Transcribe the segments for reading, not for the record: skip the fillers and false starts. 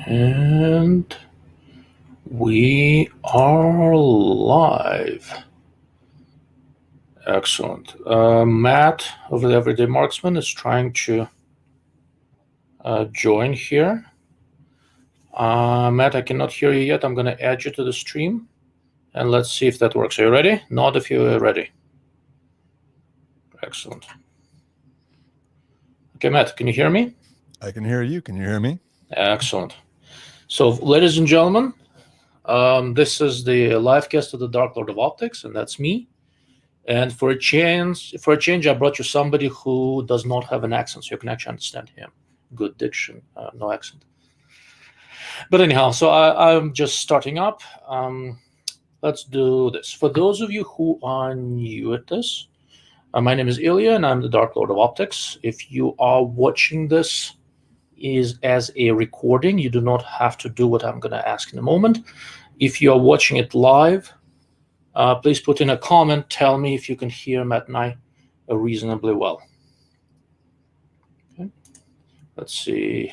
And we are live. Excellent. Matt over the Everyday Marksman is trying to join here. Matt, I cannot hear you yet. I'm going to add you to the stream, and let's see if that works. Are you ready? Nod if you're ready. Excellent. Okay, Matt, can you hear me? I can hear you. Can you hear me? Excellent. So, ladies and gentlemen, this is the live cast of the Dark Lord of Optics, and that's me. And for a change, I brought you somebody who does not have an accent, so you can actually understand him. Good diction, no accent. But anyhow, so I'm just starting up. Let's do this. For those of you who are new at this, my name is Ilya, and I'm the Dark Lord of Optics. If you are watching this as a recording, you do not have to do what I'm going to ask in a moment. If you are watching it live, please put in a comment. Tell me if you can hear Matt and I reasonably well. Okay. Let's see.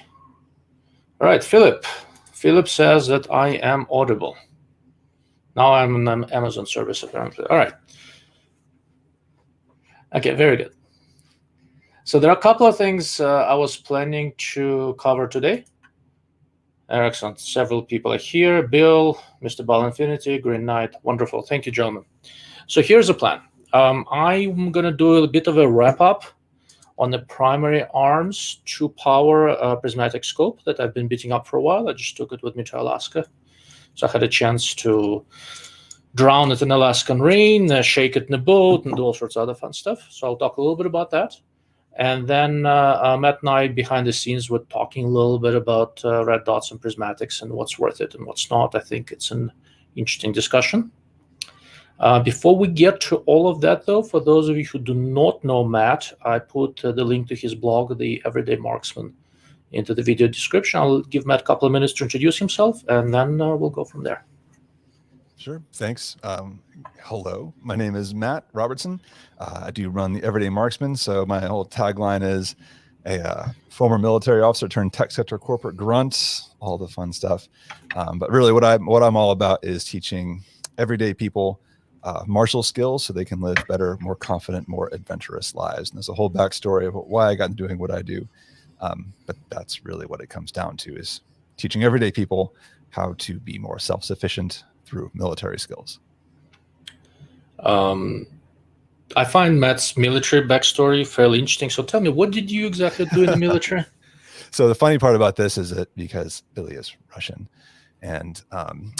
All right, Philip. Philip says that I am audible. Now I'm on an Amazon service, apparently. All right. Okay, very good. So there are a couple of things I was planning to cover today. Excellent. Several people are here. Bill, Mr. Ball Infinity, Green Knight. Wonderful. Thank you, gentlemen. So here's the plan. I'm going to do a bit of a wrap-up on the Primary Arms 2-power prismatic scope that I've been beating up for a while. I just took it with me to Alaska. So I had a chance to drown it in Alaskan rain, shake it in a boat, and do all sorts of other fun stuff. So I'll talk a little bit about that. And then Matt and I, behind the scenes, were talking a little bit about red dots and prismatics and what's worth it and what's not. I think it's an interesting discussion. Before we get to all of that, though, for those of you who do not know Matt, I put the link to his blog, The Everyday Marksman, into the video description. I'll give Matt a couple of minutes to introduce himself, and then we'll go from there. Sure. Thanks. Hello, my name is Matt Robertson. I do run the Everyday Marksman. So my whole tagline is a former military officer turned tech sector corporate grunt, all the fun stuff. But really what I'm all about is teaching everyday people martial skills so they can live better, more confident, more adventurous lives. And there's a whole backstory of why I got into doing what I do. But that's really what it comes down to, is teaching everyday people how to be more self-sufficient through military skills. I find Matt's military backstory fairly interesting. So tell me, what did you exactly do in the military? So the funny part about this is that because Billy is Russian, and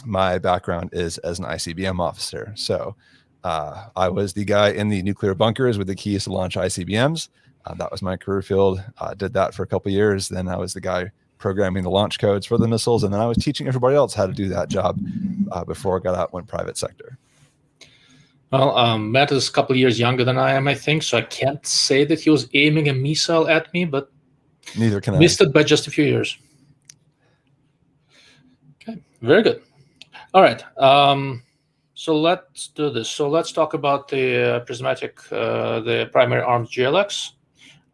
my background is as an ICBM officer. So I was the guy in the nuclear bunkers with the keys to launch ICBMs. That was my career field. Did that for a couple of years. Then I was the guy programming the launch codes for the missiles, and then I was teaching everybody else how to do that job before I got out and went private sector. Well, Matt is a couple of years younger than I am, I think, so I can't say that he was aiming a missile at me, but neither can I. Missed it by just a few years. Okay, very good. All right, so let's do this. So let's talk about the prismatic, the Primary Arms GLx.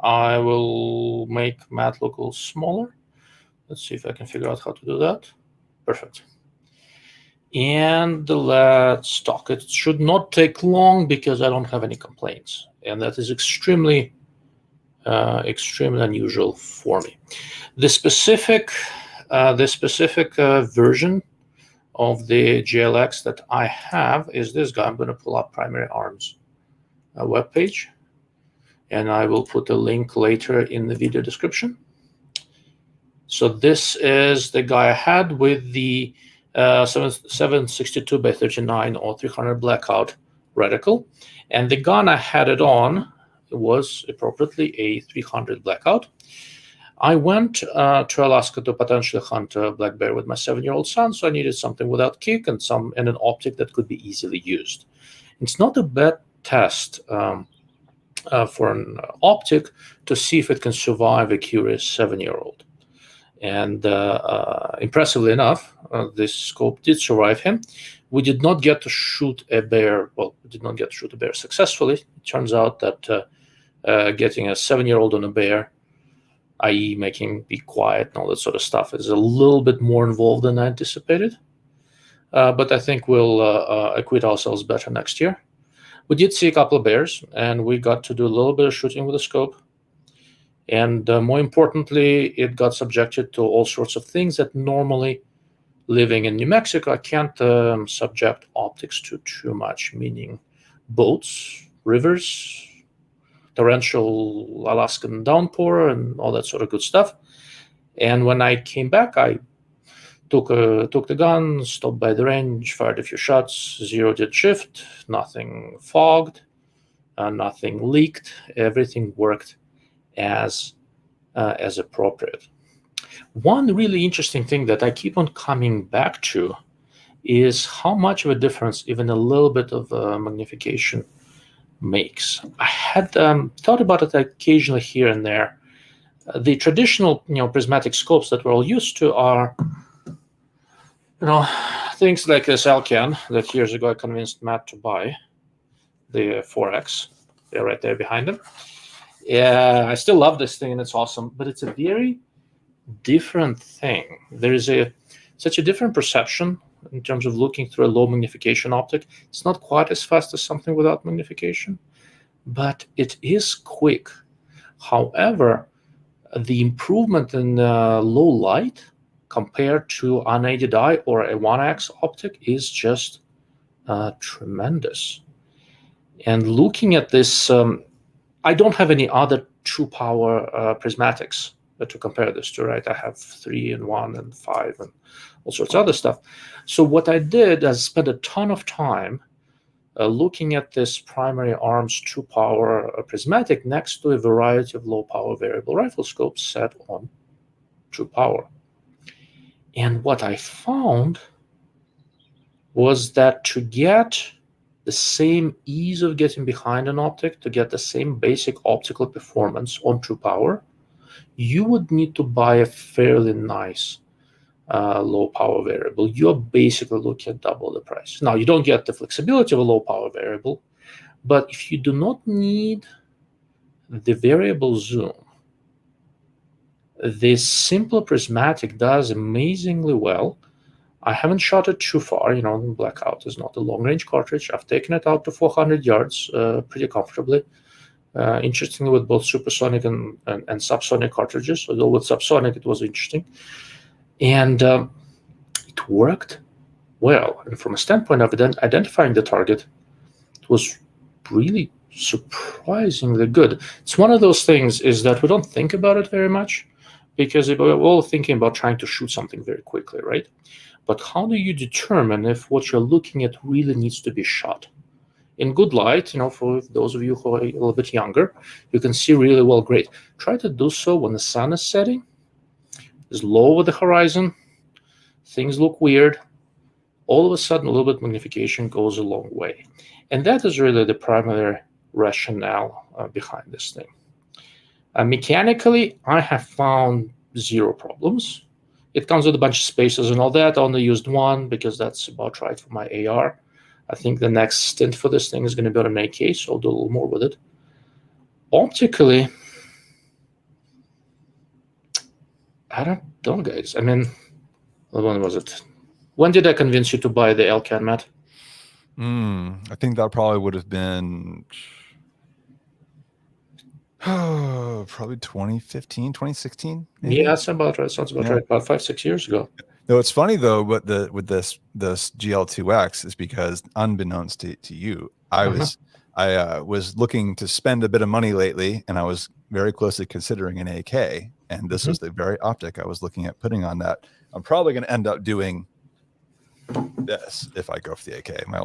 I will make Matt look a little smaller. Let's see if I can figure out how to do that. Perfect. And let's talk. It should not take long because I don't have any complaints, and that is extremely unusual for me. The specific version of the GLx that I have is this guy. I'm going to pull up Primary Arms webpage, and I will put a link later in the video description. So this is the guy I had with the 762 by 39 or 300 blackout reticle, and the gun I had it on was appropriately a 300 blackout. I went to Alaska to potentially hunt a black bear with my 7-year-old son, so I needed something without kick and an optic that could be easily used. It's not a bad test for an optic to see if it can survive a curious 7-year-old. And impressively enough, this scope did survive him. We did not get to shoot a bear. Well, we did not get to shoot a bear successfully. It turns out that getting a 7-year-old on a bear i.e. making be quiet and all that sort of stuff, is a little bit more involved than I anticipated. But I think we'll acquit ourselves better next year. We did see a couple of bears, and we got to do a little bit of shooting with the scope. And more importantly, it got subjected to all sorts of things that normally, living in New Mexico, I can't subject optics to too much, meaning boats, rivers, torrential Alaskan downpour, and all that sort of good stuff. And when I came back, I took the gun, stopped by the range, fired a few shots, zeroed it shift, nothing fogged, nothing leaked, everything worked as appropriate. One really interesting thing that I keep on coming back to is how much of a difference even a little bit of magnification makes. I had thought about it occasionally here and there. The traditional, prismatic scopes that we're all used to are, things like this Alcan that years ago I convinced Matt to buy, the 4X. They're right there behind him. Yeah, I still love this thing and it's awesome, but it's a very different thing. There is such a different perception in terms of looking through a low magnification optic. It's not quite as fast as something without magnification, but it is quick. However, the improvement in low light compared to unaided eye or a 1X optic is just tremendous. And looking at this, I don't have any other true power prismatics to compare this to, right? I have 3 and 1 and 5 and all sorts of other stuff. So what I did is spend a ton of time looking at this Primary Arms 2-power prismatic next to a variety of low-power variable rifle scopes set on 2 power. And what I found was that to get the same ease of getting behind an optic, to get the same basic optical performance on 2 power, you would need to buy a fairly nice low-power variable. You're basically looking at double the price. Now, you don't get the flexibility of a low-power variable, but if you do not need the variable zoom, this simple prismatic does amazingly well. I haven't shot it too far. Blackout is not a long-range cartridge. I've taken it out to 400 yards pretty comfortably. Interestingly, with both supersonic and subsonic cartridges, although with subsonic it was interesting. And it worked well. And from a standpoint of identifying the target, it was really surprisingly good. It's one of those things is that we don't think about it very much because we're all thinking about trying to shoot something very quickly, right? But how do you determine if what you're looking at really needs to be shot? In good light, for those of you who are a little bit younger, you can see really well, great. Try to do so when the sun is setting, is low over the horizon, things look weird. All of a sudden, a little bit of magnification goes a long way. And that is really the primary rationale behind this thing. Mechanically, I have found 0 problems. It comes with a bunch of spacers and all that. I only used 1 because that's about right for my AR. I think the next stint for this thing is going to be on an AK, so I'll do a little more with it. Optically, I don't know, guys. I mean, when was it? When did I convince you to buy the Alcan, Matt? I think that probably would have been probably 2015, 2016. Maybe? Yeah, that's about right. Sounds about right. About 5-6 years ago. No, it's funny though, but with this GL2X is because unbeknownst to you, I was looking to spend a bit of money lately, and I was very closely considering an AK, and this was the very optic I was looking at putting on that. I'm probably going to end up doing this if I go for the AK. My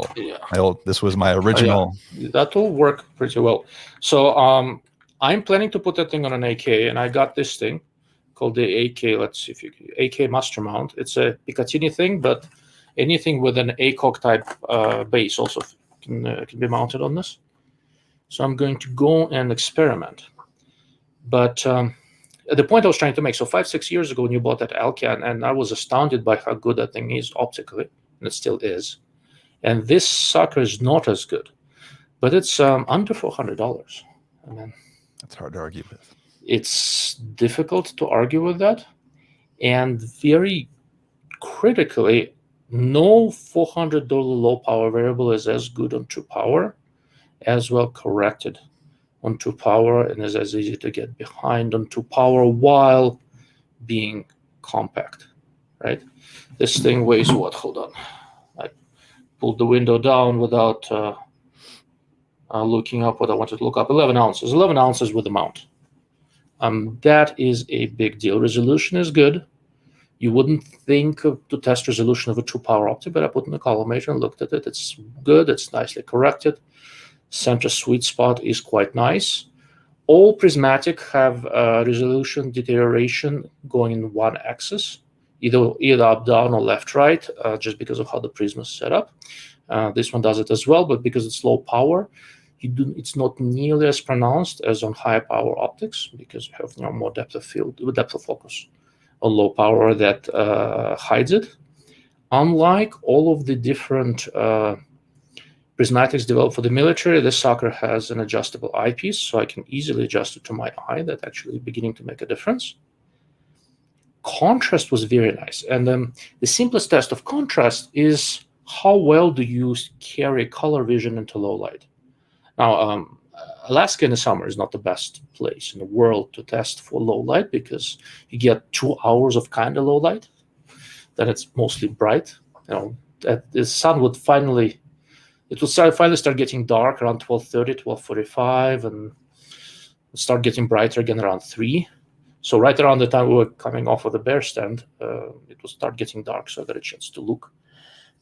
old this was my original. That will work pretty well. So I'm planning to put that thing on an AK, and I got this thing called the AK. Let's see if you can, AK Master Mount. It's a Picatinny thing, but anything with an ACOG type base also can be mounted on this. So I'm going to go and experiment. But the point I was trying to make, so 5-6 years ago when you bought that Alcan, and I was astounded by how good that thing is optically, and it still is. And this sucker is not as good, but it's under $400. I mean, that's hard to argue with. It's difficult to argue with that. And very critically, no $400 low power variable is as good on 2 power, as well corrected on 2 power, and is as easy to get behind on 2 power while being compact, right? This thing weighs what? Hold on. I pulled the window down without looking up what I wanted to look up. 11 ounces. 11 ounces with the mount. That is a big deal. Resolution is good. You wouldn't think to test resolution of a 2 power optic, but I put in the collimator and looked at it. It's good. It's nicely corrected. Center sweet spot is quite nice. All prismatic have resolution deterioration going in one axis, either up, down, or left, right, just because of how the prism is set up. This one does it as well, but because it's low power, it's not nearly as pronounced as on high power optics, because you have more depth of field, depth of focus on low power that hides it. Unlike all of the different prismatics developed for the military, this sucker has an adjustable eyepiece, so I can easily adjust it to my eye. That's actually beginning to make a difference. Contrast was very nice, and the simplest test of contrast is how well do you carry color vision into low light. Now, Alaska in the summer is not the best place in the world to test for low light, because you get 2 hours of kind of low light, then it's mostly bright. The sun would finally start getting dark around 12:30, 12:45, and start getting brighter again around 3. So right around the time we were coming off of the bear stand, it would start getting dark, so I got a chance to look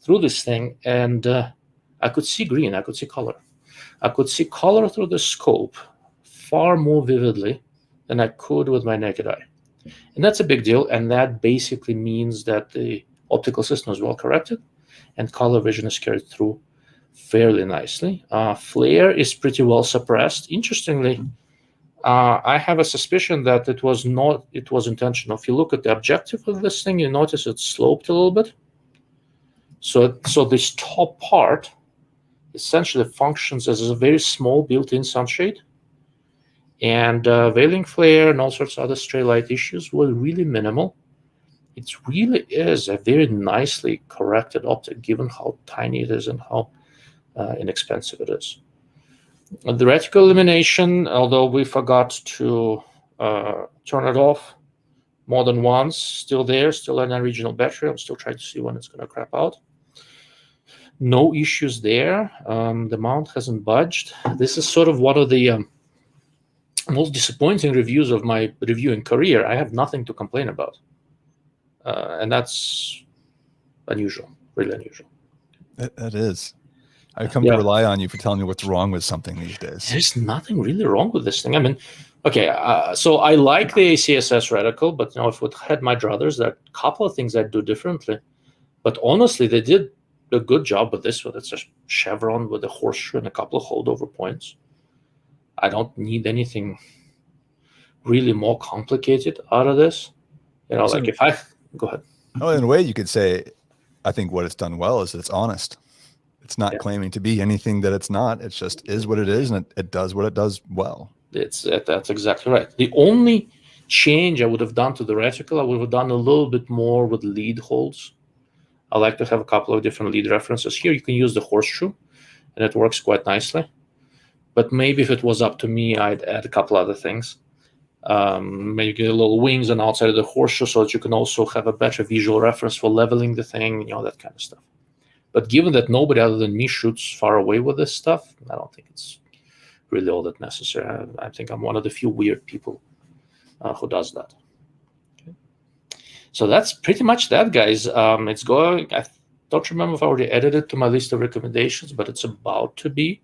through this thing, and I could see green, I could see color. I could see color through the scope far more vividly than I could with my naked eye. And that's a big deal, and that basically means that the optical system is well corrected, and color vision is carried through fairly nicely. Flare is pretty well suppressed. Interestingly, I have a suspicion that it was intentional. If you look at the objective of this thing, you notice it's sloped a little bit. So this top part essentially functions as a very small built-in sunshade. And veiling flare and all sorts of other stray light issues were really minimal. It really is a very nicely corrected optic, given how tiny it is and how inexpensive it is. The reticle illumination, although we forgot to turn it off more than once, still there, still in a regional battery. I'm still trying to see when it's going to crap out. No issues there. The mount hasn't budged. This is sort of one of the most disappointing reviews of my reviewing career. I have nothing to complain about. And that's unusual, really unusual. That is. I come to rely on you for telling me what's wrong with something these days. There's nothing really wrong with this thing. I mean, okay, so I like the ACSS reticle, but if it had my druthers, there are a couple of things I'd do differently. But honestly, they did a good job with this one. It's a chevron with a horseshoe and a couple of holdover points. I don't need anything really more complicated out of this. Go ahead. Oh, in a way, you could say, I think what it's done well is that it's honest. It's not claiming to be anything that it's not. It just is what it is, and it does what it does well. That's exactly right. The only change I would have done to the reticle, I would have done a little bit more with lead holds. I like to have a couple of different lead references. Here you can use the horseshoe, and it works quite nicely. But maybe if it was up to me, I'd add a couple other things. Maybe get a little wings on the outside of the horseshoe so that you can also have a better visual reference for leveling the thing, that kind of stuff. But given that nobody other than me shoots far away with this stuff, I don't think it's really all that necessary. I think I'm one of the few weird people who does that. Okay. So that's pretty much that, guys. It's going. I don't remember if I already added it to my list of recommendations, but it's about to be.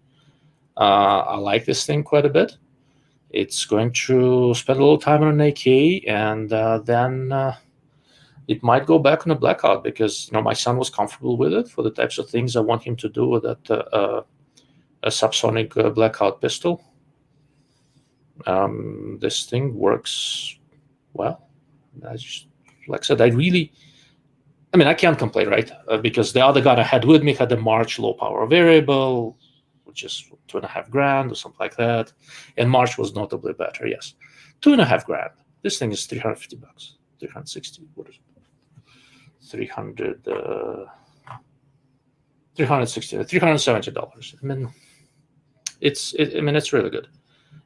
I like this thing quite a bit. It's going to spend a little time on an AK, and then it might go back on a blackout, because my son was comfortable with it for the types of things I want him to do with that a subsonic blackout pistol. This thing works well. Like I said, I can't complain, right? Because the other gun I had with me had a March low power variable, which is $2,500 or something like that. And March was notably better, yes. 2.5 grand. This thing is $350, 360. What is it? 300, $370. I mean, it's really good.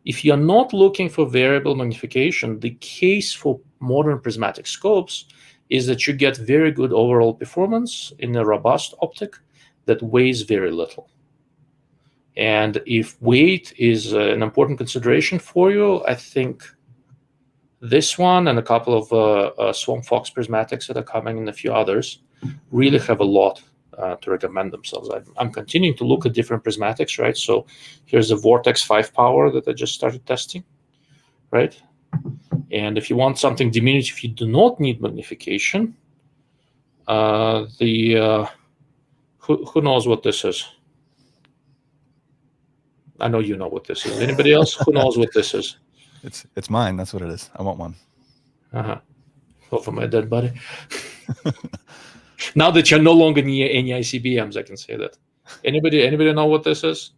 If you're not looking for variable magnification, the case for modern prismatic scopes is that you get very good overall performance in a robust optic that weighs very little. And if weight is an important consideration for you, I think this one and a couple of Swamp Fox prismatics that are coming and a few others really have a lot to recommend themselves. I'm continuing to look at different prismatics, right? So here's the Vortex 5 power that I just started testing, right? And if you want something diminutive, you do not need magnification. Who knows what this is? I know you know what this is. Anybody else? Who knows what this is? It's mine. That's what it is. I want one. Over my dead body. Now that you're no longer near any ICBMs, I can say that. Anybody know what this is?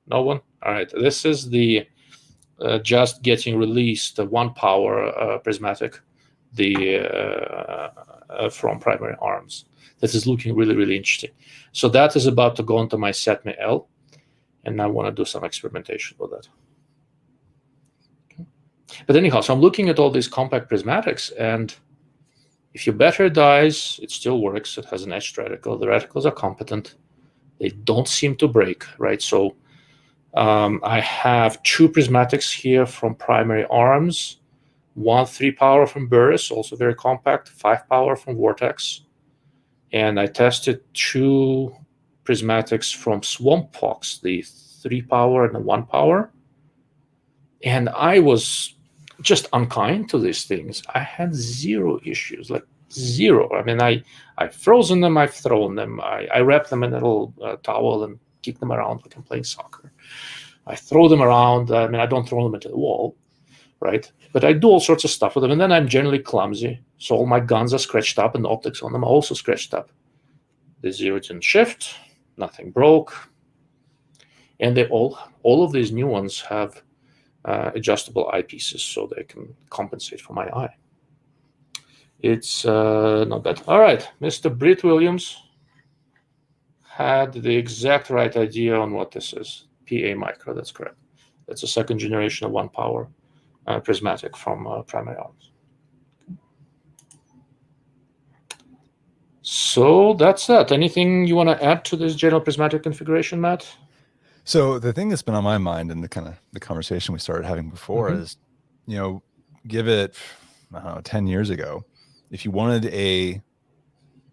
No one? All right. This is the just getting released 1 power prismatic, from Primary Arms. This is looking really, really interesting. So that is about to go into my SETME L, and I want to do some experimentation with that. But anyhow, so I'm looking at all these compact prismatics, and if you better dies, it still works. It has an etched reticle. The reticles are competent. They don't seem to break, right? So I have 2 prismatics here from Primary Arms, 1 3 power from Burris, also very compact, 5 power from Vortex. And I tested 2 prismatics from Swamp Fox, the 3 power and the 1 power. And I was just unkind to these things. I had 0 issues, like 0. I mean, I've frozen them, I've thrown them, I wrap them in a little towel and kick them around like I'm playing soccer. I throw them around. I mean, I don't throw them into the wall, right? But I do all sorts of stuff with them, and then I'm generally clumsy. So all my guns are scratched up, and the optics on them are also scratched up. The 0 didn't shift, nothing broke, and they all of these new ones have adjustable eyepieces, so they can compensate for my eye. It's not bad. All right, Mr. Britt Williams had the exact right idea on what this is. PA micro, that's correct. That's a 2nd generation of 1 power prismatic from Primary Arms. So that's that. Anything you want to add to this general prismatic configuration, Matt? So the thing that's been on my mind in the conversation we started having before is, give it, 10 years ago, if you wanted a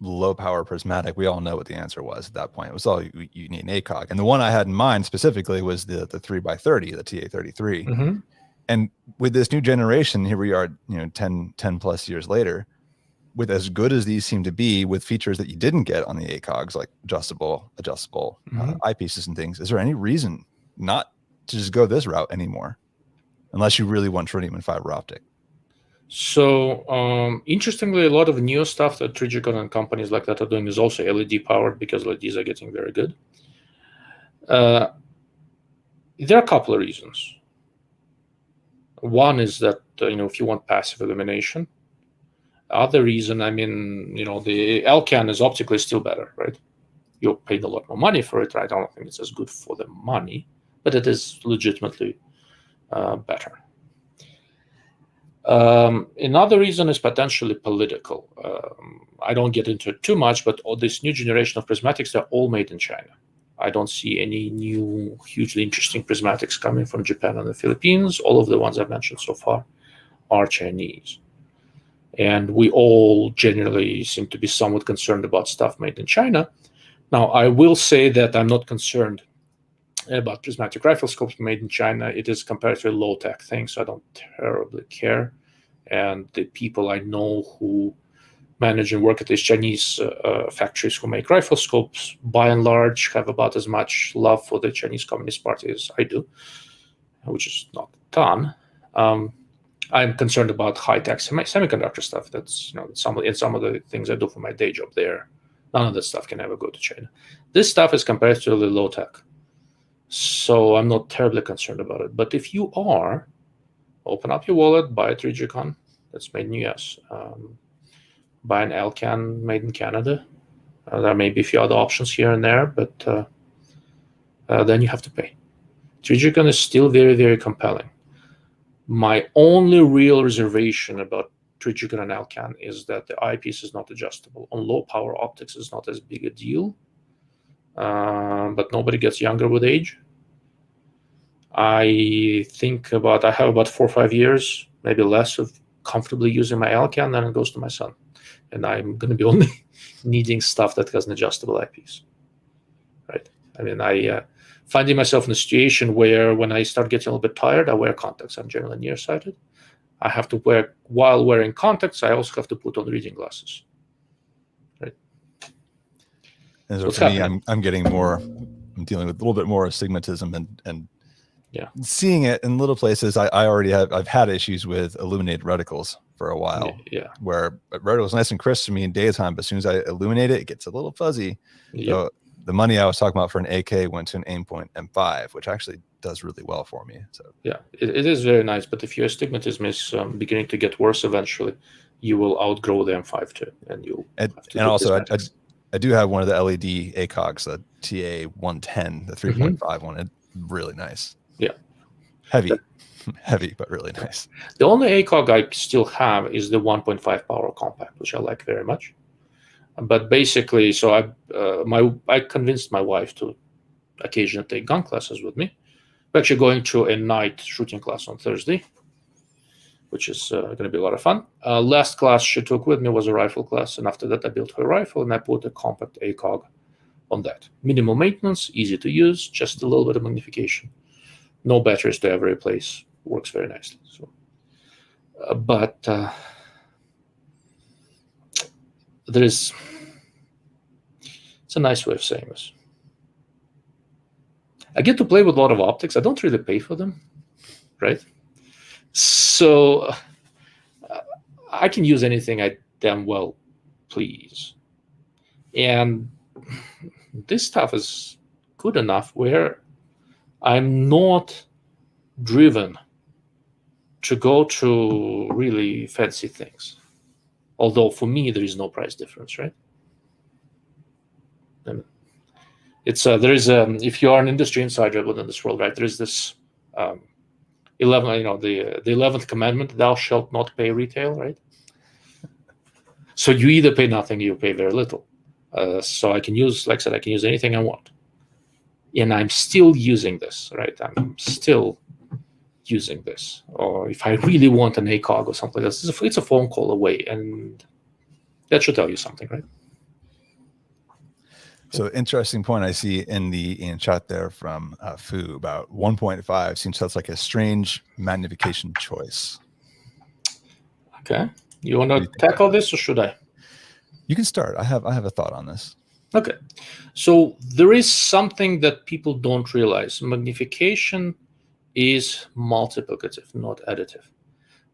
low power prismatic, we all know what the answer was at that point. It was all you need an ACOG. And the one I had in mind specifically was the 3x30, the TA33. And with this new generation, here we are, 10 plus years later, with as good as these seem to be, with features that you didn't get on the ACOGs, like adjustable eyepieces and things, is there any reason not to just go this route anymore, unless you really want tritium and fiber optic? So interestingly, a lot of new stuff that Rangefinders and companies like that are doing is also LED powered, because LEDs are getting very good. There are a couple of reasons. One is that if you want passive illumination. Other reason, I mean, the LCAN is optically still better, right? You're paid a lot more money for it, right? I don't think it's as good for the money, but it is legitimately better. Another reason is potentially political. I don't get into it too much, but all this new generation of prismatics, they're all made in China. I don't see any new, hugely interesting prismatics coming from Japan and the Philippines. All of the ones I've mentioned so far are Chinese. And we all generally seem to be somewhat concerned about stuff made in China. Now, I will say that I'm not concerned about prismatic rifle scopes made in China. It is comparatively low-tech thing, so I don't terribly care. And the people I know who manage and work at these Chinese factories who make rifle scopes, by and large, have about as much love for the Chinese Communist Party as I do, which is not a ton. I'm concerned about high-tech semiconductor stuff. That's some of the things I do for my day job there. None of that stuff can ever go to China. This stuff is comparatively low-tech, so I'm not terribly concerned about it. But if you are, open up your wallet, buy a Trigicon that's made in the US, buy an LCAN made in Canada. There may be a few other options here and there, but then you have to pay. Trigicon is still very, very compelling. My only real reservation about Trigicon and LCAN is that the eyepiece is not adjustable. On low power optics, it's not as big a deal, but nobody gets younger with age. I have about 4 or 5 years, maybe less, of comfortably using my LCAN, then it goes to my son. And I'm going to be only needing stuff that has an adjustable eyepiece, right? I mean, finding myself in a situation where when I start getting a little bit tired, I wear contacts. I'm generally nearsighted. I have to wear, while wearing contacts, I also have to put on reading glasses, right? And so for me, I'm getting more, I'm dealing with a little bit more astigmatism and seeing it in little places. I've had issues with illuminated reticles for a while, where reticles nice and crisp to me in daytime, but as soon as I illuminate it, it gets a little fuzzy. So the money I was talking about for an AK went to an Aimpoint M5, which actually does really well for me. So yeah, it is very nice. But if your astigmatism is beginning to get worse, eventually you will outgrow the M5 too, and you'll. And also, I do have one of the LED ACOGs, the TA110, the 3.5 one. It's really nice. Yeah, heavy, but really nice. The only ACOG I still have is the 1.5 power compact, which I like very much. But basically, so I convinced my wife to occasionally take gun classes with me. We're actually going to a night shooting class on Thursday, which is going to be a lot of fun. Last class she took with me was a rifle class, and after that I built her rifle and I put a compact ACOG on that. Minimal maintenance, easy to use, just a little bit of magnification. No batteries to ever replace. Works very nicely. So, but it's a nice way of saying this. I get to play with a lot of optics. I don't really pay for them, right? So I can use anything I damn well please. And this stuff is good enough where I'm not driven to go to really fancy things. Although for me, there is no price difference, right? And it's there is if you are an industry insider within this world, right? There is this 11, the 11th commandment: "Thou shalt not pay retail," right? So you either pay nothing, or you pay very little. So I can use, like I said, I can use anything I want, and I'm still using this, right? I'm still using this. Or if I really want an ACOG or something like this, it's a phone call away, and that should tell you something, right? So interesting point I see in chat there from Fu about 1.5 seems that's like a strange magnification choice. Okay, you want to tackle this, or should I? You can start. I have a thought on this. Okay, so there is something that people don't realize. Magnification is multiplicative, not additive.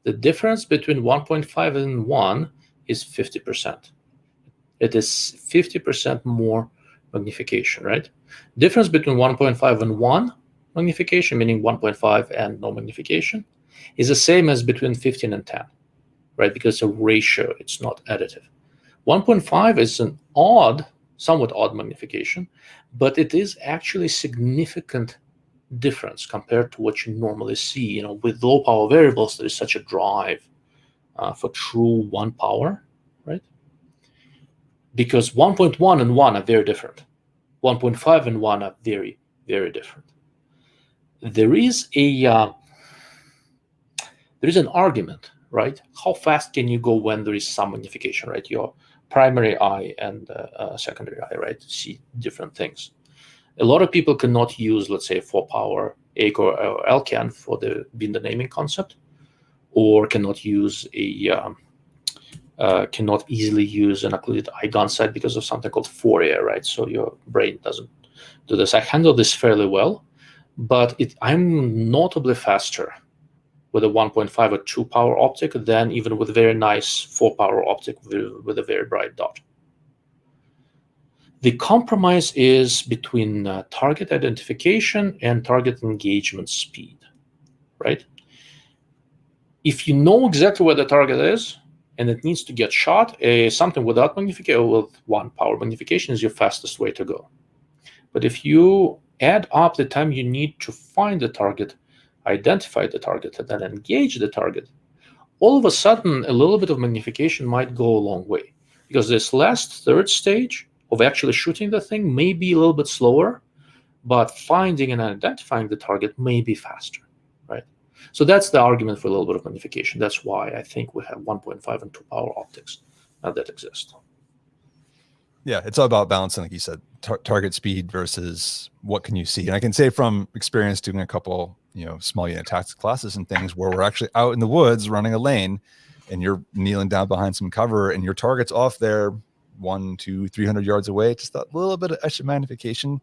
The difference between 1.5 and 1 is 50%. It is 50% more magnification, right? Difference between 1.5 and 1 magnification, meaning 1.5 and no magnification, is the same as between 15 and 10, right? Because it's a ratio, it's not additive. 1.5 is an somewhat odd magnification, but it is actually significant difference compared to what you normally see. With low power variables, there is such a drive for true 1 power, right? Because 1.1 and 1 are very different. 1.5 and 1 are very, very different. There is an argument, right? How fast can you go when there is some magnification, right? Your primary eye and secondary eye, right? To see different things. A lot of people cannot use, let's say, 4-power ACOG or LCAN for being the naming concept, or cannot use cannot easily use an occluded eye gun sight because of something called fourier, right? So your brain doesn't do this. I handle this fairly well, but I'm notably faster with a 1.5 or 2-power optic than even with a very nice 4-power optic with a very bright dot. The compromise is between target identification and target engagement speed, right? If you know exactly where the target is and it needs to get shot, something without magnification, with 1 power magnification is your fastest way to go. But if you add up the time you need to find the target, identify the target, and then engage the target, all of a sudden, a little bit of magnification might go a long way. Because this last third stage of actually shooting the thing may be a little bit slower, but finding and identifying the target may be faster, right? So that's the argument for a little bit of magnification. That's why I think we have 1.5 and 2 power optics that exist. Yeah, it's all about balancing, like you said, target speed versus what can you see. And I can say from experience doing a couple, small unit tactics classes and things where we're actually out in the woods running a lane, and you're kneeling down behind some cover, and your target's off there 100, 200, 300 yards away. Just that little bit of extra magnification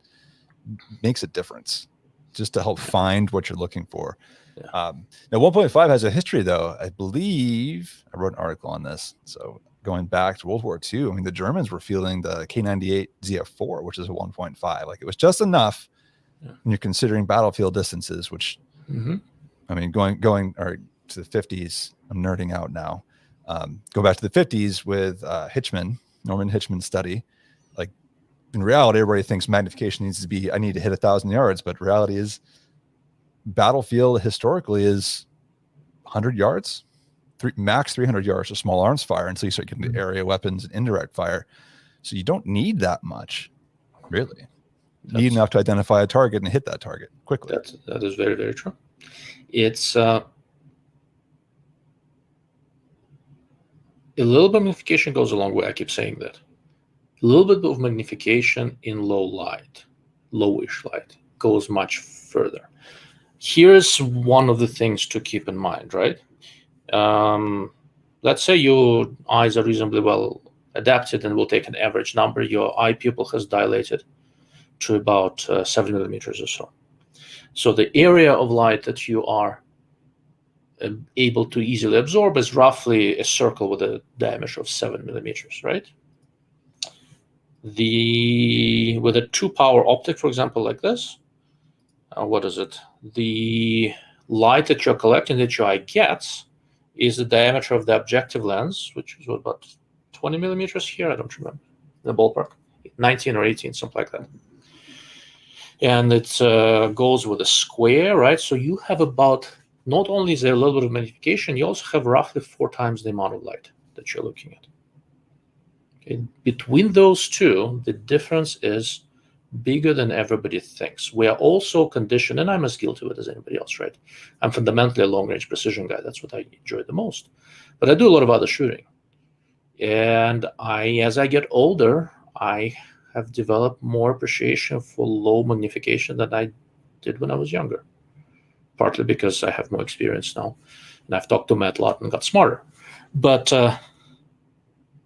makes a difference, just to help find what you're looking for. Yeah. Now 1.5 has a history, though. I believe I wrote an article on this. So going back to World War II, I mean, the Germans were fielding the K98 ZF4, which is a 1.5. Like, it was just enough when you're considering battlefield distances, which, I mean, going to the 50s, I'm nerding out now. Go back to the 50s with Norman Hitchman's study. Like, in reality, everybody thinks magnification needs to be, I need to hit 1,000 yards, but reality is battlefield historically is 100 yards. Max 300 yards of small arms fire until you start getting to area weapons and indirect fire. So you don't need that much, really. You need enough to identify a target and hit that target quickly. That is very, very true. It's a little bit of magnification goes a long way. I keep saying that. A little bit of magnification in lowish light, goes much further. Here's one of the things to keep in mind, right? Let's say your eyes are reasonably well adapted, and we'll take an average number. Your eye pupil has dilated to about 7 millimeters or so. So the area of light that you are able to easily absorb is roughly a circle with a diameter of 7 millimeters, right? With a 2 power optic, for example, like this, what is it? The light that you're collecting, that your eye gets, is the diameter of the objective lens, which is about 20 millimeters here. I don't remember the ballpark, 19 or 18, something like that. And it goes with a square, right? So you have about, not only is there a little bit of magnification, you also have roughly 4 times the amount of light that you're looking at. Okay. Between those two, the difference is bigger than everybody thinks. We are also conditioned, and I'm as guilty of it as anybody else, right? I'm fundamentally a long-range precision guy. That's what I enjoy the most. But I do a lot of other shooting. And as I get older, I have developed more appreciation for low magnification than I did when I was younger. Partly because I have more experience now, and I've talked to Matt a lot and got smarter. But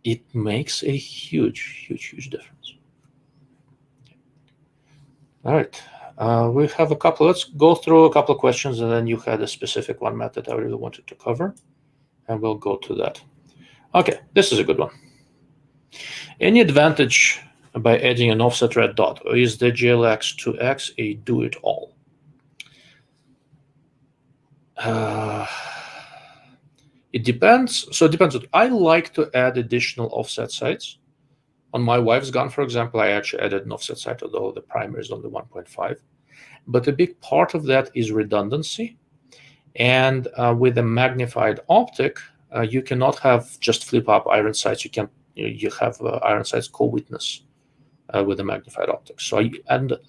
it makes a huge, huge, huge difference. All right, we have a couple. Let's go through a couple of questions, and then you had a specific one, Matt, that I really wanted to cover, and we'll go to that. Okay, this is a good one. Any advantage by adding an offset red dot, or is the GLx 2X a do-it-all? It depends. So it depends. I like to add additional offset sights. On my wife's gun, for example, I actually added an offset sight, although the primer is only 1.5. But a big part of that is redundancy. And with a magnified optic, you cannot have just flip up iron sights. You have iron sights co-witness with a magnified optic. So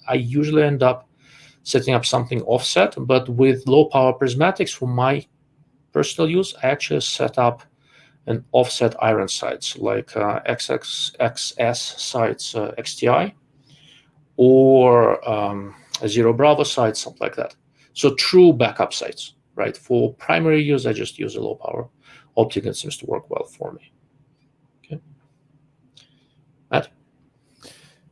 I usually end up setting up something offset, but with low power prismatics for my personal use, I actually set up an offset iron sights like XS sights XTI or Zero Bravo sights, something like that. So true backup sights, right? For primary use, I just use a low power optic. It seems to work well for me. Okay, Matt?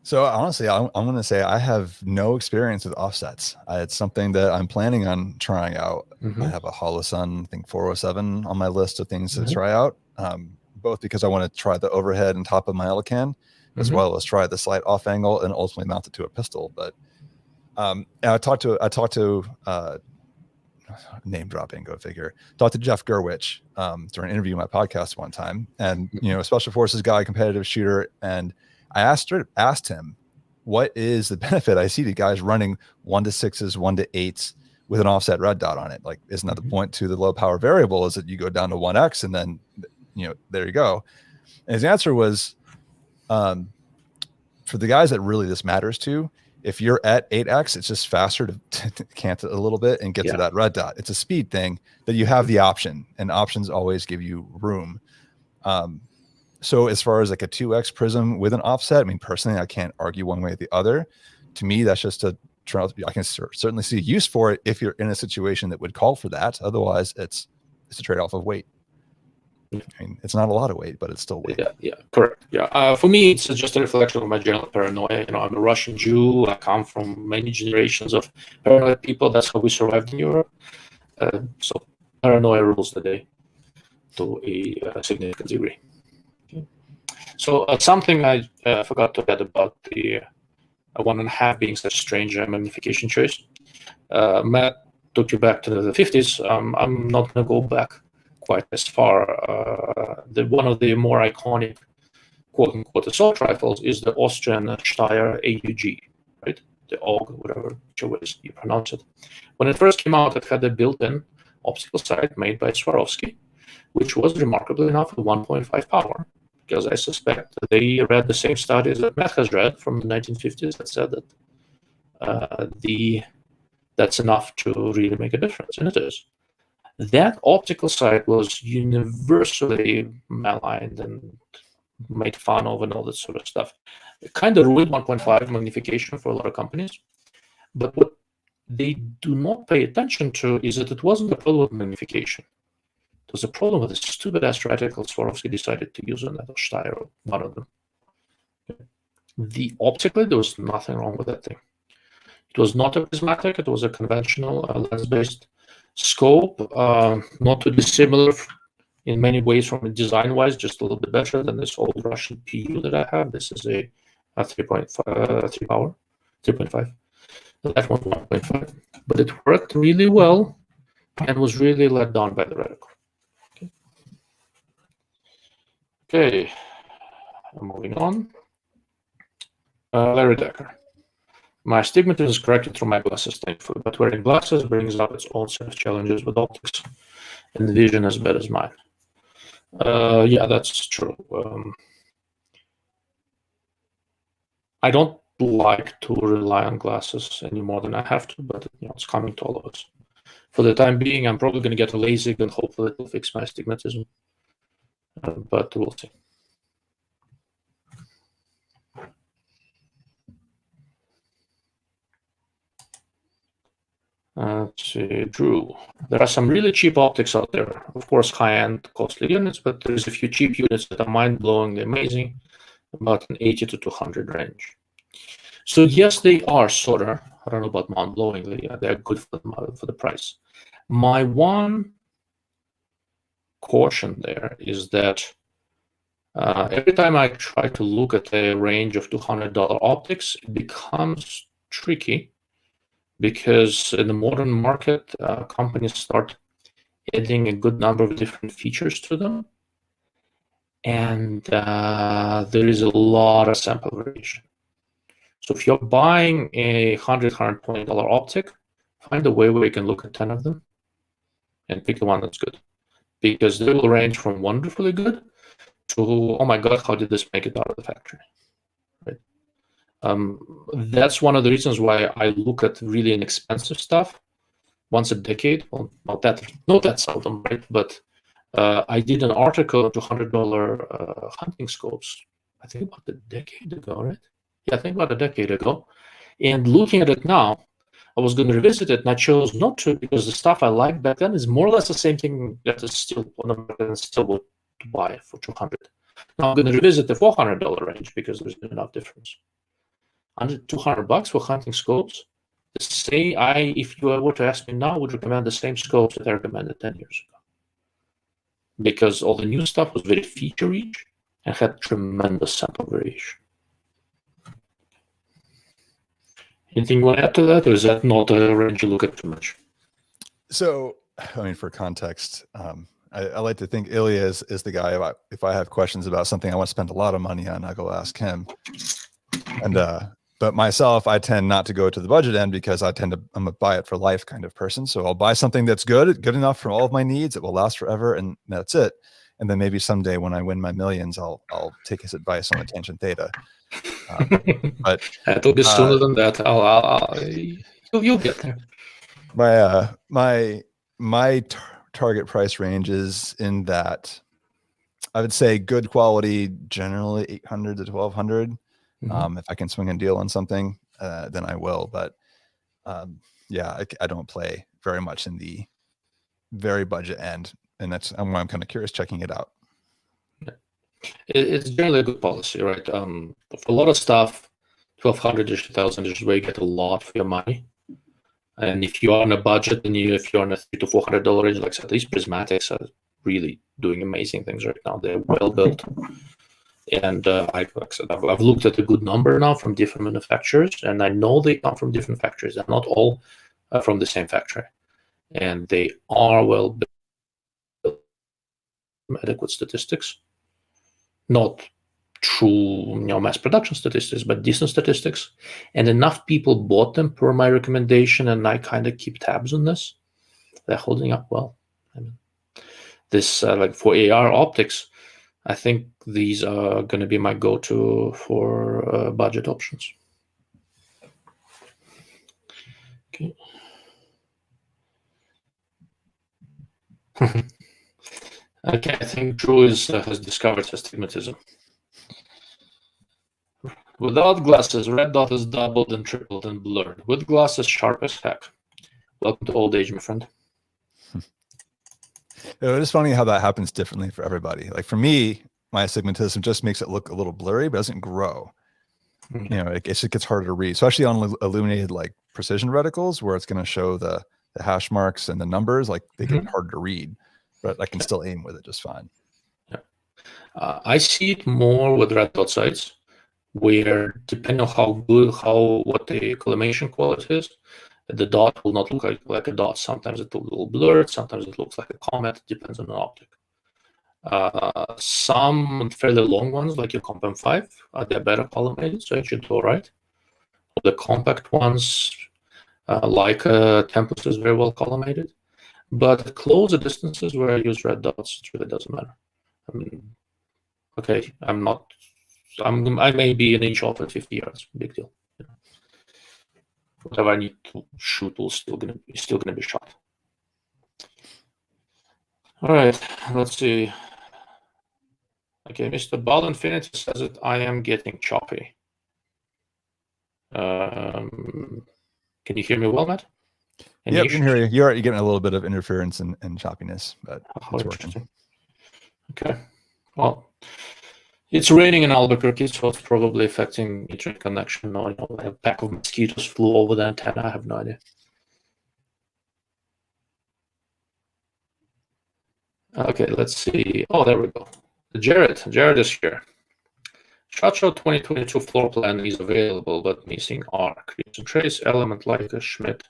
So honestly, I'm going to say I have no experience with offsets. It's something that I'm planning on trying out. I have a Holosun, I think 407 on my list of things to try out, both because I want to try the overhead and top of my Elican, as well as try the slight off angle and ultimately mount it to a pistol. But I talked to name dropping, go figure, talked to Jeff Gerwich during an interview on my podcast one time, and a special forces guy, competitive shooter, and I asked him, what is the benefit I see to guys running 1-6s, 1-8s with an offset red dot on it? Like, isn't that the point to the low power variable, is that you go down to 1x and then there you go. And his answer was, for the guys that really this matters to, if you're at 8x, it's just faster to cant it a little bit and get to that red dot. It's a speed thing that you have the option, and options always give you room. So as far as like a 2x prism with an offset, I mean, personally, I can't argue one way or the other. To me, that's just I can certainly see use for it if you're in a situation that would call for that. Otherwise, it's a trade-off of weight. I mean, it's not a lot of weight, but it's still weight. Yeah, correct. Yeah, for me, it's just a reflection of my general paranoia. I'm a Russian Jew. I come from many generations of paranoid people. That's how we survived in Europe. So paranoia rules the day to a significant degree. Okay. So something I forgot to add about the 1.5 being such a strange magnification choice. Matt took you back to the 50s. I'm not going to go back quite as far. One of the more iconic quote-unquote assault rifles is the Austrian Steyr AUG, right? The AUG, whatever way you pronounce it. When it first came out, it had a built-in optical sight made by Swarovski, which was remarkably enough at 1.5 power, because I suspect that they read the same studies that Matt has read from the 1950s that said that that's enough to really make a difference, and it is. That optical sight was universally maligned and made fun of and all that sort of stuff. It kind of ruined 1.5 magnification for a lot of companies. But what they do not pay attention to is that it wasn't a problem with magnification. It was a problem with the stupid ass reticle Swarovski decided to use on that Steyr, one of them. Optically, there was nothing wrong with that thing. It was not a prismatic, it was a conventional lens-based scope, not too dissimilar in many ways from design-wise, just a little bit better than this old Russian PU that I have. This is a 3.5 power, 3.5. That one 1.5, but it worked really well and was really let down by the reticle. Okay, moving on. Larry Decker. My astigmatism is corrected through my glasses, thankfully, but wearing glasses brings up its own set of challenges with optics and vision as bad as mine. Yeah, that's true. I don't like to rely on glasses any more than I have to, but it's coming to all of us. For the time being, I'm probably going to get a LASIK and hopefully it will fix my astigmatism, but we'll see. Let's see, Drew. There are some really cheap optics out there. Of course, high-end, costly units, but there's a few cheap units that are mind-blowingly amazing, about an 80 to 200 range. So yes, they are sorta. I don't know about mind-blowingly. Yeah, they're good for the price. My one caution there is that every time I try to look at a range of $200 optics, it becomes tricky. Because in the modern market, companies start adding a good number of different features to them. And there is a lot of sample variation. So if you're buying a $100, $120 optic, find a way where you can look at 10 of them and pick the one that's good. Because they will range from wonderfully good to, oh my God, how did this make it out of the factory? Right? That's one of the reasons why I look at really inexpensive stuff once a decade. Well, not that seldom, right? But I did an article on $200 hunting scopes, I think about a decade ago, right? Yeah, I think about a decade ago. And looking at it now, I was going to revisit it, and I chose not to because the stuff I liked back then is more or less the same thing that is still on the market and still would buy for $200. Now I'm going to revisit the $400 range because there's been enough difference. Under $200 for hunting scopes. If you were to ask me now, I would recommend the same scopes that I recommended 10 years ago. Because all the new stuff was very feature-rich and had tremendous sample variation. Anything you want to add to that, or is that not a range you look at too much? So, I mean, for context, I like to think Ilya is the guy. If I have questions about something I want to spend a lot of money on, I go ask him. And but myself, I tend not to go to the budget end because I'm a buy it for life kind of person. So I'll buy something that's good enough for all of my needs. It will last forever, and that's it. And then maybe someday when I win my millions, I'll take his advice on the tangent theta. But it'll be sooner than that. You'll get there. My target price range is in that. I would say good quality, generally 800 to 1200. If I can swing a deal on something, then I will. But yeah, I don't play very much in the very budget end, and that's why I'm kind of curious checking it out. It's generally a good policy, right? For a lot of stuff, 1200-ish, 2000-ish, where you get a lot for your money. And if you are on a budget, and if you're on a $300 to $400 range, like I said, these Prismatics are really doing amazing things right now. They're well built. And I've looked at a good number now from different manufacturers, and I know they come from different factories. They're not all from the same factory. And they are well built, adequate statistics. Not true mass production statistics, but decent statistics. And enough people bought them per my recommendation, and I kind of keep tabs on this. They're holding up well. I mean, this, like for AR optics, I think these are going to be my go-to for budget options. Okay. Okay, I think Drew has discovered astigmatism. Without glasses, red dot is doubled and tripled and blurred. With glasses, sharp as heck. Welcome to old age, my friend. It is funny how that happens differently for everybody. Like for me, my astigmatism just makes it look a little blurry, but doesn't grow. You know, it just gets harder to read, especially on illuminated like precision reticles, where it's going to show the hash marks and the numbers. Like they get harder to read, but I can still aim with it just fine. Yeah. I see it more with red dot sights, where depending on what the collimation quality is, the dot will not look like a dot. Sometimes it will look a little blurred, sometimes it looks like a comet. It depends on the optic. Some fairly long ones, like your Comp M5, they're better collimated, so it should do all right. The compact ones, like Tempus, is very well collimated. But at closer distances where I use red dots, it really doesn't matter. I mean, okay, I may be an inch off at 50 yards. Big deal. You know. Whatever I need to shoot will still gonna be shot. All right, let's see. Okay, Mr. Ball Infinity says that I am getting choppy. Can you hear me well, Matt? Yeah, I can hear you. You're getting a little bit of interference and choppiness, but it's working. Okay. Well, it's raining in Albuquerque, so it's probably affecting internet connection. No, a pack of mosquitoes flew over the antenna. I have no idea. Okay, let's see. Oh, there we go. Jared is here. SHOT Show 2022 floor plan is available, but missing arc. Crimson trace element like a Schmidt,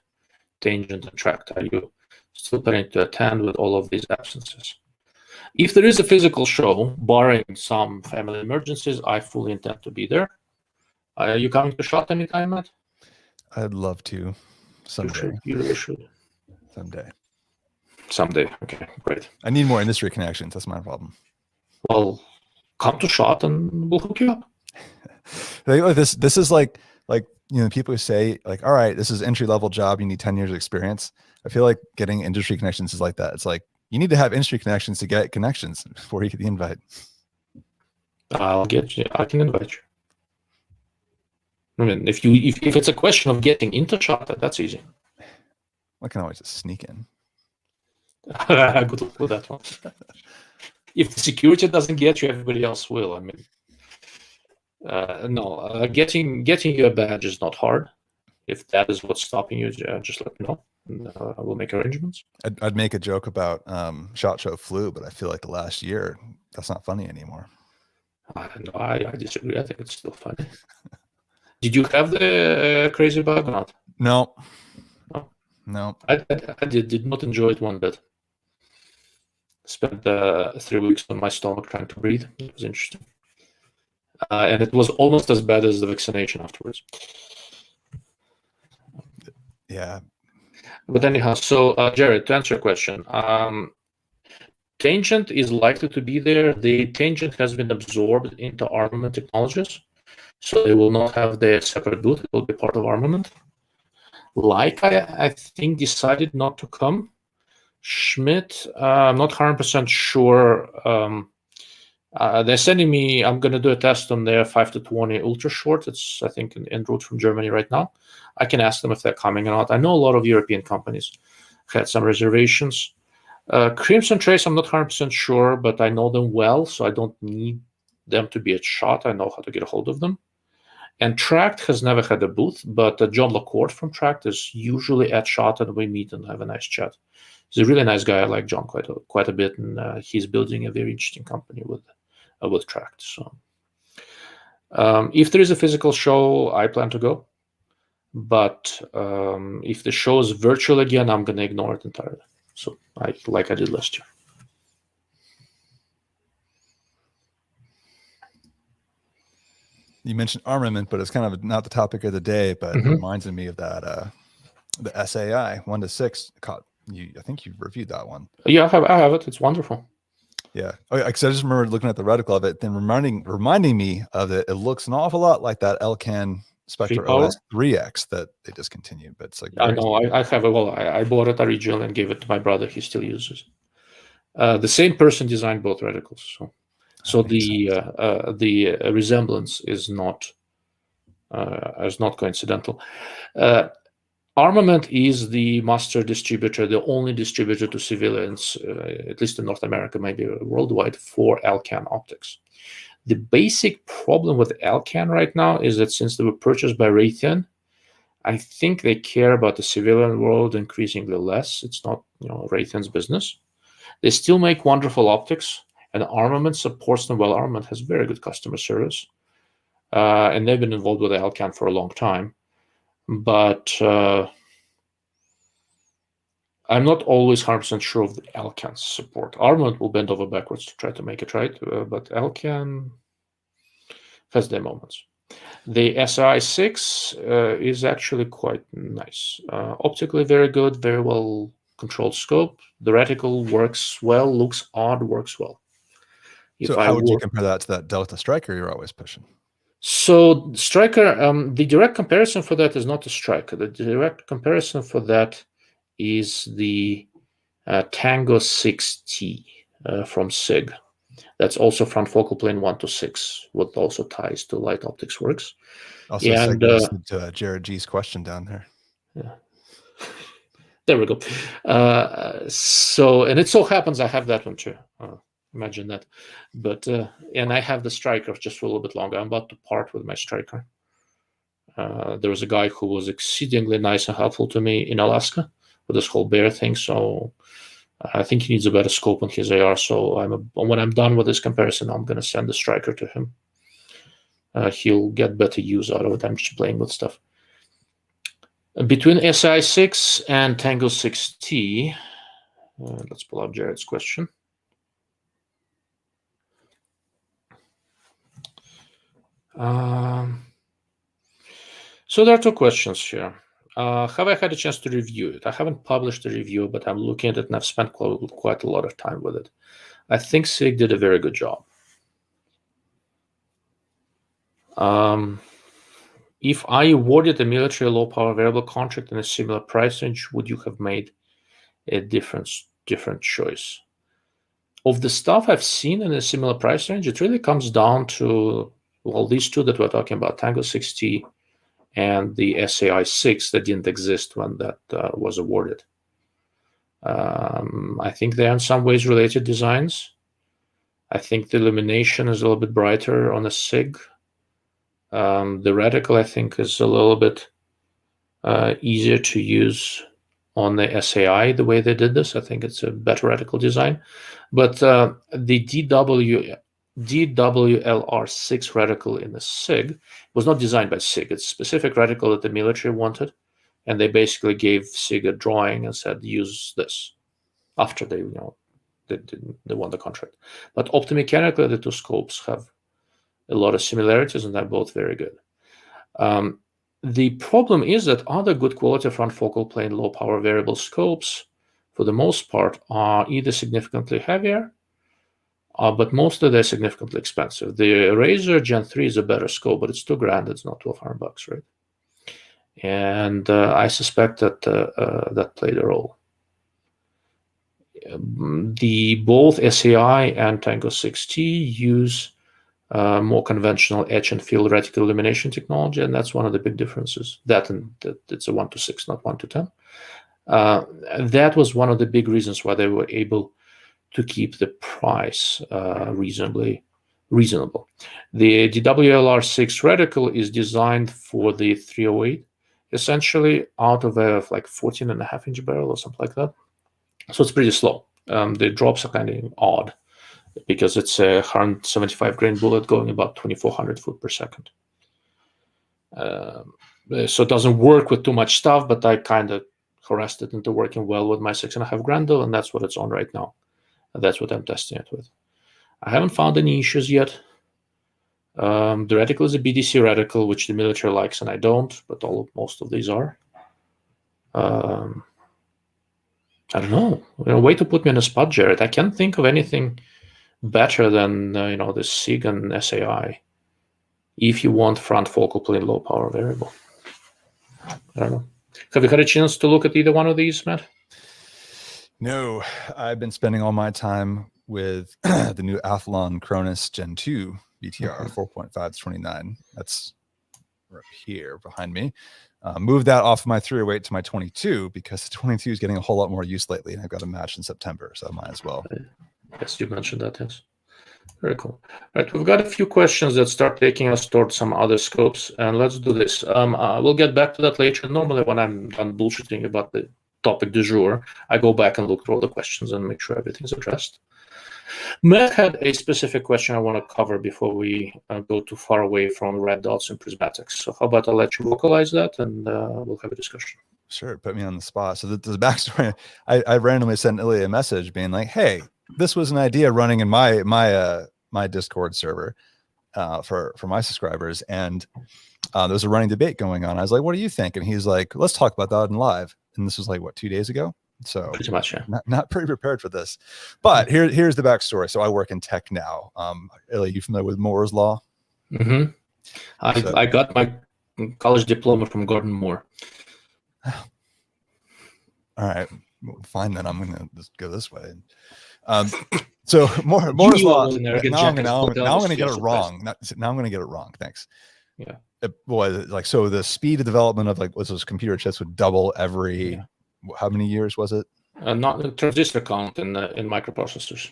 tangent, and tract. Are you still planning to attend with all of these absences? If there is a physical show, barring some family emergencies, I fully intend to be there. Are you coming to SHOT anytime, Matt? I'd love to. Someday. You really should. Someday. Okay, great. I need more industry connections. That's my problem. Well, come to SHOT and we'll hook you up. This is like people who say like, all right, this is entry-level job. You need 10 years of experience. I feel like getting industry connections is like that. It's like, you need to have industry connections to get connections before you get the invite. I'll get you. I can invite you. I mean, if it's a question of getting into SHOT, that's easy. I can always just sneak in. Good luck with that one. If the security doesn't get you, everybody else will. I mean, no, getting your badge is not hard. If that is what's stopping you, just let me know. And, I will make arrangements. I'd make a joke about SHOT Show flu, but I feel like the last year that's not funny anymore. No, I disagree. I think it's still funny. Did you have the crazy bug or not? No. No. No. I did not enjoy it one bit. Spent 3 weeks on my stomach trying to breathe. It was interesting. And it was almost as bad as the vaccination afterwards. Yeah. But anyhow, so Jared, to answer your question, tangent is likely to be there. The tangent has been absorbed into armament technologies, so they will not have their separate booth. It will be part of armament. Leica, I think, decided not to come. Schmidt, I'm not 100% sure. They're sending me, I'm going to do a test on their 5-20 ultra short. It's, I think, en route from Germany right now. I can ask them if they're coming or not. I know a lot of European companies had some reservations. Crimson Trace, I'm not 100% sure, but I know them well, so I don't need them to be at SHOT. I know how to get a hold of them. And Tract has never had a booth, but John Lacorte from Tract is usually at SHOT, and we meet and have a nice chat. He's a really nice guy. I like John quite a bit, and he's building a very interesting company with Tract. So if there is a physical show, I plan to go. But if the show is virtual again, I'm going to ignore it entirely. So like I did last year. You mentioned armament, but it's kind of not the topic of the day, but it reminds me of that the SAI 1-6 I think you reviewed that one. Yeah, I have it. It's wonderful. Yeah, because I just remember looking at the reticle of it, then reminding me of it. It looks an awful lot like that Elcan Spectre OS 3X that they discontinued, but it's like I know I have it. Well, I bought it originally and gave it to my brother. He still uses it. The same person designed both reticles, so the resemblance is not coincidental. Armament is the master distributor, the only distributor to civilians, at least in North America, maybe worldwide, for Elcan optics. The basic problem with Elcan right now is that since they were purchased by Raytheon, I think they care about the civilian world increasingly less. It's not Raytheon's business. They still make wonderful optics, and Armament supports them well. Armament has very good customer service, and they've been involved with Elcan for a long time. But I'm not always 100% sure of the Elcan's support. Armament will bend over backwards to try to make it right, but Elcan has their moments. The SI6 is actually quite nice. Optically very good, very well controlled scope. The reticle works well, looks odd, works well. So how would you compare that to that Delta Striker you're always pushing? So Striker, the direct comparison for that is not the Striker. The direct comparison for that is the Tango 6T from SIG. That's also front focal plane 1-6, what also ties to Light Optics Works. Also, segues to Jared G's question down there. Yeah. There we go. So, and it so happens I have that one too. Imagine that. But and I have the Striker just for a little bit longer. I'm about to part with my Striker. There was a guy who was exceedingly nice and helpful to me in Alaska with this whole bear thing. So I think he needs a better scope on his AR. So when I'm done with this comparison, I'm going to send the Striker to him. He'll get better use out of it. I'm just playing with stuff. Between SI6 and Tango 6T, let's pull up Jared's question. So there are two questions here. Have I had a chance to review it? I haven't published a review, but I'm looking at it and I've spent quite a lot of time with it. I think SIG did a very good job. If I awarded a military low-power variable contract in a similar price range, would you have made a different choice? Of the stuff I've seen in a similar price range, it really comes down to, well, these two that we're talking about, Tango 6T and the SAI6 that didn't exist when that was awarded. I think they're in some ways related designs. I think the illumination is a little bit brighter on a SIG. The reticle, I think, is a little bit easier to use on the SAI the way they did this. I think it's a better reticle design. But the DWLR6 reticle in the SIG was not designed by SIG. It's a specific reticle that the military wanted and they basically gave SIG a drawing and said, use this after they, they won the contract. But optomechanically, the two scopes have a lot of similarities, and they're both very good. The problem is that other good quality front focal plane low power variable scopes, for the most part, are either significantly heavier, but mostly they're significantly expensive. The Razor Gen 3 is a better scope, but it's $2,000. It's not $1,200, right? And I suspect that that played a role. Both SAI and Tango 6T use more conventional etch and fill reticle illumination technology, and that's one of the big differences. That it's a 1:6, not 1:10. That was one of the big reasons why they were able to keep the price reasonable. The DWLR6 reticle is designed for the 308, essentially out of a like 14.5-inch barrel or something like that. So it's pretty slow. The drops are kind of odd because it's a 175 grain bullet going about 2,400 foot per second. So it doesn't work with too much stuff, but I kind of harassed it into working well with my 6.5 Grendel, and that's what it's on right now. That's what I'm testing it with. I haven't found any issues yet. The reticle is a BDC reticle, which the military likes, and I don't, but most of these are. I don't know. Way to put me on a spot, Jared. I can't think of anything better than the SIG and SAI if you want front focal plane low power variable. I don't know. Have you had a chance to look at either one of these, Matt? No, I've been spending all my time with the new Athlon Cronus Gen 2 BTR 4.5-29. That's right here behind me. Moved that off of my 308 to my 22 because the 22 is getting a whole lot more use lately, and I've got a match in September, so I might as well. Yes, you mentioned that, yes. Very cool. All right, we've got a few questions that start taking us towards some other scopes, and let's do this. We'll get back to that later. Normally, when I'm done bullshitting about the topic du jour, I go back and look through all the questions and make sure everything's addressed. Matt had a specific question I want to cover before we go too far away from red dots and prismatics. So how about I let you vocalize that, and we'll have a discussion. Sure, put me on the spot. So the backstory, I randomly sent Ilya a message being like, hey, this was an idea running in my Discord server for my subscribers, and there was a running debate going on. I was like, what do you think? And he's like, let's talk about that in live. And this was like, what, 2 days ago? So pretty much, yeah. Not pretty prepared for this. But here's the backstory. So I work in tech now. Ilya, you familiar with Moore's Law? Mm-hmm. I got my college diploma from Gordon Moore. All right, fine then. I'm gonna just go this way. So Moore's Law. Now I'm gonna get it wrong. Now I'm gonna get it wrong. Thanks. Yeah. It was like, so the speed of development of like those computer chips would double every how many years was it? Not the transistor count in microprocessors.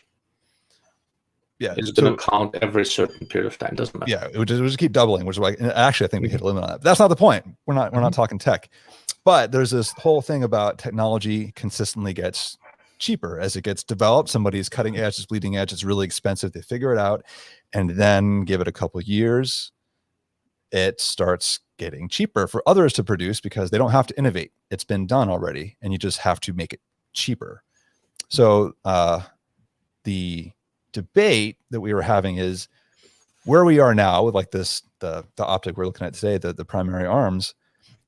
Yeah, it's going to count every certain period of time. Doesn't matter. Yeah, it would just keep doubling, which is like, actually, I think we hit a limit on that. But that's not the point. We're not talking tech. But there's this whole thing about technology consistently gets cheaper as it gets developed. Somebody's cutting edge, it's bleeding edge, it's really expensive. They figure it out, and then give it a couple of years, it starts getting cheaper for others to produce because they don't have to innovate. It's been done already, and you just have to make it cheaper. So the debate that we were having is where we are now with like this, the optic we're looking at today, the primary arms.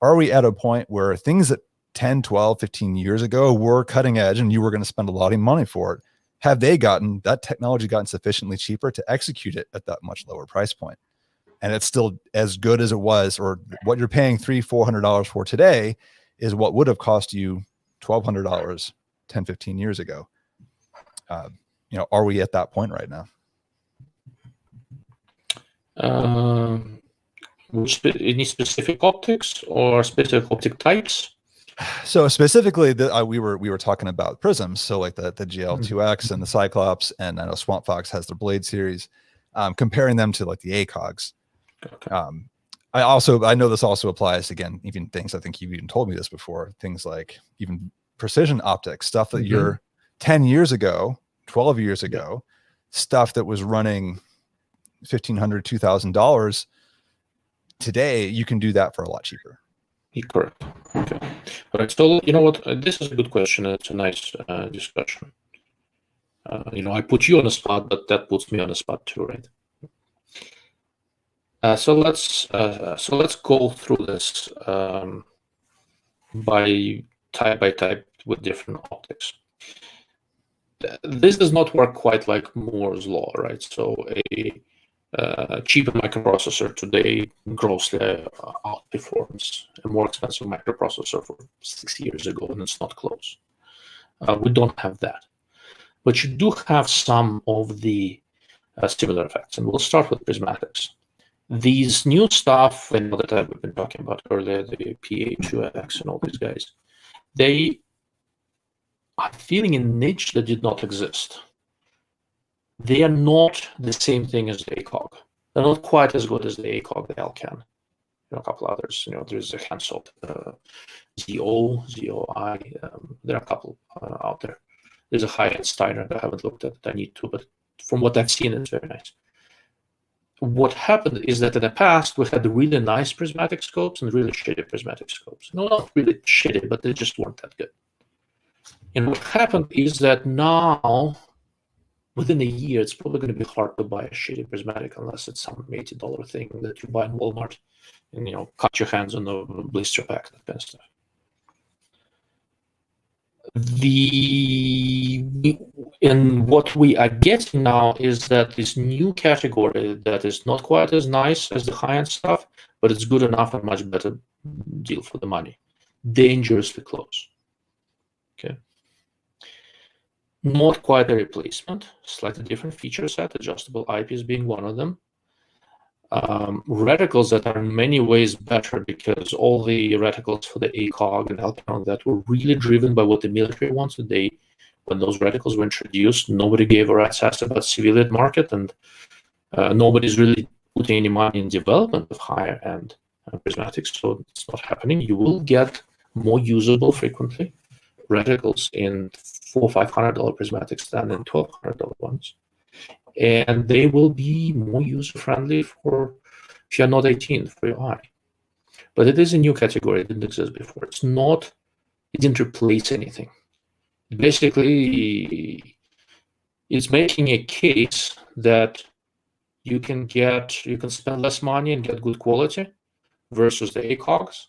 Are we at a point where things that 10, 12, 15 years ago were cutting edge and you were going to spend a lot of money for it, have that technology gotten sufficiently cheaper to execute it at that much lower price point? And it's still as good as it was, or what you're paying $300-400 for today is what would have cost you $1,200 10, 15 years ago. Are we at that point right now? Any specific optics or specific optic types? So specifically, we were talking about prisms. So like the GL2X and the Cyclops, and I know Swamp Fox has the Blade series. Comparing them to like the ACOGs. Okay. I know this also applies, again, even things, I think you've even told me this before, things like even precision optics, stuff that you're 10 years ago, 12 years ago, stuff that was running $1,500, $2,000. Today, you can do that for a lot cheaper. You're correct. Okay. All right. So you know what? This is a good question. It's a nice discussion. I put you on the spot, but that puts me on the spot too, right? So let's go through this by type with different optics. This does not work quite like Moore's law, right? So a cheaper microprocessor today grossly outperforms a more expensive microprocessor for 6 years ago, and it's not close. We don't have that, but you do have some of the similar effects, and we'll start with prismatics. These new stuff, and that we've been talking about earlier, the PA2X and all these guys, they are filling a niche that did not exist. They are not the same thing as the ACOG. They're not quite as good as the ACOG, the LCAN, a couple others. There's a handsold ZOI. There are a couple out there. There's a high-end Steiner that I haven't looked at. I need to, but from what I've seen, it's very nice. What happened is that in the past, we had really nice prismatic scopes and really shitty prismatic scopes. No, not really shitty, but they just weren't that good. And what happened is that now, within a year, it's probably going to be hard to buy a shitty prismatic unless it's some $80 thing that you buy in Walmart and, cut your hands on the blister pack, that kind of stuff. And what we are getting now is that this new category that is not quite as nice as the high-end stuff, but it's good enough and much better deal for the money. Dangerously close. Okay. Not quite a replacement, slightly different feature set, adjustable eyepiece being one of them. Reticles that are in many ways better because all the reticles for the ACOG and LPVO that were really driven by what the military wanted. When those reticles were introduced, nobody gave a rat's ass about civilian market, and nobody's really putting any money in development of higher end prismatics, so it's not happening. You will get more usable frequently reticles in $400 or $500 prismatics than in $1,200 ones. And they will be more user-friendly for if you're not 18 for your eye. But it is a new category. It didn't exist before. It didn't replace anything. Basically, it's making a case that you can spend less money and get good quality versus the ACOGs,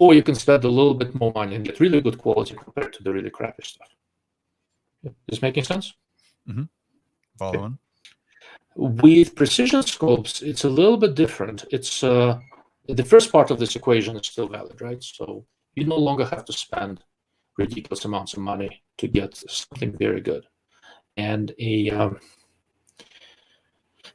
or you can spend a little bit more money and get really good quality compared to the really crappy stuff. Is this making sense? Mm-hmm. Following. Okay. With precision scopes, it's a little bit different. It's the first part of this equation is still valid, right? So you no longer have to spend ridiculous amounts of money to get something very good. And a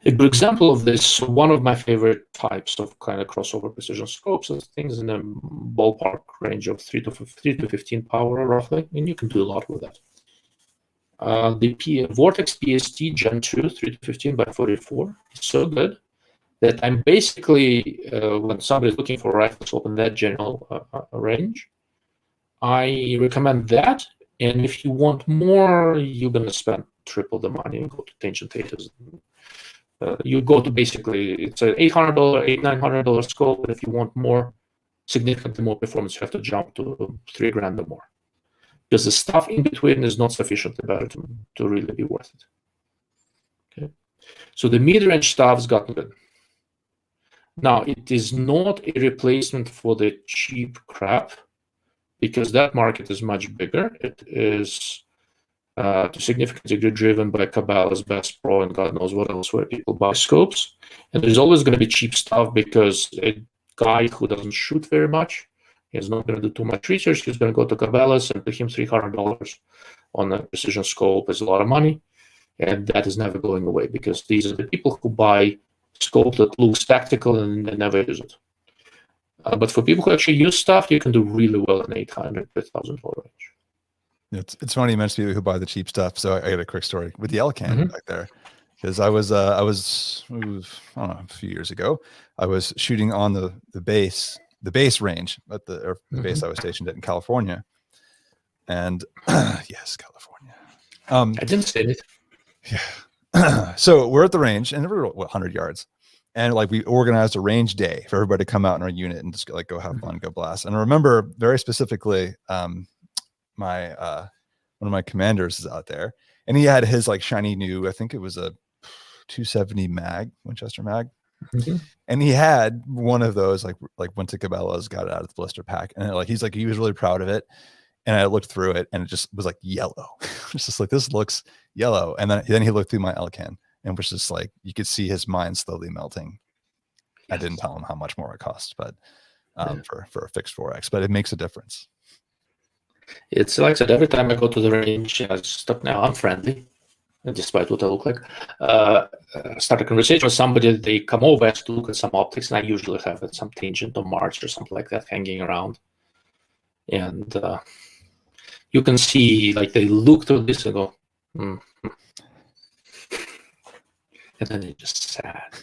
good example of this, one of my favorite types of kind of crossover precision scopes, is things in the ballpark range of 3 to 15 power roughly, and you can do a lot with that. The Vortex PST Gen 2 3 to 15 by 44 is so good that I'm basically, when somebody's looking for rifle scope in that general range, I recommend that. And if you want more, you're going to spend triple the money and go to Tangent Thetas. You go to basically, it's an $800, $900 scope. But if you want more, significantly more performance, you have to jump to $3,000 or more. Because the stuff in between is not sufficiently better to really be worth it. Okay, so the mid-range stuff's gotten good. Now, it is not a replacement for the cheap crap, because that market is much bigger. It is to a significant degree driven by Cabela's Best Pro and God knows what else, where people buy scopes. And there's always going to be cheap stuff because a guy who doesn't shoot very much, he's not going to do too much research. He's going to go to Cabela's and pay him $300 on a precision scope is a lot of money. And that is never going away because these are the people who buy scope that looks tactical and they never use it. But for people who actually use stuff, you can do really well in $800 to $1,000 range. It's funny you mentioned people who buy the cheap stuff. So I got a quick story with the LCAN back there. Because I was I don't know, a few years ago, I was shooting on the base range at the base I was stationed at in California. And yes, California. I didn't say it. Yeah. So we're at the range and we're 100 yards. And like we organized a range day for everybody to come out in our unit and just like go have fun, go blast. And I remember very specifically, my one of my commanders is out there, and he had his like shiny new, I think it was a 270 mag, Winchester mag. And he had one of those like when Cabela's got it out of the blister pack, and like he was really proud of it. And I looked through it, and it just was like yellow. It's just like, this looks yellow. And then he looked through my Elcan, and was just like, you could see his mind slowly melting. Yes. I didn't tell him how much more it cost, but for a fixed 4X, but it makes a difference. It's like I said, every time I go to the range, I stop. Now I'm friendly, despite what I look like. Start a conversation with somebody, they come over, I have to look at some optics, and I usually have some tangent or march or something like that hanging around. And you can see, like, they look through this and go, and then they're just sad.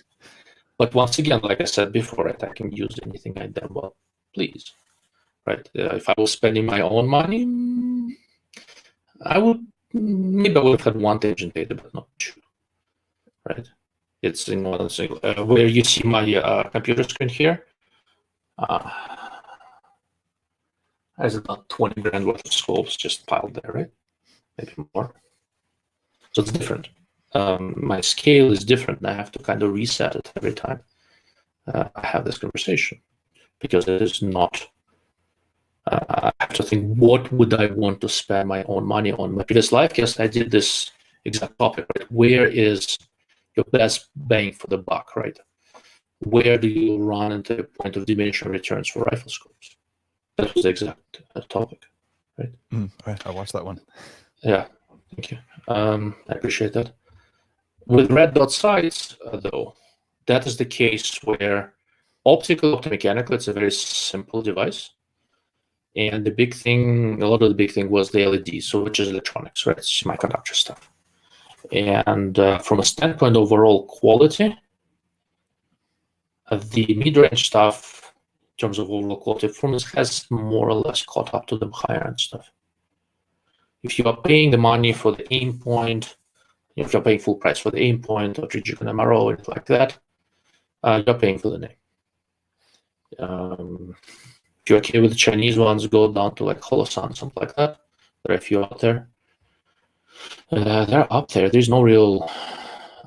But once again, like I said before, right, I can use anything I done well, please. Right? If I was spending my own money, maybe I would have had one tangent data, but not two. Right? It's in one single, where you see my computer screen here. Has about 20 grand worth of scopes just piled there, right? Maybe more. So it's different. My scale is different, and I have to kind of reset it every time I have this conversation, because it is not. I have to think, what would I want to spend my own money on? My previous life cast, I did this exact topic, right? Where is your best bang for the buck, right? Where do you run into the point of diminishing returns for rifle scopes? That was the exact topic, right? Right, I watched that one. Yeah, thank you. I appreciate that. With red dot sights, though, that is the case where optical, optomechanical, it's a very simple device. And the big thing, a lot of the big thing was the LED, so which is electronics, right? It's semiconductor stuff. And from a standpoint of overall quality, the mid-range stuff, in terms of overall quality performance, has more or less caught up to the higher-end stuff. If you are paying the money for the aim point, if you're paying full price for the aim point or 3G and MRO, and like that, you're paying for the name. If you're okay with the Chinese ones, go down to like Holosun, something like that. There are a few out there. They're up there. There's no real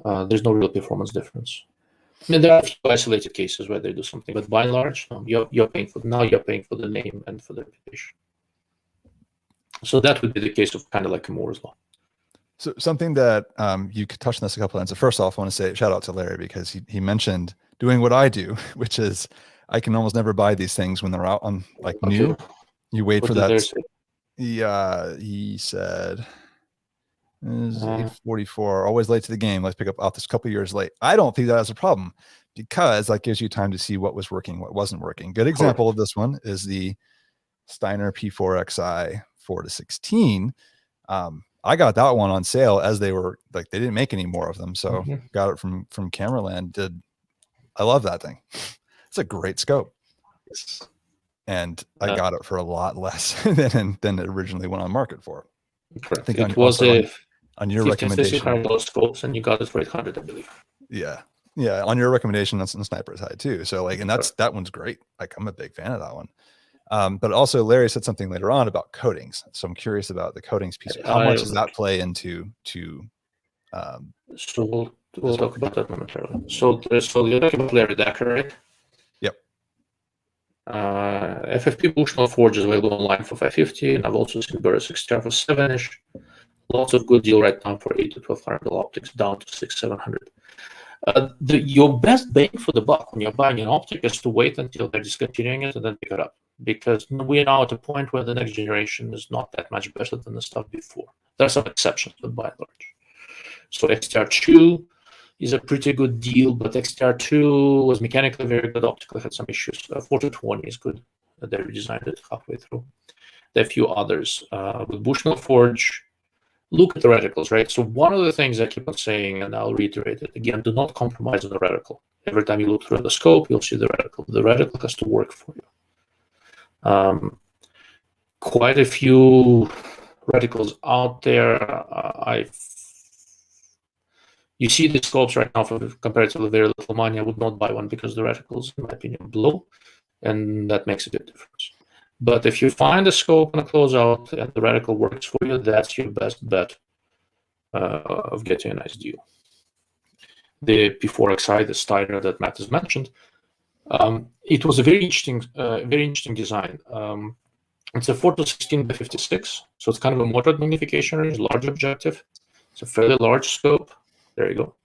performance difference. I mean, there are a few isolated cases where they do something, but by and large, no, you're paying for the name and for the reputation. So that would be the case of kind of like Moore's law. So something that you could touch on this a couple of times. So first off, I want to say shout out to Larry, because he mentioned doing what I do, which is I can almost never buy these things when they're out on like new. You wait for that. Yeah, he said is 8:44, always late to the game. Let's pick up off this couple of years late. I don't think that is a problem, because that gives you time to see what was working, what wasn't working. Good example of this one is the Steiner P4XI 4-16. I got that one on sale as they were like, they didn't make any more of them. So got it from Cameraland. I love that thing. It's a great scope. And I got it for a lot less than it originally went on market for. Correct. I think it was on your recommendation. Scopes, and you got it for 800, I believe. Yeah. Yeah. On your recommendation, that's on the sniper side too. So like, and that one's great. Like, I'm a big fan of that one. But also Larry said something later on about coatings. So I'm curious about the coatings piece. How much does that play into so we'll talk about that momentarily. So you're talking about Larry Decker, right? Yep. FFP Bushnell Forge is available online for $550, and I've also seen Burris XTR for $7-ish. Lots of good deal right now for $800 to $1,200 optics, down to $600 to $700. Your best bang for the buck when you're buying an optic is to wait until they're discontinuing it and then pick it up, because we're now at a point where the next generation is not that much better than the stuff before. There are some exceptions, but by and large. So XTR2 is a pretty good deal, but XTR2 was mechanically very good. Optically had some issues. 420 is good. They redesigned it halfway through. There are a few others. With Bushnell Forge, look at the reticles, right? So one of the things I keep on saying, and I'll reiterate it again, do not compromise on the reticle. Every time you look through the scope, you'll see the reticle. The reticle has to work for you. Quite a few reticles out there. You see the scopes right now for comparatively very little money. I would not buy one because the reticles, in my opinion, blow, and that makes a big difference. But if you find a scope and a closeout and the reticle works for you, that's your best bet of getting a nice deal. The P4XI, the Steiner that Matt has mentioned, it was a very interesting design. It's a 4:16 by 56, so it's kind of a moderate magnification range, large objective. It's a fairly large scope. There you go.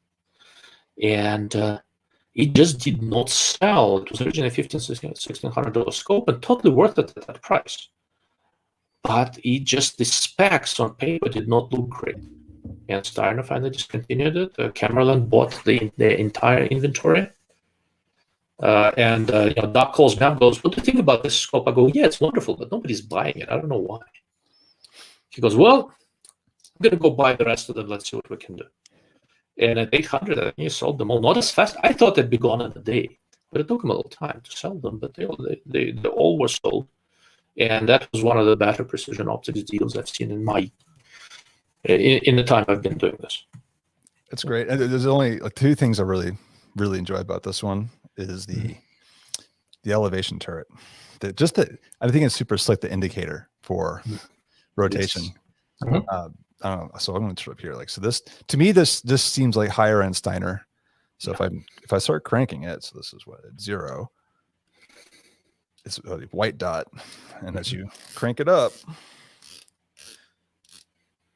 And it just did not sell. It was originally $1,600 scope and totally worth it at that price. But the specs on paper did not look great. And Steiner finally discontinued it. Camerland bought the entire inventory. Doc calls me up and goes, "What do you think about this scope?" I go, "Yeah, it's wonderful, but nobody's buying it. I don't know why." He goes, "Well, I'm going to go buy the rest of them. Let's see what we can do." And at 800, I think he sold them all. Not as fast. I thought they'd be gone in a day, but it took him a little time to sell them. But they all were sold. And that was one of the better precision optics deals I've seen in the time I've been doing this. It's great. And there's only like two things I really enjoy about this one is the elevation turret. I think it's super slick, the indicator for rotation. Yes. I don't know. So I'm going to turn up here. Like, so this, to me, this seems like higher end Steiner. So if I start cranking it, so this is what, 0, it's a white dot. And as you crank it up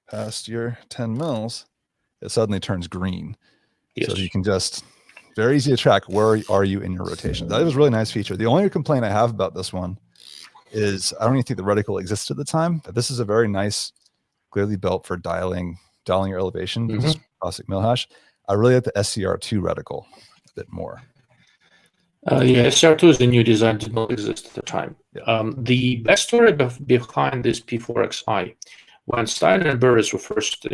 past your 10 mils, it suddenly turns green. Yes. So you can just very easy to track where are you in your rotation. That was a really nice feature. The only complaint I have about this one is I don't even think the reticle existed at the time, but this is a very nice, clearly built for dialing your elevation. This is classic millhash. I really like the SCR2 reticle a bit more. SCR2 is the new design, did not exist at the time. Yeah. The best story behind this P4XI, when Steiner and Burris were first,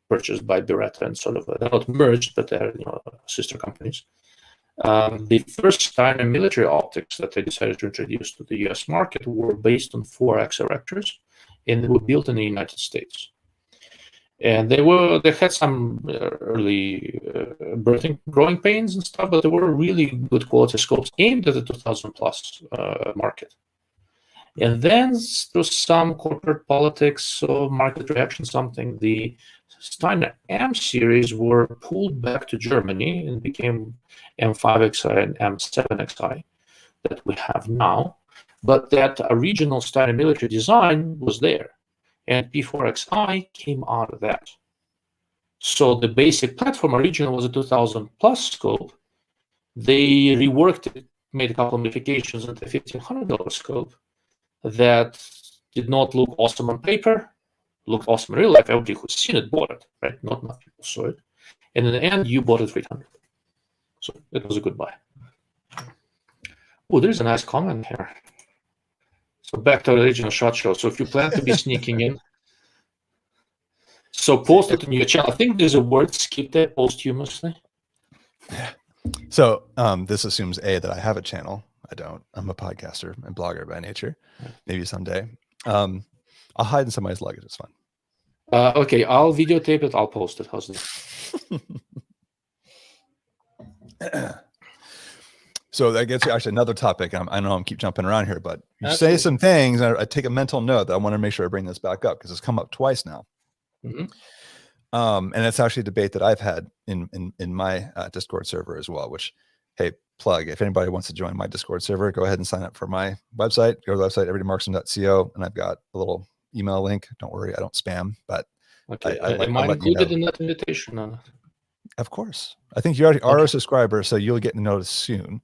purchased by Beretta and sort of, they're not merged, but they're, sister companies. The first Steiner military optics that they decided to introduce to the US market were based on 4X erectors, and they were built in the United States. And they had some early growing pains and stuff, but they were really good quality scopes aimed at the 2000 plus market. And then through some corporate politics or market reaction, the Steiner M series were pulled back to Germany and became M5XI and M7XI that we have now. But that original Steiner military design was there. And P4XI came out of that. So the basic platform original was a 2000 plus scope. They reworked it, made a couple of modifications into a $1,500 scope that did not look awesome on paper, looked awesome in real life. Everybody who's seen it bought it, right? Not enough people saw it. And in the end, you bought it for $800. So it was a good buy. Oh, there's a nice comment here. So back to the original shot show. So if you plan to be sneaking in, so post it in your channel. I think there's a word skip there, posthumously. Yeah. So this assumes that I have a channel. I don't. I'm a podcaster and blogger by nature. Maybe someday. I'll hide in somebody's luggage. It's fun. Okay, I'll videotape it. I'll post it. How's this? So that gets you actually another topic. I know I'm keep jumping around here, but you Absolutely. say some things. I take a mental note that I want to make sure I bring this back up because it's come up twice now. And it's actually a debate that I've had in my Discord server as well, which, hey, plug, if anybody wants to join my Discord server, go ahead and sign up for my website. Go to the website, everydaymarksman.co, and I've got a little email link. Don't worry, I don't spam, but okay. Am I included in that invitation? Of course. I think you already are a subscriber, so you'll get noticed soon.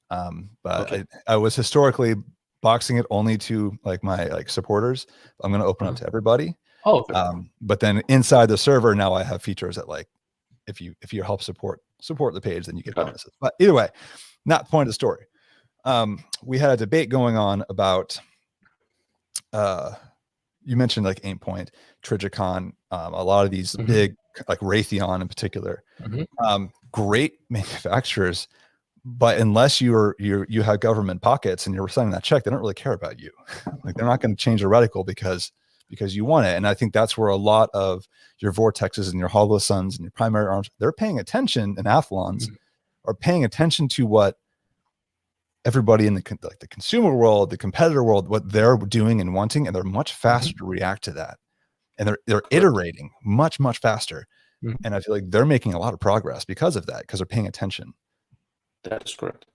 But okay. I was historically boxing it only to my supporters. I'm going to open up to everybody. Oh, okay. But then inside the server now I have features that if you help support the page, then you get bonuses. But either way, not the point of the story. We had a debate going on about you mentioned aim point, Trigicon, a lot of these big Raytheon in particular, great manufacturers. But unless you have government pockets and you're signing that check, they don't really care about you. They're not going to change a reticle because because you want it. And I think that's where a lot of your Vortexes and your Hollow Suns and your Primary Arms, they're paying attention, and Athlons are paying attention to what everybody in the consumer world, the competitor world, what they're doing and wanting, and they're much faster to react to that. And they're iterating much faster. And I feel like they're making a lot of progress because of that, because they're paying attention. That is correct.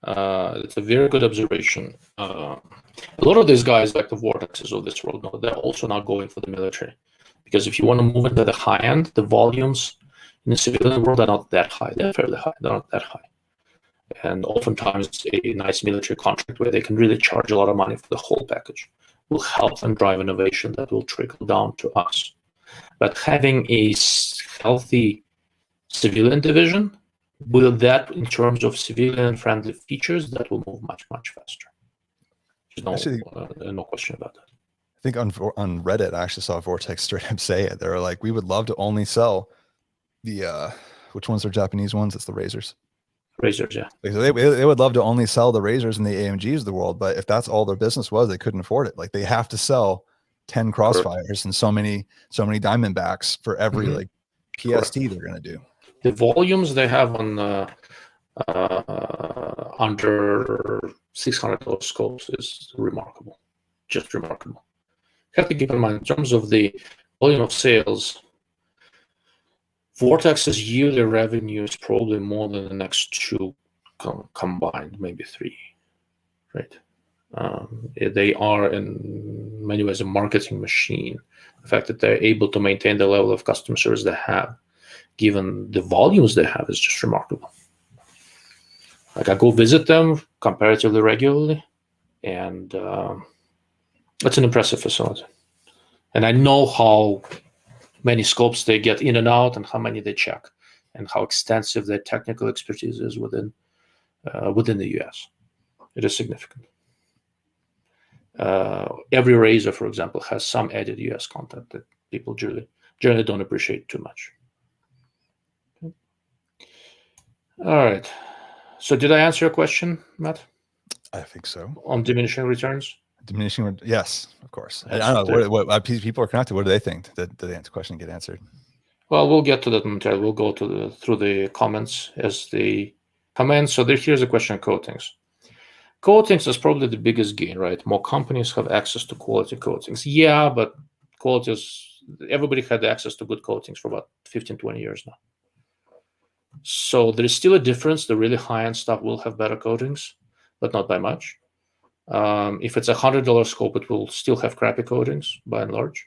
It's a very good observation. A lot of these guys, like the Vortexes of this world, they're also not going for the military, because if you want to move into the high end, the volumes in the civilian world are not that high. They're fairly high. They're not that high. And oftentimes a nice military contract where they can really charge a lot of money for the whole package will help them drive innovation that will trickle down to us. But having a healthy civilian division, with that, in terms of civilian-friendly features, that will move much faster. There's no question about that. I think on Reddit, I actually saw Vortex straight up say it. They were like, we would love to only sell the, which ones are Japanese ones? It's the Razors. Razors, yeah. Like, so they would love to only sell the Razors and the AMGs of the world, but if that's all their business was, they couldn't afford it. Like, they have to sell 10 Crossfires and so many Diamondbacks for every like PST they're going to do. The volumes they have on under $600 scopes is remarkable, just remarkable. You have to keep in mind, in terms of the volume of sales, Vortex's yearly revenue is probably more than the next two combined, maybe three, right? They are in many ways a marketing machine. The fact that they're able to maintain the level of customer service they have, given the volumes they have, is just remarkable. Like, I go visit them comparatively regularly, and it's an impressive facility. And I know how many scopes they get in and out, and how many they check, and how extensive their technical expertise is within the US. It is significant. Every Razor, for example, has some added US content that people generally don't appreciate too much. All right. So did I answer your question, Matt? I think so. On diminishing returns? Yes, of course. I don't know what people are connected. What do they think? Did the question get answered? Well, we'll get to that momentarily. We'll go through the comments as they come in. So here's a question on coatings. Coatings is probably the biggest gain, right? More companies have access to quality coatings. Yeah, but everybody had access to good coatings for about 15, 20 years now. So there is still a difference. The really high-end stuff will have better coatings, but not by much. If it's $100 scope, it will still have crappy coatings by and large.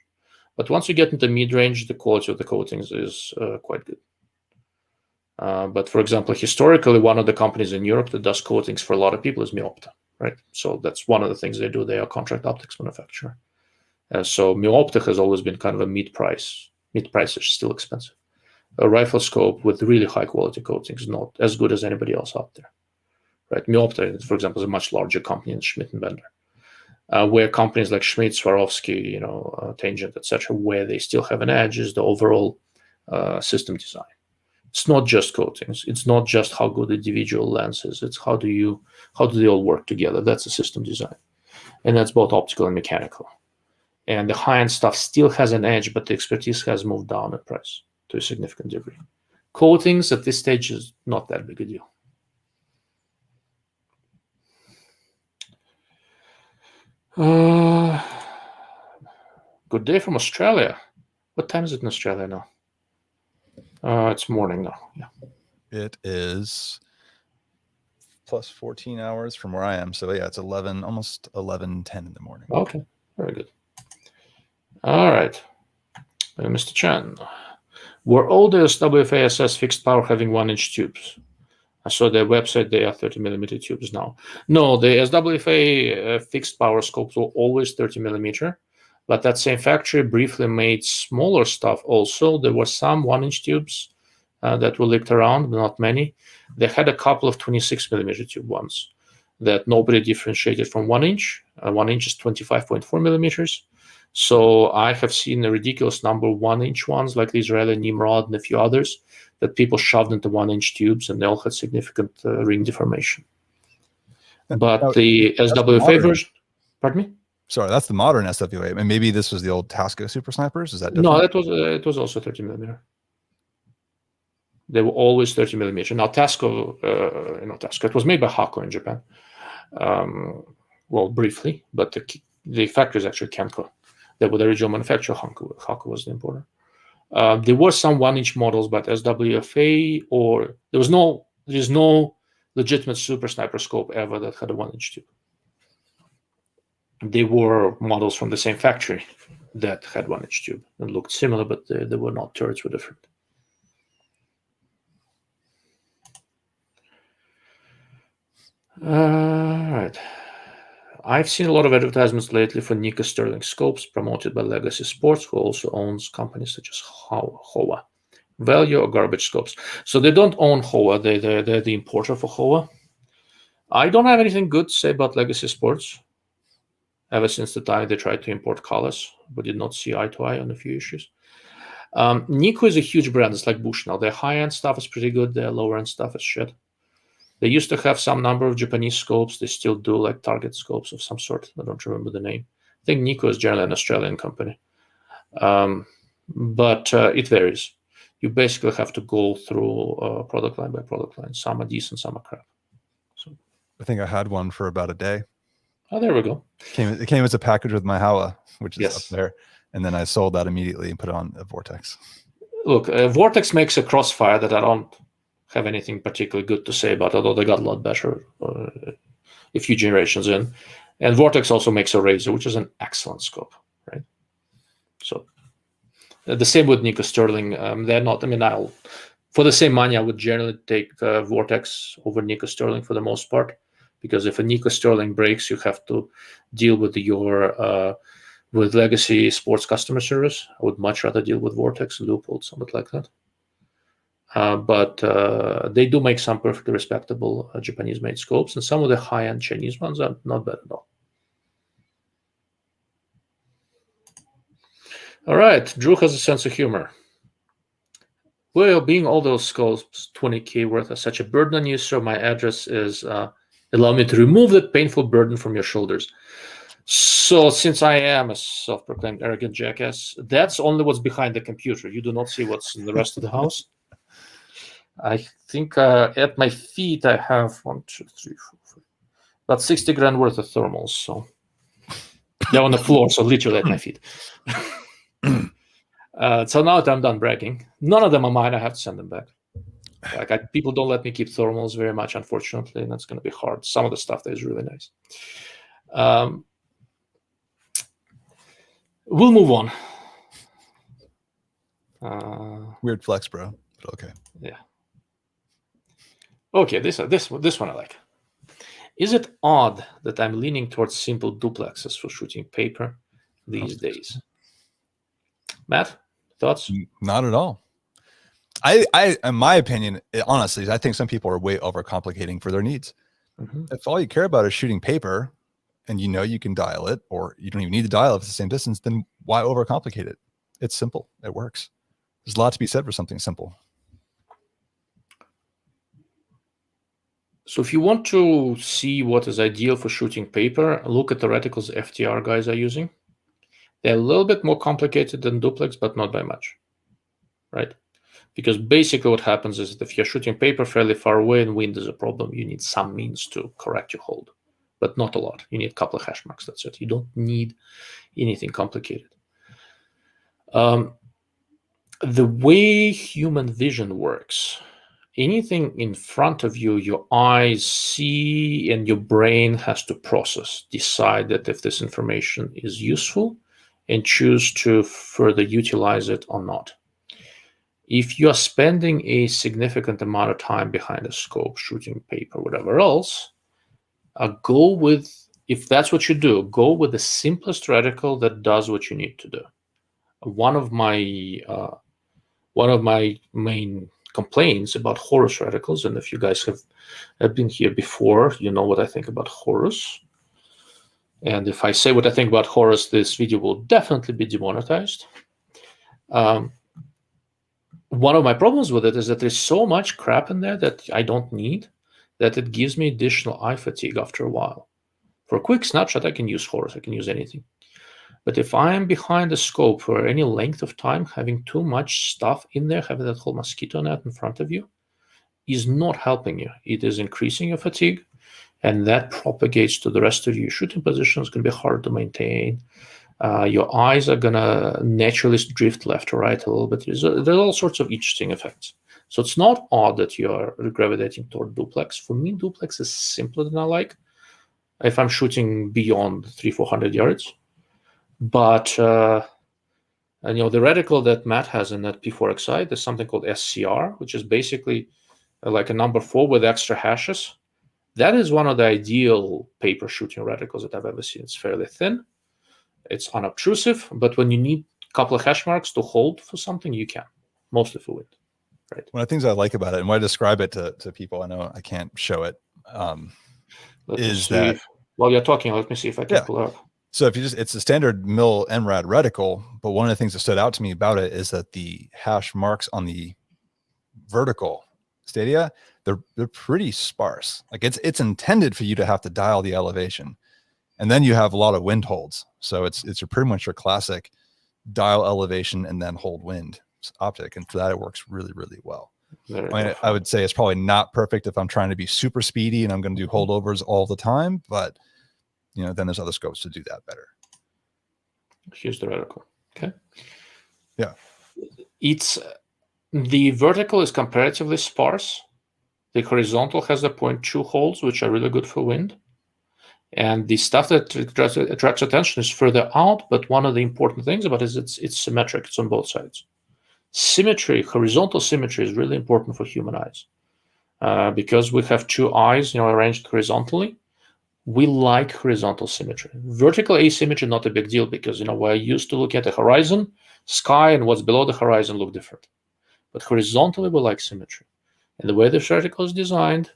But once you get into mid-range, the quality of the coatings is quite good. But for example, historically, one of the companies in Europe that does coatings for a lot of people is Meopta, right? So that's one of the things they do. They are a contract optics manufacturer. So Meopta has always been kind of a mid-price. Mid-price is still expensive. A rifle scope with really high-quality coatings, not as good as anybody else out there, right? Meopta, for example, is a much larger company than Schmidt and Bender, where companies like Schmidt, Swarovski, Tangent, etc., where they still have an edge is the overall system design. It's not just coatings. It's not just how good the individual lens is. It's how do they all work together? That's a system design, and that's both optical and mechanical. And the high-end stuff still has an edge, but the expertise has moved down in price to a significant degree. Coatings at this stage is not that big a deal. Good day from Australia. What time is it in Australia now? It's morning now. Yeah. It is plus 14 hours from where I am. So yeah, it's almost 11:10 in the morning. Okay, very good. All right, Mr. Chan. Were all the SWFA SS fixed power having 1-inch tubes? I saw their website, they are 30mm tubes now. No, the SWFA fixed power scopes were always 30mm, but that same factory briefly made smaller stuff also. There were some 1-inch tubes that were leaked around, but not many. They had a couple of 26mm tube ones that nobody differentiated from 1-inch. 1-inch is 25.4mm. So I have seen a ridiculous number of 1-inch ones, like the Israeli Nimrod and a few others, that people shoved into 1-inch tubes, and they all had significant ring deformation. But the SWFA version, pardon me? Sorry, that's the modern SWFA. And maybe this was the old Tasco Super Snipers. Is that different? No, that was it was also 30 millimeter. They were always 30 millimeter. Now Tasco, Tasco, it was made by Hako in Japan. Well, briefly, but the factory is actually Kenko. They were the original manufacturer. Hako was the importer. There were some 1-inch models, but SWFA or there's no legitimate super sniper scope ever that had a 1-inch tube. They were models from the same factory that had 1-inch tube and looked similar, but they were not. Turrets were different. All right. I've seen a lot of advertisements lately for Nikko Sterling scopes promoted by Legacy Sports, who also owns companies such as Hoa. Value or garbage scopes. So they don't own Hoa. They're the importer for Hoa. I don't have anything good to say about Legacy Sports. Ever since the time they tried to import colors, but did not see eye to eye on a few issues. Nikko is a huge brand. It's like Bush now. Their high-end stuff is pretty good. Their lower-end stuff is shit. They used to have some number of Japanese scopes. They still do, like target scopes of some sort. I don't remember the name. I think Nikko is generally an Australian company. But it varies. You basically have to go through product line by product line. Some are decent, some are crap. So I think I had one for about a day. Oh, there we go. It came as a package with my Howa, which is Yes. up there. And then I sold that immediately and put it on a Vortex. Look, Vortex makes a crossfire that I don't have anything particularly good to say about, although they got a lot better a few generations in. And Vortex also makes a Razor, which is an excellent scope, right? So the same with Nikko Sterling. They're not, for the same money, I would generally take Vortex over Nikko Sterling for the most part, because if a Nikko Sterling breaks, you have to deal with with Legacy Sports customer service. I would much rather deal with Vortex, Leupold, something like that. But they do make some perfectly respectable Japanese-made scopes, and some of the high-end Chinese ones are not bad at all. All right, Drew has a sense of humor. Well, being all those scopes 20K worth is such a burden on you, so my address is allow me to remove that painful burden from your shoulders. So since I am a self-proclaimed arrogant jackass, that's only what's behind the computer. You do not see what's in the rest of the house. I think at my feet I have 1, 2, 3, 4, 5, about 60 grand worth of thermals. So they're on the floor, so literally at my feet. So now that I'm done bragging, none of them are mine. I have to send them back. People don't let me keep thermals very much, unfortunately, and that's going to be hard. Some of the stuff there is really nice. We'll move on. Weird flex, bro, but okay. Yeah. Okay, this one I like. Is it odd that I'm leaning towards simple duplexes for shooting paper these days? Matt, thoughts? Not at all. I in my opinion, honestly, I think some people are way overcomplicating for their needs. Mm-hmm. If all you care about is shooting paper and you can dial it, or you don't even need to dial it if it's the same distance, then why overcomplicate it? It's simple. It works. There's a lot to be said for something simple. So if you want to see what is ideal for shooting paper, look at the reticles FTR guys are using. They're a little bit more complicated than duplex, but not by much, right? Because basically what happens is that if you're shooting paper fairly far away and wind is a problem, you need some means to correct your hold, but not a lot. You need a couple of hash marks, that's it. You don't need anything complicated. The way human vision works, anything in front of you, your eyes see and your brain has to process, decide that if this information is useful and choose to further utilize it or not. If you're spending a significant amount of time behind a scope, shooting paper, whatever else, if that's what you do, go with the simplest reticle that does what you need to do. One of my main complaints about Horus reticles, and if you guys have been here before, you know what I think about Horus. And if I say what I think about Horus, this video will definitely be demonetized. One of my problems with it is that there's so much crap in there that I don't need, that it gives me additional eye fatigue after a while. For a quick snapshot, I can use horse, I can use anything. But if I am behind the scope for any length of time, having too much stuff in there, having that whole mosquito net in front of you, is not helping you. It is increasing your fatigue, and that propagates to the rest of your shooting position. It's going to be hard to maintain. Your eyes are going to naturally drift left or right a little bit. There's all sorts of interesting effects. So it's not odd that you're gravitating toward duplex. For me, duplex is simpler than I like if I'm shooting beyond 300-400 yards. But and the reticle that Matt has in that P4XI, there's something called SCR, which is basically like a number 4 with extra hashes. That is one of the ideal paper shooting reticles that I've ever seen. It's fairly thin, it's unobtrusive, but when you need a couple of hash marks to hold for something, you can, mostly for wind. Right. One of the things I like about it, and when I describe it to people, I know I can't show it, is that while you're talking, let me see if I can pull it up. So if you it's a standard mil MRAD reticle, but one of the things that stood out to me about it is that the hash marks on the vertical stadia, they're pretty sparse. Like it's intended for you to have to dial the elevation, and then you have a lot of wind holds. So it's pretty much your classic dial elevation and then hold wind optic, and for that it works really, really well. I would say it's probably not perfect if I'm trying to be super speedy and I'm going to do holdovers all the time, but then there's other scopes to do that better. Here's the reticle. Okay. Yeah. The vertical is comparatively sparse. The horizontal has the 0.2 holes, which are really good for wind. And the stuff that attracts attention is further out, but one of the important things about it is it's symmetric. It's on both sides. Symmetry, horizontal symmetry, is really important for human eyes because we have two eyes, arranged horizontally. We like horizontal symmetry. Vertical asymmetry, not a big deal because we're used to look at the horizon, sky, and what's below the horizon look different. But horizontally, we like symmetry. And the way the reticle is designed,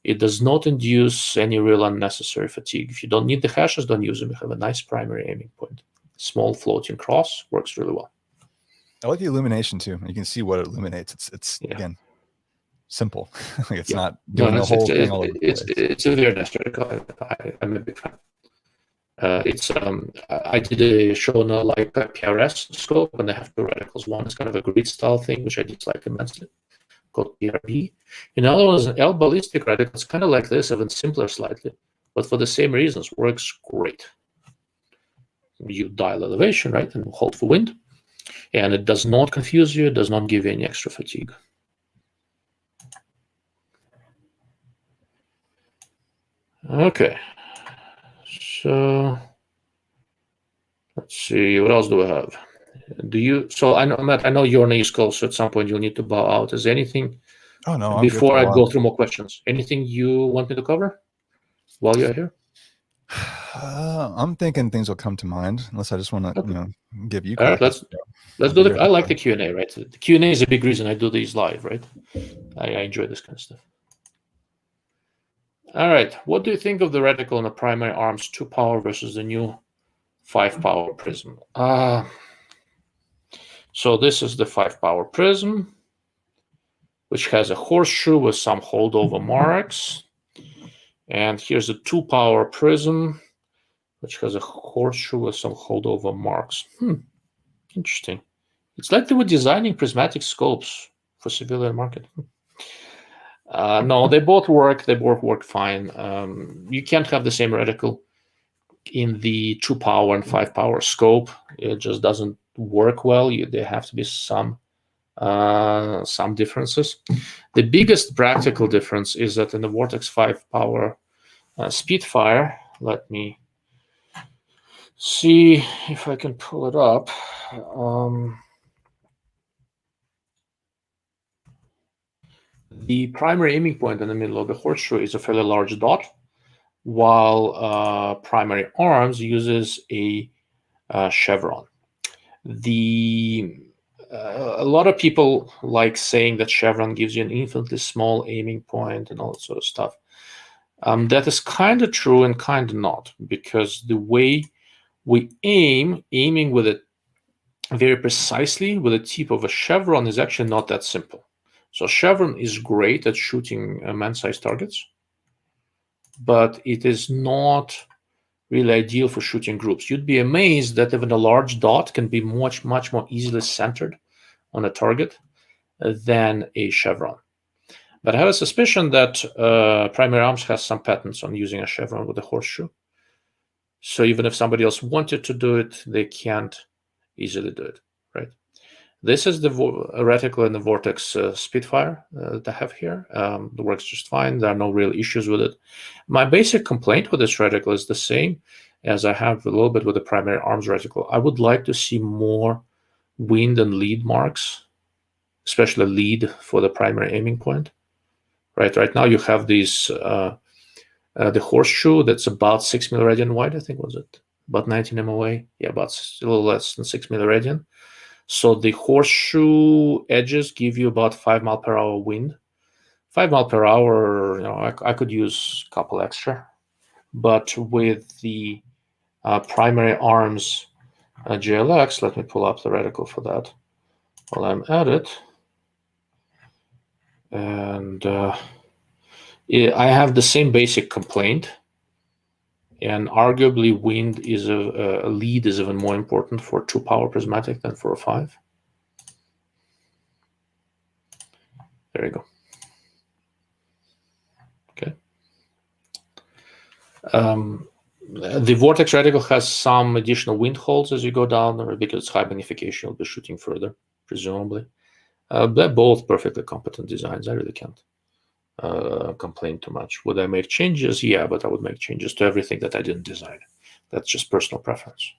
it does not induce any real unnecessary fatigue. If you don't need the hashes, don't use them. You have a nice primary aiming point. Small floating cross works really well. I like the illumination too. You can see what it illuminates. It's again simple. Like it's not doing the whole thing all over the place. It's a very nice reticle. I'm a big fan. I did a show on a PRS scope, and they have two reticles. One is kind of a grid style thing, which I dislike immensely, called PRB. Another one is an L ballistic reticle. It's kind of like this, even simpler slightly, but for the same reasons, works great. You dial elevation, right, and hold for wind. And it does not confuse you, it does not give you any extra fatigue. Okay, so let's see, what else do we have? So I know, Matt, I know you're on the East Coast, so at some point you'll need to bow out. Is there anything, before I go through more questions, anything you want me to cover while you're here? I'm thinking things will come to mind, unless I just want to, give you. All right, let's do I like the Q&A, right? The Q&A is a big reason I do these live, right? I enjoy this kind of stuff. All right, what do you think of the reticle in the primary arms 2-power versus the new 5-power prism? So this is the 5-power prism, which has a horseshoe with some holdover marks. And here's a 2-power prism, which has a horseshoe with some holdover marks. Interesting. It's like they were designing prismatic scopes for civilian market. No, they both work. They both work fine. You can't have the same reticle in the 2-power and 5-power scope. It just doesn't work well. There have to be some differences. The biggest practical difference is that in the Vortex 5-power Spitfire, let me see if I can pull it up. The primary aiming point in the middle of the horseshoe is a fairly large dot, while Primary Arms uses a chevron. A lot of people like saying that chevron gives you an infinitely small aiming point and all that sort of stuff. That is kind of true and kind of not, because the way we aiming with it very precisely with the tip of a chevron is actually not that simple. So chevron is great at shooting man-sized targets, but it is not really ideal for shooting groups. You'd be amazed that even a large dot can be much more easily centered on a target than a chevron. But I have a suspicion that Primary Arms has some patents on using a chevron with a horseshoe. So even if somebody else wanted to do it, they can't easily do it, right? This is the Reticle and the Vortex Spitfire that I have here. It works just fine. There are no real issues with it. My basic complaint with this reticle is the same as I have a little bit with the Primary Arms reticle. I would like to see more wind and lead marks, especially lead for the primary aiming point. Right now you have these the horseshoe that's about 6 milliradian wide, I think, was it? About 19 MOA. Yeah, about a little less than 6 milliradian. So the horseshoe edges give you about 5 mile per hour wind. 5 mile per hour, I could use a couple extra. But with the Primary Arms GLx, let me pull up the reticle for that while I'm at it. And I have the same basic complaint. And arguably, wind is a lead is even more important for 2-power prismatic than for a 5. There you go. Okay. The Vortex reticle has some additional wind holes as you go down, or because it's high magnification, you'll be shooting further, presumably. They're both perfectly competent designs. I really can't complain too much. Would I make changes? Yeah, but I would make changes to everything that I didn't design. That's just personal preference.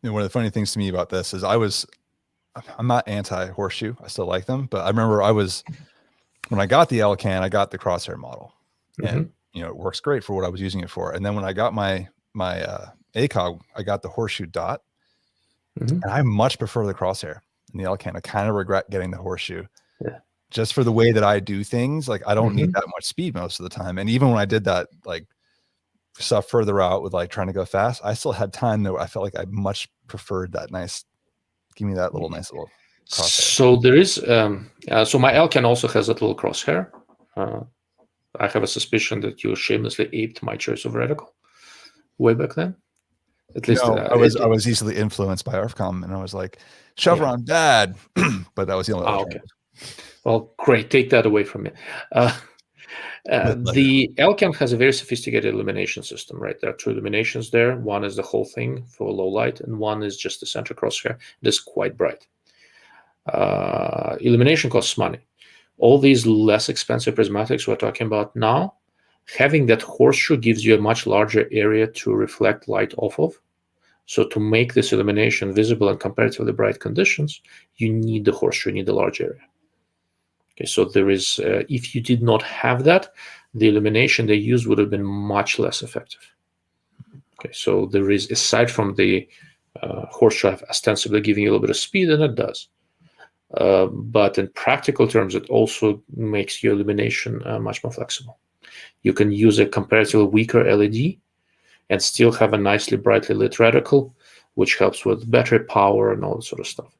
One of the funny things to me about this is I'm not anti-horseshoe. I still like them, but I remember when I got the LCAN, I got the crosshair model, and it works great for what I was using it for. And then when I got my ACOG, I got the horseshoe dot, and I much prefer the crosshair in the LCAN. I kind of regret getting the horseshoe. Yeah. Just for the way that I do things. Like I don't need that much speed most of the time. And even when I did that, like stuff further out with like trying to go fast, I still had time though. I felt like I much preferred that give me that nice little crosshair. So there is, so my LCAN also has that little crosshair. I have a suspicion that you shamelessly aped my choice of reticle way back then. At least no, I was easily influenced by ARFCOM, and I was like, chevron bad, but that was the only okay. Well, great. Take that away from me. The LCAN has a very sophisticated illumination system, right? There are 2 illuminations there. One is the whole thing for low light, and one is just the center crosshair. It is quite bright. Illumination costs money. All these less expensive prismatics we're talking about now, having that horseshoe gives you a much larger area to reflect light off of. So to make this illumination visible in comparatively bright conditions, you need the horseshoe, you need a large area. Okay, so there is, if you did not have that, the illumination they used would have been much less effective. Okay, so there is, aside from the horseshoe ostensibly giving you a little bit of speed, and it does. But in practical terms, it also makes your illumination much more flexible. You can use a comparatively weaker LED and still have a nicely brightly lit reticle, which helps with battery power and all that sort of stuff.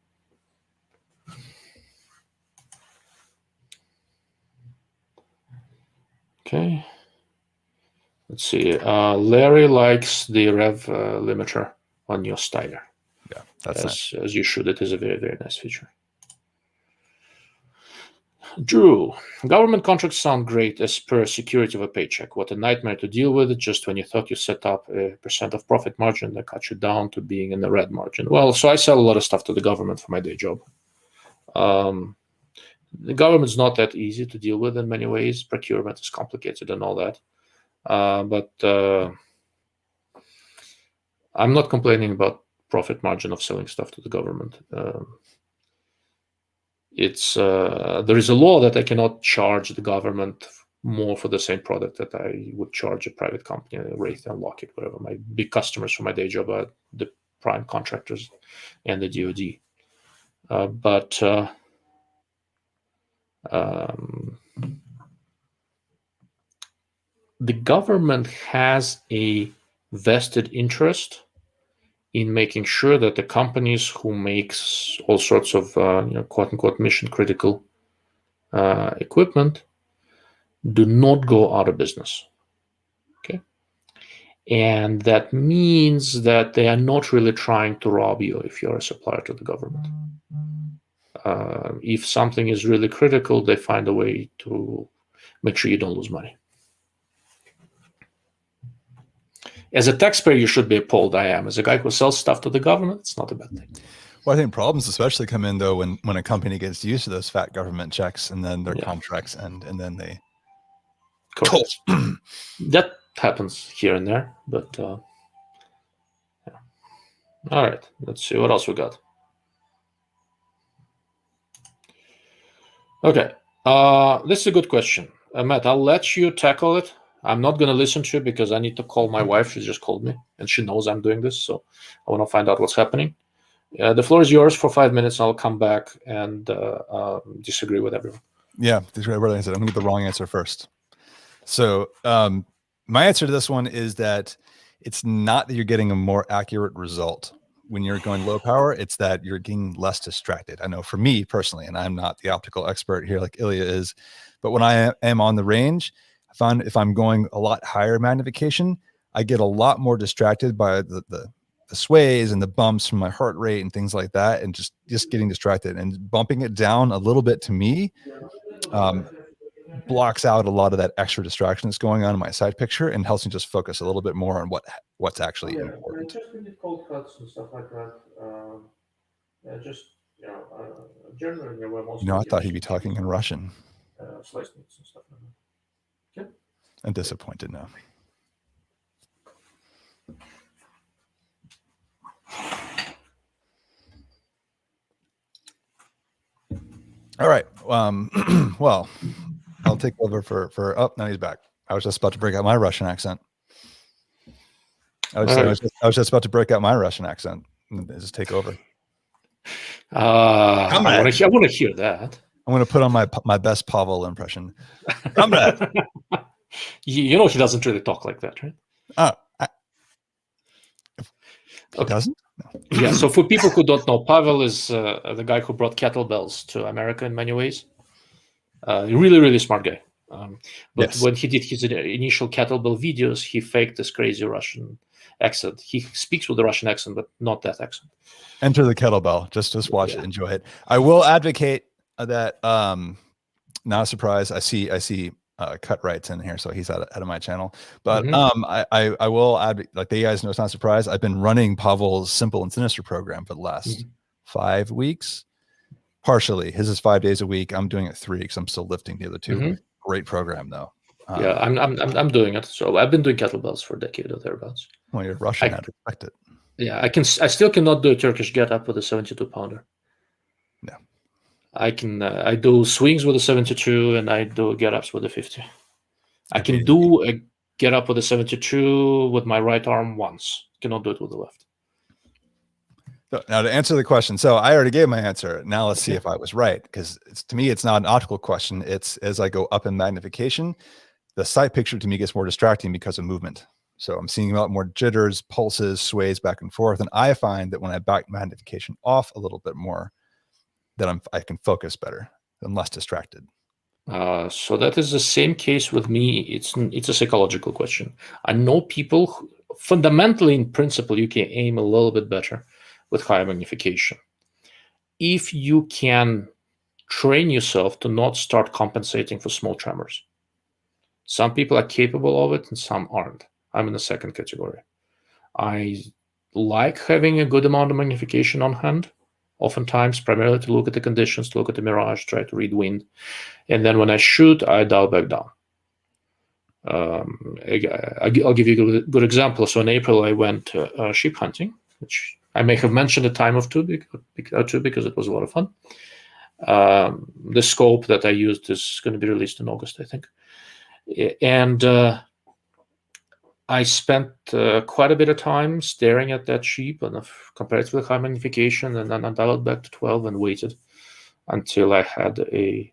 Okay. Let's see. Larry likes the rev limiter on your Steiner. Yeah, that's nice. As you should. It is a very, very nice feature. Drew, government contracts sound great as per security of a paycheck. What a nightmare to deal with just when you thought you set up a % of profit margin that cut you down to being in the red margin. Well, so I sell a lot of stuff to the government for my day job. The government's not that easy to deal with in many ways. Procurement is complicated and all that. But I'm not complaining about profit margin of selling stuff to the government. There is a law that I cannot charge the government more for the same product that I would charge a private company, Raytheon, Lockheed, whatever. My big customers for my day job are the prime contractors and the DoD. The government has a vested interest in making sure that the companies who makes all sorts of quote unquote mission critical equipment do not go out of business. Okay, And that means that they are not really trying to rob you if you're a supplier to the government. If something is really critical, they find a way to make sure you don't lose money. As a taxpayer, you should be appalled. I am. As a guy who sells stuff to the government, it's not a bad thing. Well, I think problems especially come in, though, when a company gets used to those fat government checks and then their contracts end and then they... Correct. That happens here and there, but yeah. All right, let's see what else we got. Okay, this is a good question. Matt, I'll let you tackle it. I'm not going to listen to it because I need to call my wife. She just called me, and she knows I'm doing this, so I want to find out what's happening. The floor is yours for 5 minutes. I'll come back and disagree with everyone. Yeah, I'm going to get the wrong answer first. So my answer to this one is that it's not that you're getting a more accurate result when you're going low power. It's that you're getting less distracted. I know for me personally, and I'm not the optical expert here like Ilya is, but when I am on the range, I found if I'm going a lot higher magnification, I get a lot more distracted by the sways and the bumps from my heart rate and things like that, and just getting distracted. And bumping it down a little bit to me blocks out a lot of that extra distraction that's going on in my side picture and helps me just focus a little bit more on what's actually important. Just when you cold cuts and stuff like that, generally where most. I thought he'd be talking in Russian. Sliced meats and stuff like that. Okay. I'm disappointed now. All right. Well, I'll take over for. Oh, now he's back. I was just about to break out my Russian accent. I was just about to break out my Russian accent and just take over. I want to hear that. I'm going to put on my best Pavel impression. Comrade. You know he doesn't really talk like that, right? He doesn't? No. Yeah, so for people who don't know, Pavel is the guy who brought kettlebells to America in many ways. Really, really smart guy. But when he did his initial kettlebell videos, he faked this crazy Russian accent. He speaks with a Russian accent, but not that accent. Enter the kettlebell. Just watch it, enjoy it. I will advocate that. Not a surprise. I see Cut Rights in here, so he's out of my channel. But I will advocate, like you guys know, it's not a surprise. I've been running Pavel's Simple and Sinister program for the last 5 weeks. Partially, his is 5 days a week. I'm doing it 3 because I'm still lifting the other 2. Great program though. Yeah, I'm doing it. So I've been doing kettlebells for a decade or thereabouts. Well, you're Russian. I'd expect it. Yeah, I still cannot do a Turkish get up with a 72 pounder. No. I can. I do swings with a 72, and I do get ups with a 50. I can do a get up with a 72 with my right arm once. Cannot do it with the left. So now to answer the question, so I already gave my answer. Now let's see if I was right, because to me it's not an optical question. It's as I go up in magnification, the sight picture to me gets more distracting because of movement. So I'm seeing a lot more jitters, pulses, sways back and forth, and I find that when I back magnification off a little bit more, that I can focus better. I'm less distracted. So that is the same case with me. It's a psychological question. I know people who, fundamentally, in principle, you can aim a little bit better with higher magnification if you can train yourself to not start compensating for small tremors. Some people are capable of it and some aren't. I'm in the second category. I like having a good amount of magnification on hand, oftentimes primarily to look at the conditions, to look at the mirage, try to read wind. And then when I shoot, I dial back down. I'll give you a good example. So in April, I went sheep hunting, which I may have mentioned a time or two because it was a lot of fun. The scope that I used is going to be released in August, I think. And I spent quite a bit of time staring at that sheep on a comparatively high magnification, and then I dialed back to 12 and waited until I had a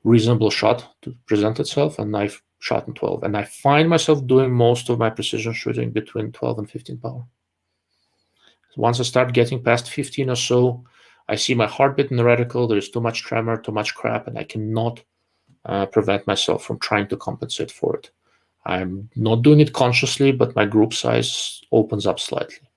reasonable shot to present itself, and I shot in 12. And I find myself doing most of my precision shooting between 12 and 15 power. Once I start getting past 15 or so, I see my heartbeat in the reticle. There's too much tremor, too much crap, and I cannot prevent myself from trying to compensate for it. I'm not doing it consciously, but my group size opens up slightly.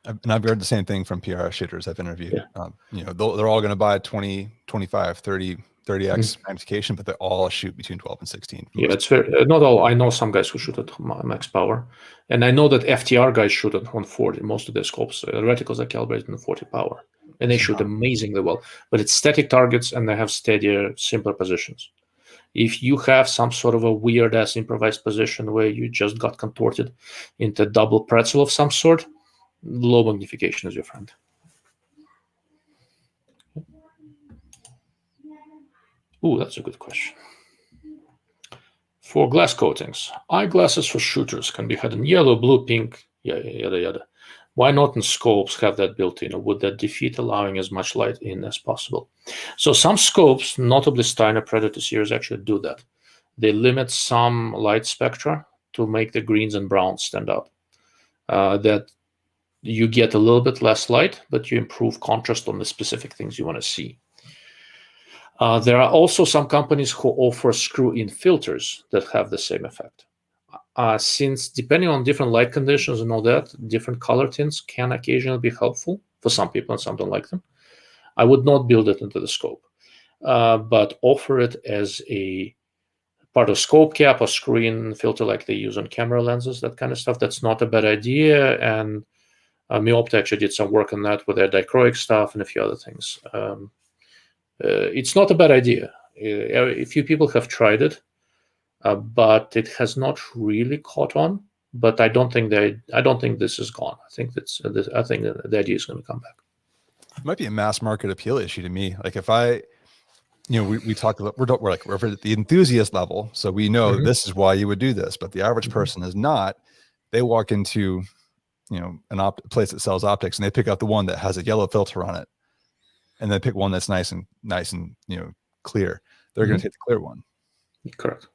And I've heard the same thing from PR shooters I've interviewed. Yeah. You know, they're all going to buy 20, 25, 30, 30x magnification, but they all shoot between 12 and 16. Yeah, it's very, not all. I know some guys who shoot at max power, and I know that FTR guys shoot at 140. Most of their scopes, reticles are calibrated in 40 power, and they shoot amazingly well. But it's static targets, and they have steadier, simpler positions. If you have some sort of a weird ass improvised position where you just got contorted into double pretzel of some sort, low magnification is your friend. Ooh, that's a good question. For glass coatings, eyeglasses for shooters can be had in yellow, blue, pink, yada yada. Why not in scopes have that built in, or would that defeat allowing as much light in as possible? So some scopes, notably Steiner Predator series, actually do that. They limit some light spectra to make the greens and browns stand out. That you get a little bit less light, but you improve contrast on the specific things you want to see. There are also some companies who offer screw-in filters that have the same effect. Since depending on different light conditions and all that, different color tints can occasionally be helpful for some people and some don't like them. I would not build it into the scope, but offer it as a part of scope cap or screen filter like they use on camera lenses, that kind of stuff. That's not a bad idea. And Optic actually did some work on that with their dichroic stuff and a few other things. It's not a bad idea. A few people have tried it, but it has not really caught on. But I don't think this is gone. I think I think the idea is going to come back. It might be a mass market appeal issue to me. Like if I, you know, we talk about we're at the enthusiast level, so we know this is why you would do this, but the average person is not. They walk into, you know, an place that sells optics and they pick up the one that has a yellow filter on it, and they pick one that's nice and you know, clear. They're going to take the clear one. Correct.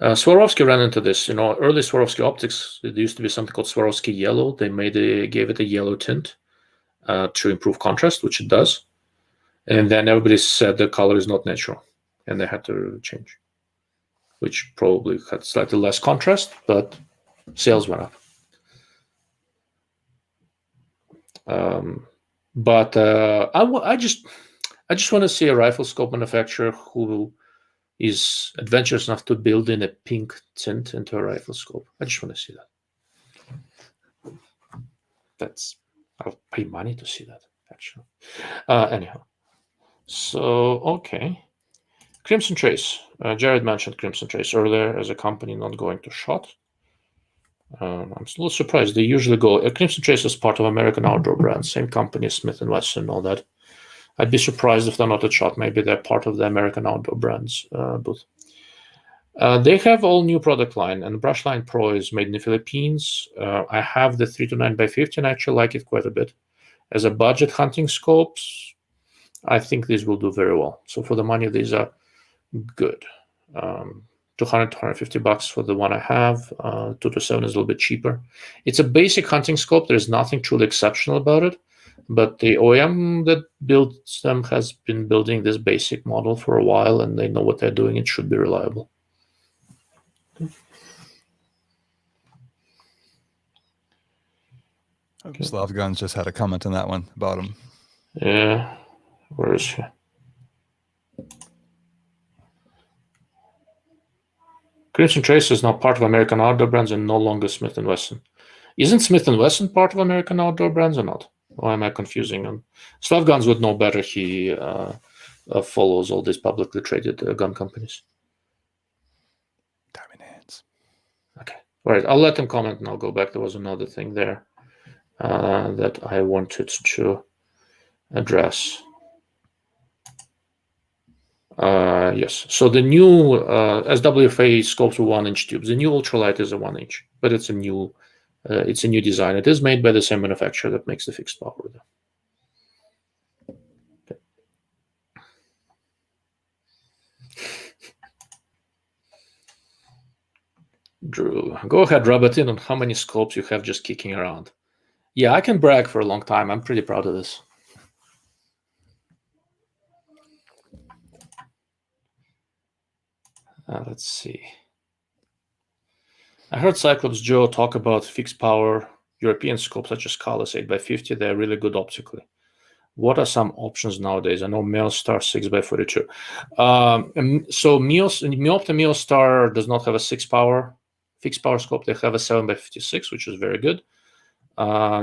Swarovski ran into this. You know, early Swarovski optics, there used to be something called Swarovski yellow. They gave it a yellow tint to improve contrast, which it does. And then everybody said the color is not natural, and they had to change, which probably had slightly less contrast, but sales went up. But I just want to see a rifle scope manufacturer who is adventurous enough to build in a pink tint into a rifle scope. I just want to see that. I'll pay money to see that, actually. Anyhow, so okay. Crimson Trace. Jared mentioned Crimson Trace earlier as a company not going to SHOT. I'm a little surprised. They usually go. Crimson Trace is part of American Outdoor brand, same company, Smith & Wesson, all that. I'd be surprised if they're not at SHOT. Maybe they're part of the American Outdoor brands booth. They have all new product line, and Brushline Pro is made in the Philippines. I have the 329x50, and I actually like it quite a bit. As a budget hunting scopes, I think these will do very well. So for the money, these are good. 200, 250 bucks for the one I have. 227 is a little bit cheaper. It's a basic hunting scope. There's nothing truly exceptional about it, but the OEM that builds them has been building this basic model for a while, and they know what they're doing. It should be reliable. Okay. Slav Guns just had a comment on that one about him. Yeah, where is she? Crimson Trace is now part of American Outdoor Brands and no longer Smith & Wesson. Isn't Smith & Wesson part of American Outdoor Brands or not? Or am I confusing them? Slav Guns would know better. He follows all these publicly traded gun companies. Diamond hands. Okay. All right. I'll let him comment and I'll go back. There was another thing there that I wanted to address. Yes. So the new SWFA scopes are 1-inch tubes. The new ultralight is a 1-inch, but it's a new design. It is made by the same manufacturer that makes the fixed power. Okay. Drew, go ahead, rub it in on how many scopes you have just kicking around. Yeah, I can brag for a long time. I'm pretty proud of this. Let's see. I heard Cyclops Joe talk about fixed power European scopes such as Calus 8x50. They're really good optically. What are some options nowadays? I know Meostar 6x42. So Meopta Meostar does not have a 6 power fixed power scope. They have a 7x56, which is very good.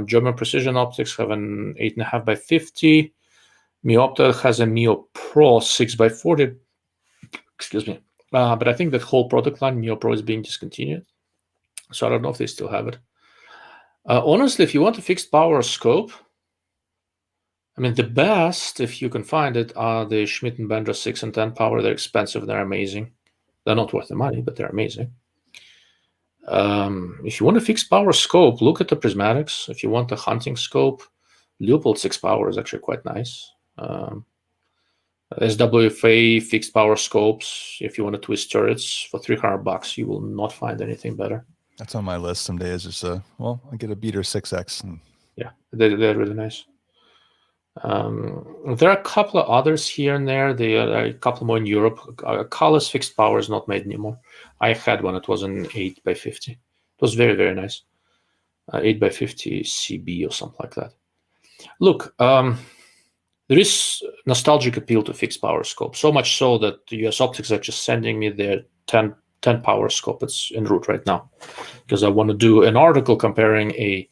German Precision Optics have an 8.5x50. Meopta has a Meo Pro 6x40. Excuse me. But I think that whole product line, Meo Pro, is being discontinued. So I don't know if they still have it. Honestly, if you want a fixed power scope, I mean, the best, if you can find it, are the Schmidt and Bender 6 and 10 power. They're expensive. They're amazing. They're not worth the money, but they're amazing. If you want a fixed power scope, look at the Prismatics. If you want a hunting scope, Leopold 6 power is actually quite nice. SWFA fixed power scopes, if you want to twist turrets for $300, you will not find anything better. That's on my list some days. Just well, I get a beater 6X. And... yeah, they're really nice. There are a couple of others here and there. There are a couple more in Europe. Calus fixed power is not made anymore. I had one. It was an 8x50. It was very, very nice. 8x50 CB or something like that. Look, there is nostalgic appeal to fixed power scope, so much so that US Optics are just sending me their 10 power scope. It's en route right now because I want to do an article comparing a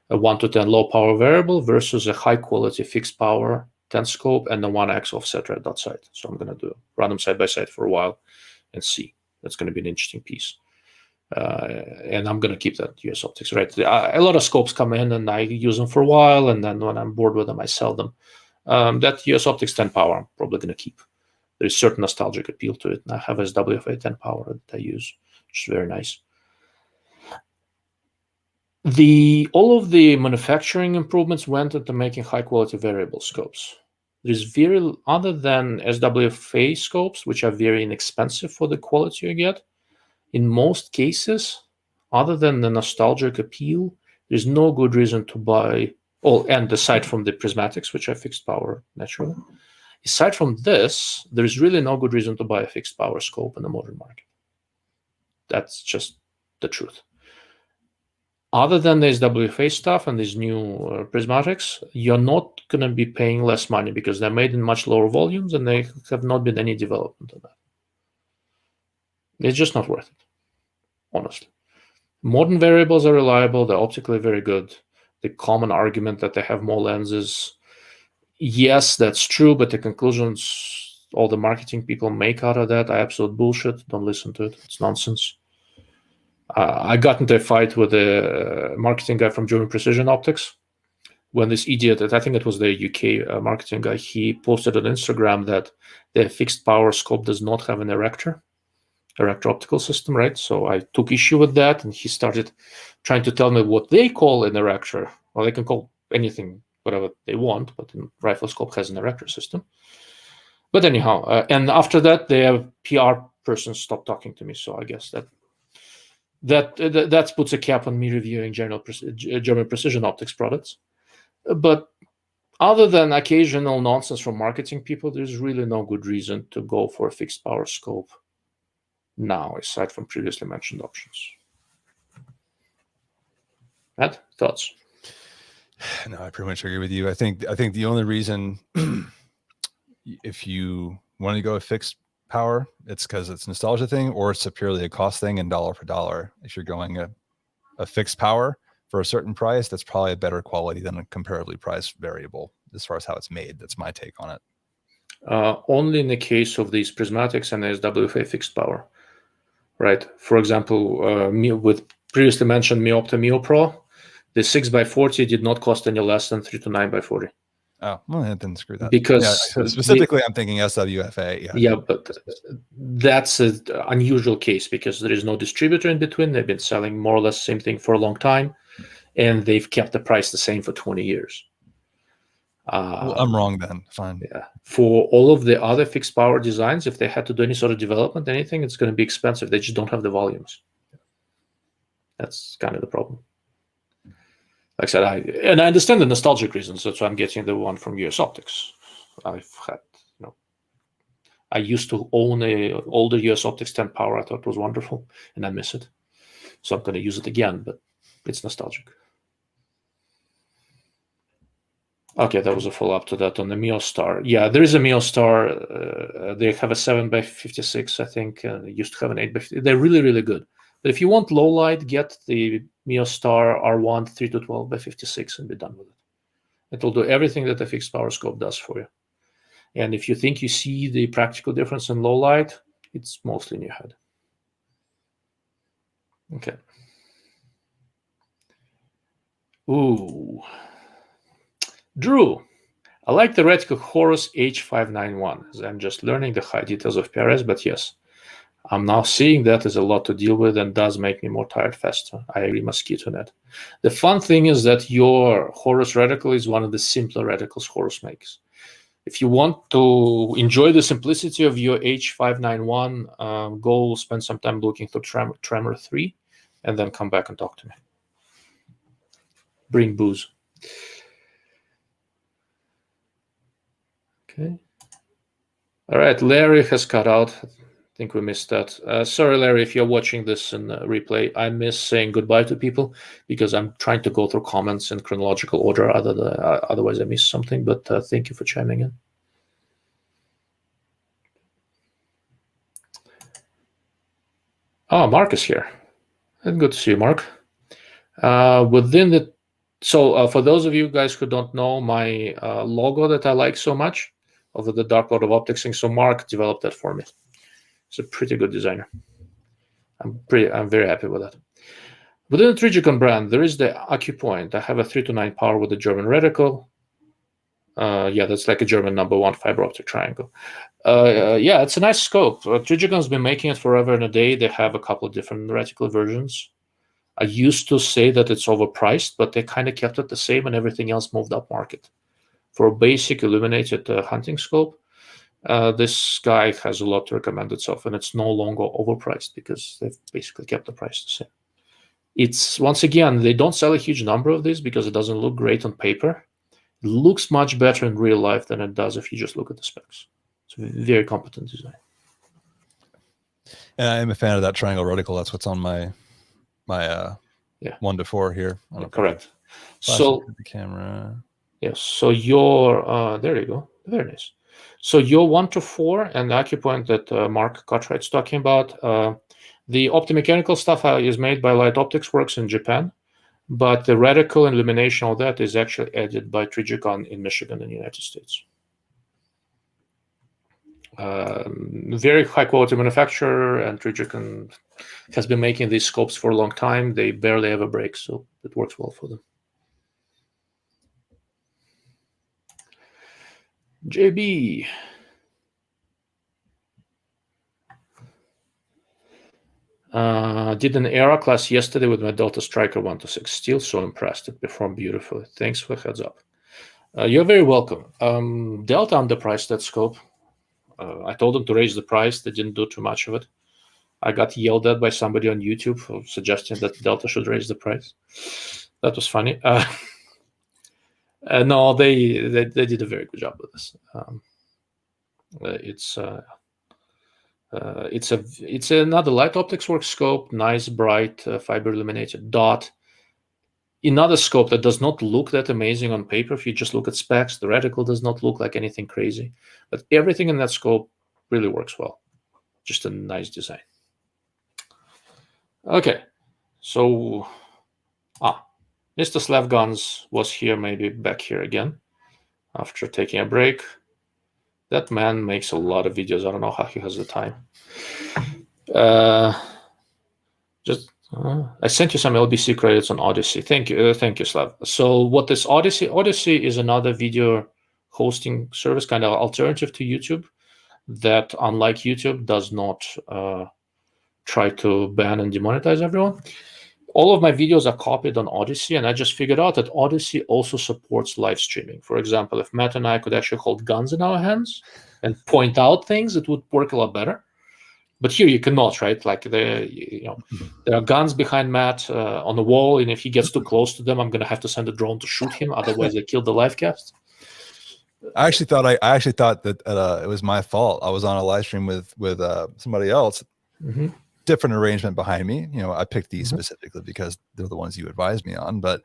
1 to 10 low power variable versus a high quality fixed power 10 scope and the 1x offset red dot sight. So I'm going to run them side by side for a while and see. That's going to be an interesting piece. And I'm going to keep that US Optics, right? A lot of scopes come in and I use them for a while, and then when I'm bored with them, I sell them. That US Optics 10 power, I'm probably going to keep. There's certain nostalgic appeal to it. And I have SWFA 10 power that I use, which is very nice. All of the manufacturing improvements went into making high quality variable scopes. There's other than SWFA scopes, which are very inexpensive for the quality you get, in most cases, other than the nostalgic appeal, there's no good reason to buy. And aside from the Prismatics, which are fixed power naturally, aside from this, there's really no good reason to buy a fixed power scope in the modern market. That's just the truth. Other than the SWFA stuff and these new Prismatics, you're not going to be paying less money because they're made in much lower volumes and they have not been any development on that. It's just not worth it, honestly. Modern variables are reliable. They're optically very good. The common argument that they have more lenses, yes, that's true, but the conclusions all the marketing people make out of that are absolute bullshit. Don't listen to it. It's nonsense. I got into a fight with a marketing guy from German Precision Optics when this idiot, I think it was the UK marketing guy, he posted on Instagram that the fixed power scope does not have an erector optical system, right? So I took issue with that, and he started trying to tell me what they call an erector. Well, they can call anything whatever they want, but the rifle scope has an erector system. But anyhow, and after that, their PR person stopped talking to me. So I guess that puts a cap on me reviewing German Precision Optics products. But other than occasional nonsense from marketing people, there's really no good reason to go for a fixed power scope now, aside from previously mentioned options. Matt, thoughts? No, I pretty much agree with you. I think the only reason if you want to go with fixed power, it's because it's a nostalgia thing, or it's purely a cost thing and dollar for dollar. If you're going a fixed power for a certain price, that's probably a better quality than a comparably priced variable as far as how it's made. That's my take on it. Only in the case of these Prismatics and SWFA fixed power, right? For example, with previously mentioned Meopta Meo Pro, the 6x40 did not cost any less than 3 to 9x40. Oh, well, I didn't screw that. Because specifically, I'm thinking SWFA. Yeah, but that's an unusual case because there is no distributor in between. They've been selling more or less the same thing for a long time, and they've kept the price the same for 20 years. Well, I'm wrong then. Fine. Yeah. For all of the other fixed power designs, if they had to do any sort of development, anything, it's going to be expensive. They just don't have the volumes. That's kind of the problem. Like I said, I understand the nostalgic reasons. That's why I'm getting the one from US Optics. I used to own a older US Optics 10 power. I thought it was wonderful, and I miss it. So I'm going to use it again, but it's nostalgic. Okay, that was a follow-up to that on the Meostar. Yeah, there is a Meostar. They have a 7x56, I think. They used to have an 8x50. They're really, really good. But if you want low light, get the Meostar R1 3 to 12 by 56 and be done with it. It will do everything that a fixed power scope does for you. And if you think you see the practical difference in low light, it's mostly in your head. Okay. Ooh. Drew, I like the Reticle Horus H591. As I'm just learning the high details of PRS, but yes, I'm now seeing that as a lot to deal with and does make me more tired faster. I agree, Mosquito Net. The fun thing is that your Horus reticle is one of the simpler reticles Horus makes. If you want to enjoy the simplicity of your H591, go spend some time looking through Tremor 3 and then come back and talk to me. Bring booze. Okay. All right, Larry has cut out. I think we missed that. Sorry, Larry, if you're watching this in replay, I miss saying goodbye to people because I'm trying to go through comments in chronological order. Otherwise, I miss something, but thank you for chiming in. Oh, Mark is here. Good to see you, Mark. For those of you guys who don't know, my logo that I like so much, of the Dark Lord of Optics thing, so Mark developed that for me. He's a pretty good designer. I'm very happy with that. Within the Trigicon brand, there is the AccuPoint. I have a 3 to 9 power with a German reticle. Yeah, that's like a German #1 fiber optic triangle. Yeah, it's a nice scope. Trigicon's been making it forever and a day. They have a couple of different reticle versions. I used to say that it's overpriced, but they kind of kept it the same and everything else moved up market. For a basic illuminated hunting scope, this guy has a lot to recommend itself, and it's no longer overpriced because they've basically kept the price the same. It's, once again, they don't sell a huge number of these because it doesn't look great on paper. It looks much better in real life than it does if you just look at the specs. It's a very competent design. And I am a fan of that triangle reticle. That's what's on my 1 to 4 here. Correct. So the camera. Yes. So your there you go. Very nice. So your 1 to 4 and the AccuPoint that Mark Cartwright's talking about, the optomechanical stuff is made by Light Optics Works in Japan, but the reticle and illumination, all that is actually added by Trigicon in Michigan in the United States. Very high quality manufacturer, and Trigicon has been making these scopes for a long time. They barely ever break, so it works well for them. JB. Did an ERA class yesterday with my Delta Striker 1 to 6. Still so impressed. It performed beautifully. Thanks for the heads up. You're very welcome. Delta underpriced that scope. I told them to raise the price. They didn't do too much of it. I got yelled at by somebody on YouTube for suggesting that Delta should raise the price. That was funny. No, they did a very good job with this. It's another Light Optics Works scope, nice bright fiber illuminated dot. Another scope that does not look that amazing on paper. If you just look at specs, the reticle does not look like anything crazy, but everything in that scope really works well. Just a nice design. Okay, so Mr. Slavguns was here, maybe back here again after taking a break. That man makes a lot of videos. I don't know how he has the time. I sent you some LBC credits on Odyssey. Thank you, Slav. So what is Odyssey? Odyssey is another video hosting service, kind of alternative to YouTube, that, unlike YouTube, does not try to ban and demonetize everyone. All of my videos are copied on Odyssey, and I just figured out that Odyssey also supports live streaming. For example, if Matt and I could actually hold guns in our hands and point out things, it would work a lot better. But here you cannot, right? Like there are guns behind Matt on the wall, and if he gets too close to them, I'm going to have to send a drone to shoot him. Otherwise, they kill the live cast. I actually thought that it was my fault. I was on a live stream with somebody else. Mm-hmm. different arrangement behind me. You know, I picked these specifically because they're the ones you advised me on. But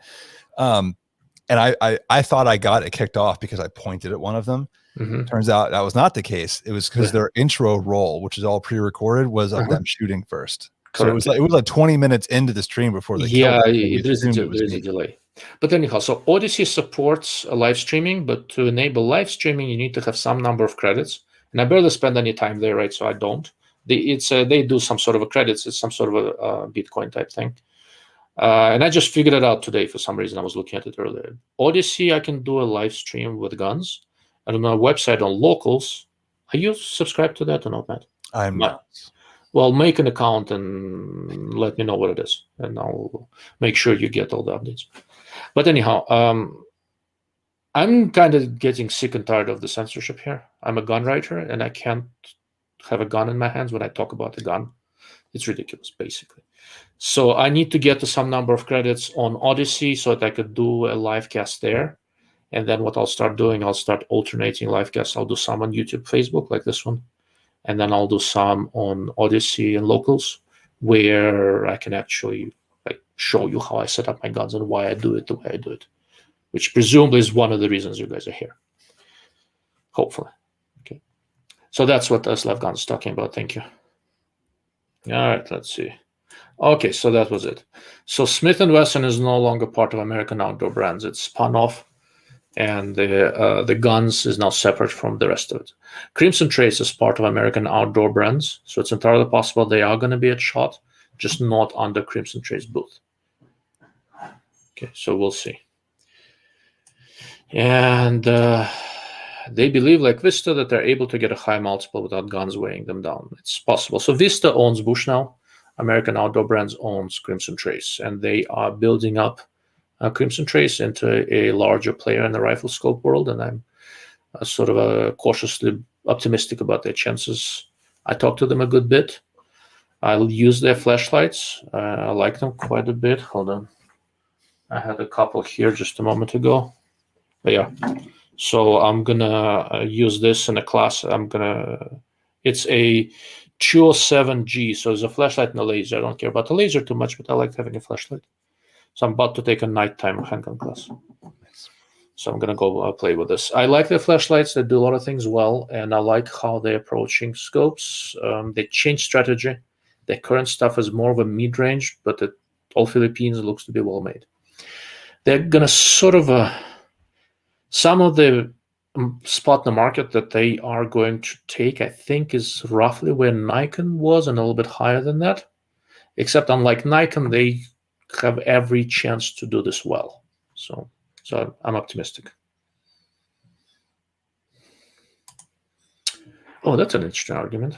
and I thought I got it kicked off because I pointed at one of them. Turns out that was not the case. It was because their intro roll, which is all pre-recorded, was of them shooting first. Correct. So it was like 20 minutes into the stream before they killed it. There is a delay. But anyhow, so Odyssey supports live streaming, but to enable live streaming, you need to have some number of credits. And I barely spend any time there, right? So I don't. They do some sort of a credits. It's some sort of a Bitcoin type thing. And I just figured it out today for some reason. I was looking at it earlier. Odyssey, I can do a live stream with guns. And on our website on locals, are you subscribed to that or not, Matt? I'm not. Well, make an account and let me know what it is, and I'll make sure you get all the updates. But anyhow, I'm kind of getting sick and tired of the censorship here. I'm a gun writer, and I can't have a gun in my hands when I talk about a gun. It's ridiculous, basically. So I need to get to some number of credits on Odyssey so that I could do a live cast there. And then what I'll start doing, I'll start alternating live casts. I'll do some on YouTube, Facebook, like this one. And then I'll do some on Odyssey and locals where I can actually show you how I set up my guns and why I do it the way I do it, which presumably is one of the reasons you guys are here. Hopefully. Okay. So that's what Slav Guns is talking about. Thank you. All right, let's see. Okay, so that was it. So Smith & Wesson is no longer part of American Outdoor Brands. It's spun off. And the guns is now separate from the rest of it. Crimson Trace is part of American Outdoor Brands, so it's entirely possible they are going to be at SHOT, just not under Crimson Trace booth. Okay, so we'll see. And they believe, like Vista, that they're able to get a high multiple without guns weighing them down. It's possible. So Vista owns Bushnell. American Outdoor Brands owns Crimson Trace, and they are building up Crimson Trace into a larger player in the rifle scope world, and I'm sort of cautiously optimistic about their chances. I talked to them a good bit. I'll use their flashlights. I like them quite a bit. Hold on. I had a couple here just a moment ago. But yeah. So I'm going to use this in a class. It's a 207G, so it's a flashlight and a laser. I don't care about the laser too much, but I like having a flashlight. So I'm about to take a nighttime handgun class. So I'm going to go play with this. I like the flashlights. They do a lot of things well, and I like how they're approaching scopes. They change strategy. Their current stuff is more of a mid-range, but all Philippines looks to be well made. They're going to sort of... some of the spot in the market that they are going to take, I think, is roughly where Nikon was and a little bit higher than that. Except unlike Nikon, they have every chance to do this well. So I'm optimistic. Oh, that's an interesting argument.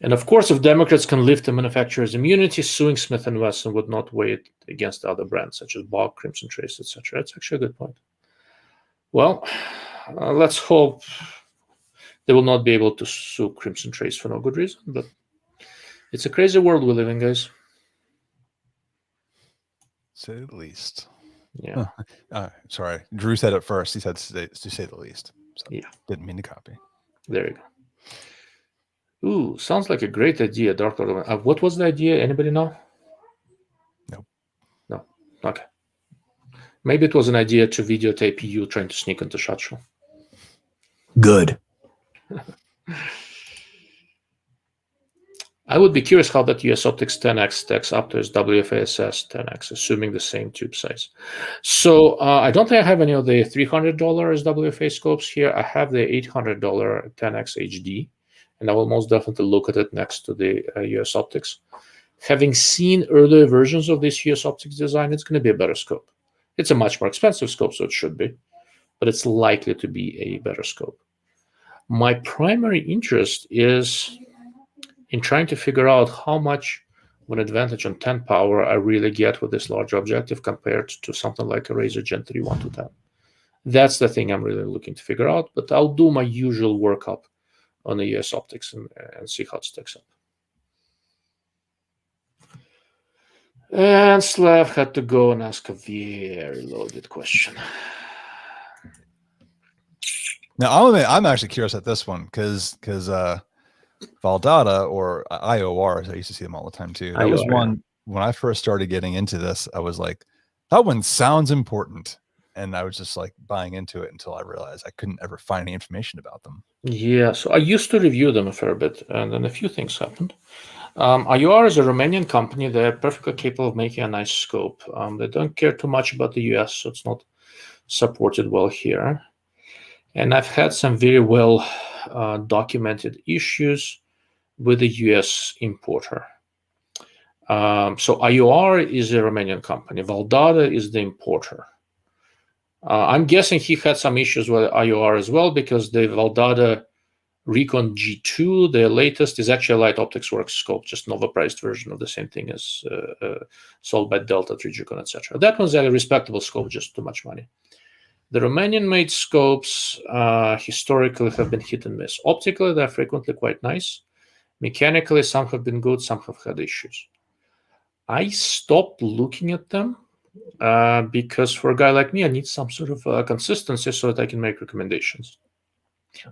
And of course, if Democrats can lift the manufacturer's immunity, suing Smith & Wesson would not weigh it against other brands such as Bog, Crimson Trace, etc. That's actually a good point. Well, let's hope they will not be able to sue Crimson Trace for no good reason, but it's a crazy world we live in, guys. Say the least. Yeah. Sorry. Drew said it first. He said to say the least. So yeah. Didn't mean to copy. There you go. Ooh, sounds like a great idea, Dark Lord. What was the idea? Anybody know? Nope. No. Okay. Maybe it was an idea to videotape you trying to sneak into SHOT Show. Good. I would be curious how that US Optics 10X stacks up to its WFA SS 10X, assuming the same tube size. So I don't think I have any of the $300 SWFA scopes here. I have the $800 10X HD, and I will most definitely look at it next to the US Optics. Having seen earlier versions of this US Optics design, it's going to be a better scope. It's a much more expensive scope, so it should be, but it's likely to be a better scope. My primary interest is in trying to figure out how much of an advantage on 10 power I really get with this large objective compared to something like a Razor Gen 3 1-10. That's the thing I'm really looking to figure out, but I'll do my usual workup on the US Optics and see how it stacks up. And Slav had to go and ask a very loaded question. Now, I'm actually curious at this one because Valdada, or IORs. I used to see them all the time too. That was IOR, one when I first started getting into this. I was like, that one sounds important, and I was just like buying into it until I realized I couldn't ever find any information about them. Yeah, so I used to review them a fair bit, and then a few things happened. IOR is a Romanian company. They're perfectly capable of making a nice scope. They don't care too much about the US, so it's not supported well here. And I've had some very well documented issues with the US importer. So IOR is a Romanian company. Valdada is the importer. I'm guessing he had some issues with IOR as well, because the Valdada Recon G2, the latest, is actually a light optics works scope, just an overpriced version of the same thing as sold by Delta, Trigicon, etc. That one's a respectable scope, just too much money. The Romanian-made scopes historically have been hit and miss. Optically, they're frequently quite nice. Mechanically, some have been good, some have had issues. I stopped looking at them because for a guy like me, I need some sort of consistency so that I can make recommendations.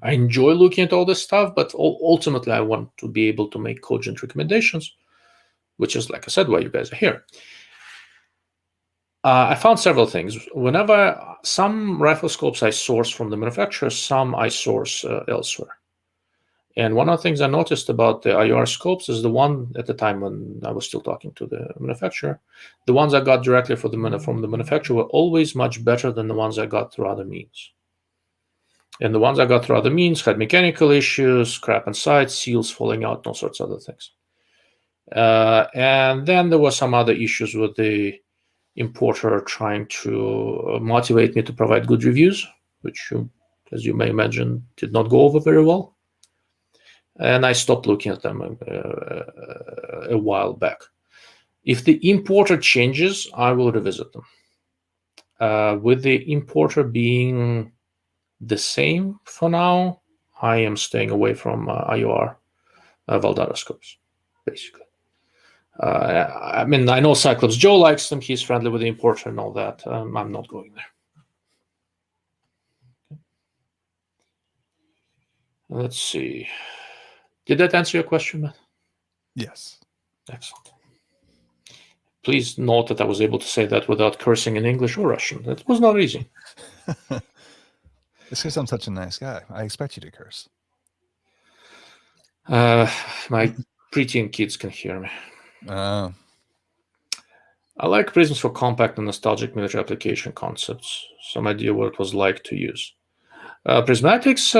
I enjoy looking at all this stuff, but ultimately I want to be able to make cogent recommendations, which is, like I said, why you guys are here. I found several things. Whenever some rifle scopes I source from the manufacturer, some I source elsewhere. And one of the things I noticed about the IOR scopes is the one at the time when I was still talking to the manufacturer, the ones I got directly from the manufacturer were always much better than the ones I got through other means. And the ones I got through other means had mechanical issues, crap inside, seals falling out, and all sorts of other things. And then there were some other issues with the importer trying to motivate me to provide good reviews, which, as you may imagine, did not go over very well. And I stopped looking at them a while back. If the importer changes, I will revisit them. With the importer being the same for now, I am staying away from IOR Valdada scopes, basically. I mean, I know Cyclops Joe likes them. He's friendly with the importer and all that. I'm not going there. Let's see. Did that answer your question, Matt? Yes. Excellent. Please note that I was able to say that without cursing in English or Russian. It was not easy. It's because I'm such a nice guy. I expect you to curse. My preteen kids can hear me. I like prisms for compact and nostalgic military application concepts. Some idea what it was like to use. Prismatics,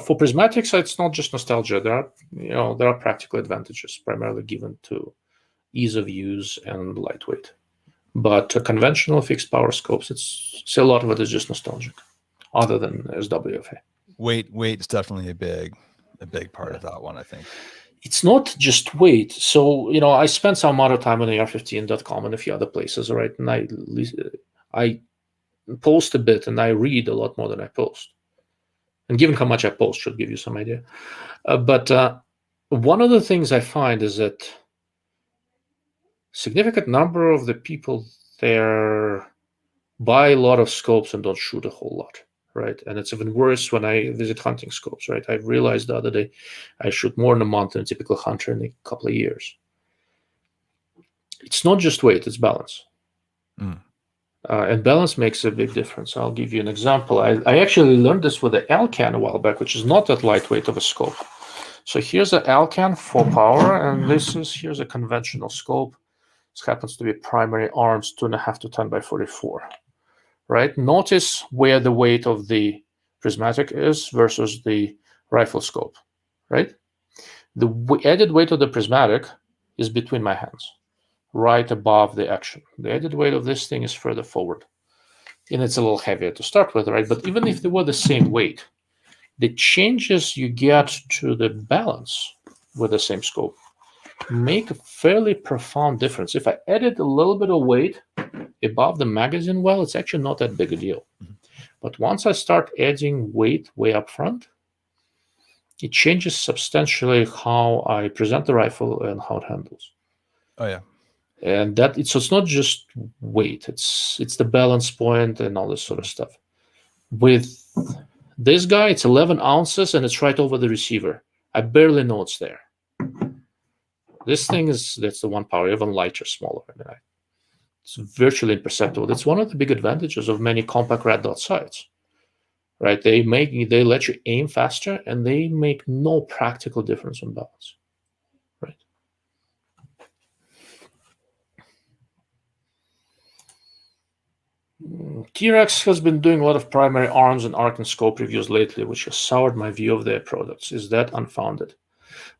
for Prismatics, it's not just nostalgia. There are practical advantages, primarily given to ease of use and lightweight. But conventional fixed power scopes, a lot of it is just nostalgic, other than SWFA. Weight is definitely a big part of that one, I think. It's not just weight. So, I spent some amount of time on AR15.com and a few other places, right? And I post a bit and I read a lot more than I post. And given how much I post, should give you some idea. But one of the things I find is that significant number of the people there buy a lot of scopes and don't shoot a whole lot, right? And it's even worse when I visit hunting scopes, right? I realized the other day I shoot more in a month than a typical hunter in a couple of years. It's not just weight, it's balance. And balance makes a big difference. I'll give you an example. I actually learned this with the Alcan a while back, which is not that lightweight of a scope. So here's an Alcan 4-power, and here's a conventional scope. This happens to be Primary Arms 2.5 to 10 by 44. Right? Notice where the weight of the prismatic is versus the rifle scope. Right? The added weight of the prismatic is between my hands, right above the action. The added weight of this thing is further forward. And it's a little heavier to start with, right? But even if they were the same weight, the changes you get to the balance with the same scope make a fairly profound difference. If I added a little bit of weight above the magazine well, it's actually not that big a deal. But once I start adding weight way up front, it changes substantially how I present the rifle and how it handles. Oh, yeah. And so it's not just weight, it's the balance point and all this sort of stuff. With this guy, it's 11 ounces and it's right over the receiver. I barely know it's there. This thing that's the 1 power, even lighter, smaller. I mean, it's virtually imperceptible. It's one of the big advantages of many compact red dot sights, right? They let you aim faster, and they make no practical difference on balance, right? T-Rex has been doing a lot of primary arms and arc and scope reviews lately, which has soured my view of their products. Is that unfounded?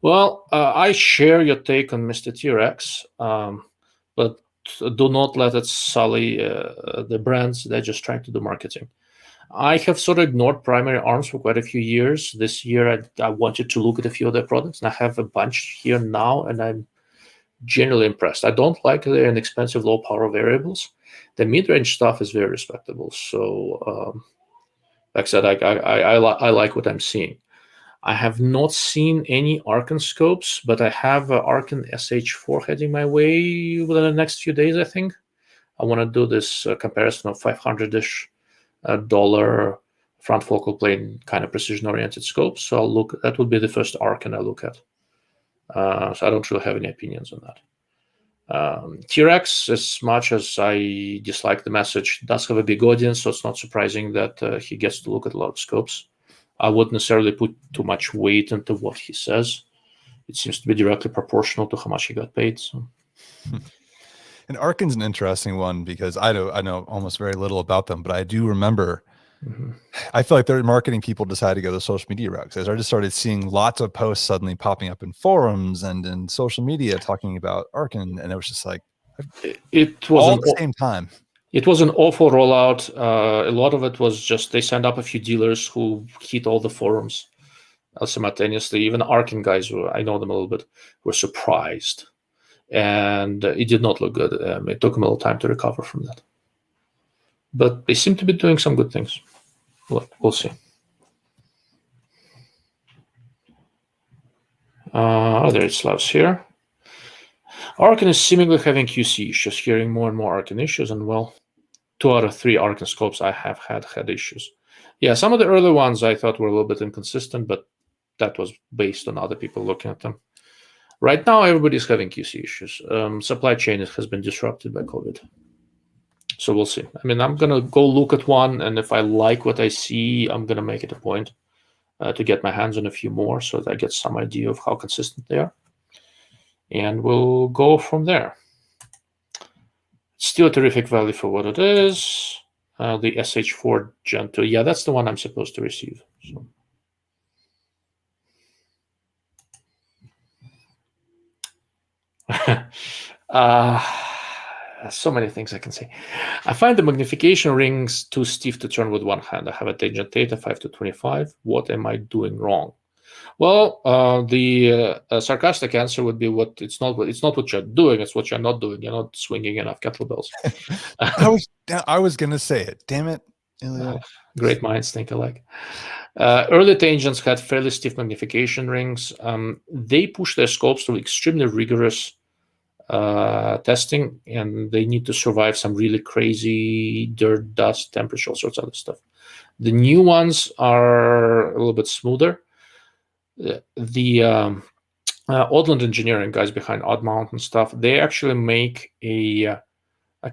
Well, I share your take on Mr. T-Rex, but do not let it sully the brands. They're just trying to do marketing. I have sort of ignored primary arms for quite a few years. This year, I wanted to look at a few of their products, and I have a bunch here now, and I'm generally impressed. I don't like their inexpensive low power variables. The mid-range stuff is very respectable. So, like I said, I like what I'm seeing. I have not seen any Arcan scopes, but I have Arcan SH4 heading my way within the next few days, I think. I want to do this comparison of $500-ish front focal plane kind of precision-oriented scopes. So I'll look. That would be the first Arcan I look at. So I don't really have any opinions on that. T-Rex, as much as I dislike the message, does have a big audience, so it's not surprising that he gets to look at a lot of scopes. I wouldn't necessarily put too much weight into what he says. It seems to be directly proportional to how much he got paid. So. And Arcan's an interesting one because I know almost very little about them, but I do remember. I feel like their marketing people decided to go the social media route, because I just started seeing lots of posts suddenly popping up in forums and in social media talking about Arcan, and it was just like it was all at the same time. It was an awful rollout. A lot of it was just they signed up a few dealers who hit all the forums simultaneously. Even Arcan guys, I know them a little bit, were surprised, and it did not look good. It took them a little time to recover from that, but they seem to be doing some good things. We'll see. There's Slavs here. Arcan is seemingly having QC issues, hearing more and more Arcan issues, and well, 2 out of 3 Arcan scopes I have had issues. Yeah, some of the early ones I thought were a little bit inconsistent, but that was based on other people looking at them. Right now, everybody's having QC issues. Supply chain has been disrupted by COVID. So we'll see. I mean, I'm going to go look at one, and if I like what I see, I'm going to make it a point to get my hands on a few more so that I get some idea of how consistent they are. And we'll go from there. Still a terrific value for what it is. The SH4 Gen 2. Yeah, that's the one I'm supposed to receive. So. So many things I can say. I find the magnification rings too stiff to turn with one hand. I have a tangent theta 5 to 25. What am I doing wrong? Well, the sarcastic answer would be it's not what you're doing, it's what you're not doing. You're not swinging enough kettlebells. I was gonna say it. Damn it. Great minds think alike. Early tangents had fairly stiff magnification rings. They push their scopes through extremely rigorous testing, and they need to survive some really crazy dirt, dust, temperature, all sorts of other stuff. The new ones are a little bit smoother. The Odland Engineering guys behind Oddmount and stuff, they actually make a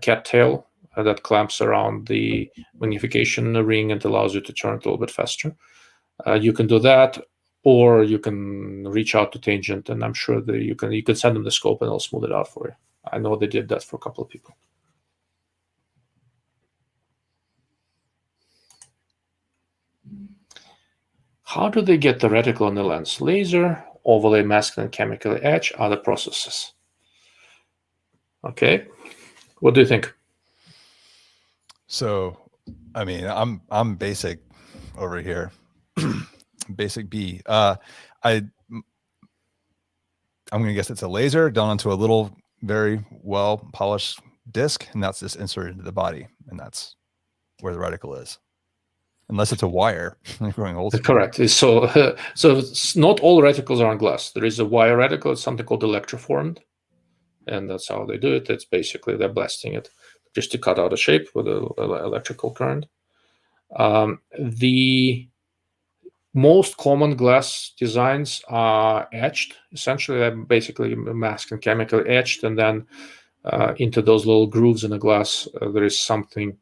cattail that clamps around the magnification ring and allows you to turn it a little bit faster. You can do that, or you can reach out to Tangent, and I'm sure that you can send them the scope and they'll smooth it out for you. I know they did that for a couple of people. How do they get the reticle on the lens? Laser, overlay, mask, and chemically etch, other processes. Okay, what do you think? So, I mean, I'm basic over here. Basic B. I'm gonna guess it's a laser done onto a little, very well polished disc, and that's just inserted into the body, and that's where the reticle is. Unless it's a wire. Going old school. Correct. So not all reticles are on glass. There is a wire reticle. It's something called electroformed, and that's how they do it. It's basically they're blasting it just to cut out a shape with an electrical current. The most common glass designs are etched. Essentially, they're basically masked and chemically etched, and then into those little grooves in the glass, there is something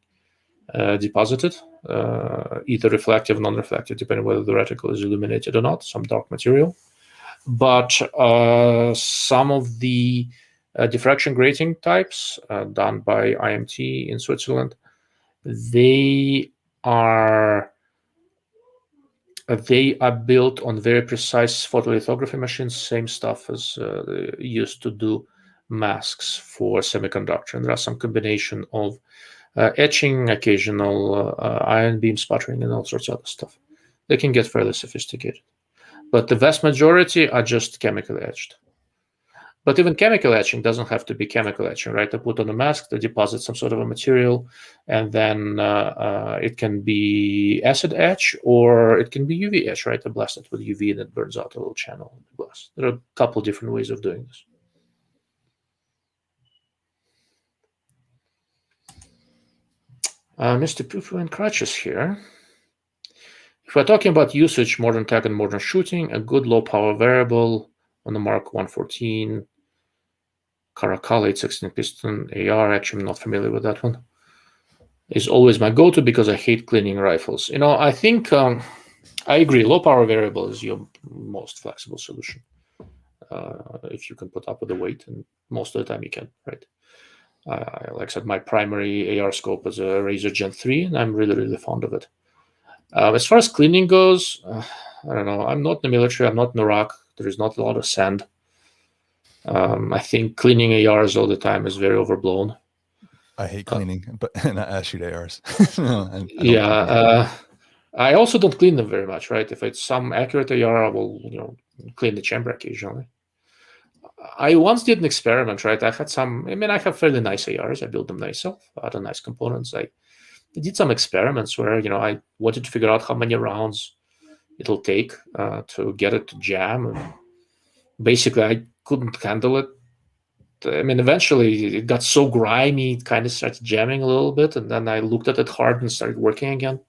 deposited, either reflective or non-reflective, depending whether the reticle is illuminated or not, some dark material. But some of the diffraction grating types done by IMT in Switzerland, they are built on very precise photolithography machines, same stuff as used to do masks for semiconductor. And there are some combination of etching, occasional ion beam sputtering, and all sorts of other stuff. They can get fairly sophisticated. But the vast majority are just chemically etched. But even chemical etching doesn't have to be chemical etching, right? They put on a mask, they deposit some sort of a material, and then it can be acid etch or it can be UV etch, right? They blast it with UV and it burns out a little channel in the glass. There are a couple different ways of doing this. Mr. Poo-Poo and Crutches here. If we're talking about usage, modern tag and modern shooting, a good low power variable on the Mark 114, Caracal 816 piston AR, actually I'm not familiar with that one, is always my go-to because I hate cleaning rifles. I think I agree, low power variable is your most flexible solution. If you can put up with the weight, and most of the time you can, right? Like I said, my primary AR scope is a Razor Gen 3, and I'm really, really fond of it. As far as cleaning goes, I don't know. I'm not in the military. I'm not in Iraq. There is not a lot of sand. I think cleaning ARs all the time is very overblown. I hate cleaning, but I shoot ARs. I also don't clean them very much, right? If it's some accurate AR, I will, clean the chamber occasionally. I once did an experiment, right? I have fairly nice ARs. I built them myself out of nice components. I did some experiments where, I wanted to figure out how many rounds it'll take to get it to jam. And basically, I couldn't handle it. Eventually, it got so grimy, it kind of started jamming a little bit. And then I looked at it hard and started working again.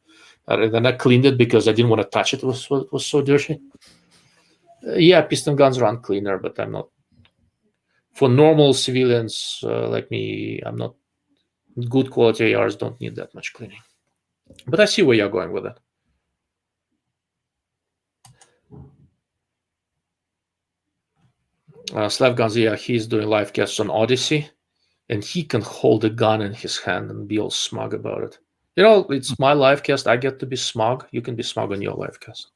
And then I cleaned it because I didn't want to touch it. It was so dirty. Piston guns run cleaner, but I'm not. For normal civilians like me, I'm not. Good quality ARs don't need that much cleaning. But I see where you're going with it. Slav Ganzia, he's doing live casts on Odyssey, and he can hold a gun in his hand and be all smug about it. It's my live cast. I get to be smug. You can be smug on your live cast.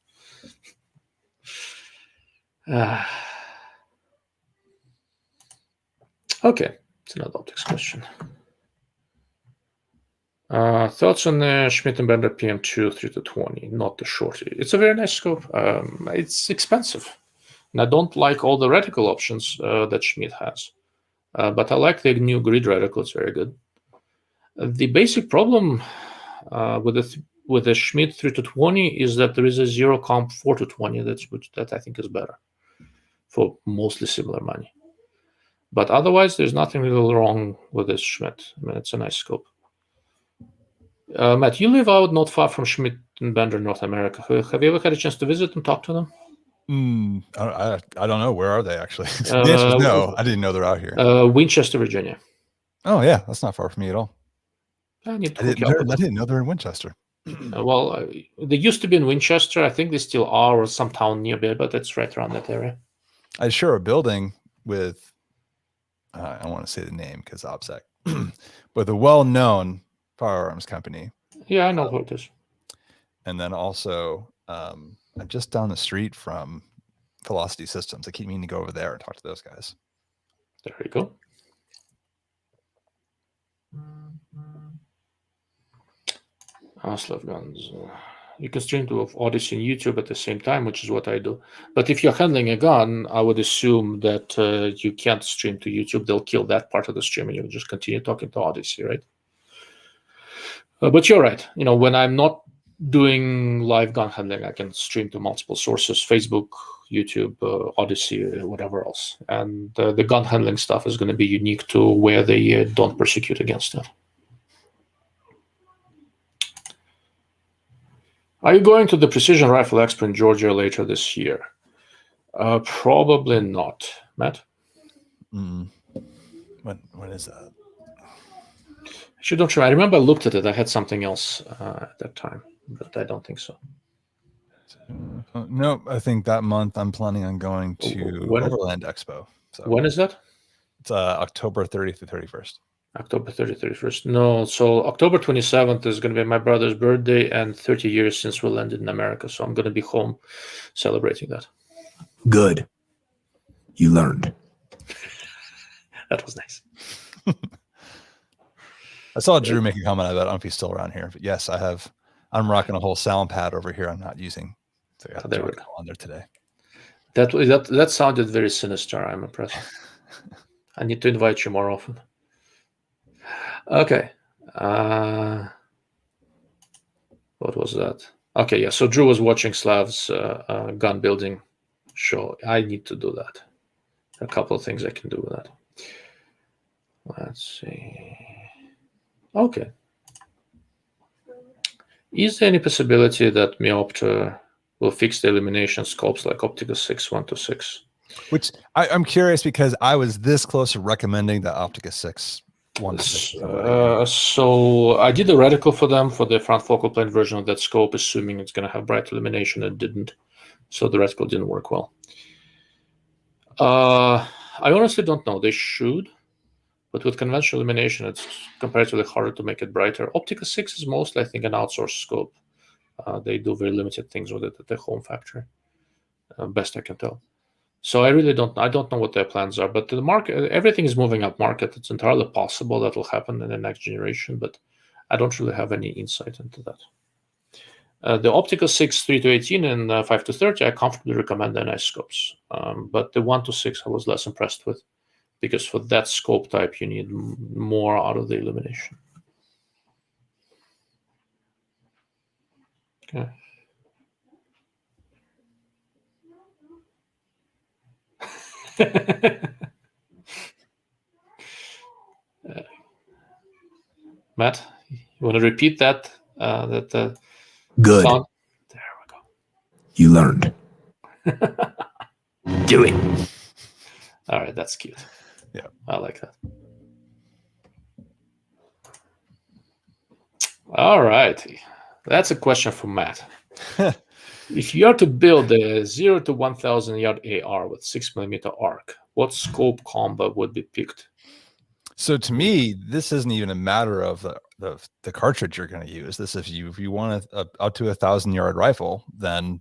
Okay, it's another optics question. Thoughts on the Schmidt & Bender PM2 3-20, not the shorty. It's a very nice scope. It's expensive. And I don't like all the reticle options that Schmidt has. But I like the new grid reticle. It's very good. The basic problem with the Schmidt 3-20 is that there is a zero comp 4-20 that I think is better for mostly similar money. But otherwise, there's nothing really wrong with this Schmidt. It's a nice scope. Matt, you live out not far from Schmidt and Bender, North America. Have you ever had a chance to visit and talk to them? I don't know. Where are they actually? The answer is no. I didn't know they're out here. Winchester, Virginia. Oh yeah, that's not far from me at all. I didn't know they're in Winchester. They used to be in Winchester. I think they still are, or some town nearby, but it's right around that area. I share a building with, I don't want to say the name because OPSEC, but a well-known firearms company. Yeah, I know who it is. And then also, I'm just down the street from Velocity Systems. I keep meaning to go over there and talk to those guys. There you go. Slav guns. You can stream to Odyssey and YouTube at the same time, which is what I do. But if you're handling a gun, I would assume that you can't stream to YouTube. They'll kill that part of the stream, and you'll just continue talking to Odyssey, right? But you're right. When I'm not doing live gun handling, I can stream to multiple sources: Facebook, YouTube, Odyssey, whatever else. And the gun handling stuff is going to be unique to where they don't persecute against it. Are you going to the Precision Rifle Expo in Georgia later this year? Probably not. Matt? When is that? Actually, don't remember. I remember I looked at it. I had something else at that time, but I don't think so. No, I think that month I'm planning on going to Overland Expo. So when is that? It's October 30th to 31st. October 30th, 31st. No, so October 27th is going to be my brother's birthday and 30 years since we landed in America. So I'm going to be home celebrating that. Good. You learned. That was nice. I saw Drew make a comment. I don't know if he's still around here, but yes, I'm rocking a whole sound pad over here. I'm not using. So I got there on there today. That sounded very sinister. I'm impressed. I need to invite you more often. Okay. What was that? Okay, yeah. So Drew was watching Slav's gun building show. I need to do that. A couple of things I can do with that. Let's see. Okay. Is there any possibility that Meopta will fix the illumination scopes like Optical 6 126? Which I'm curious because I was this close to recommending the Optica 6 126. So I did a reticle for them for the front focal plane version of that scope, assuming it's going to have bright illumination. It didn't. So the reticle didn't work well. I honestly don't know. They should. But with conventional illumination, it's comparatively harder to make it brighter. Optica 6 is mostly, I think, an outsourced scope. They do very limited things with it at the home factory, best I can tell. So I really don't know. I don't know what their plans are. But the market, everything is moving up market. It's entirely possible that will happen in the next generation, but I don't really have any insight into that. The Optical 6 3 to 18 and 5 to 30, I comfortably recommend the nice scopes. But the 1 to 6, I was less impressed with, because for that scope type, you need more out of the illumination. Okay. Matt, you want to repeat that? Good. Sound? There we go. You learned. Do it. All right, that's cute. Yeah, I like that. All right, that's a question for Matt. If you are to build a 0 to 1,000 yard AR with 6mm arc, what scope combo would be picked? So to me, this isn't even a matter of the cartridge you're going to use. This, if you want up to 1,000-yard rifle, then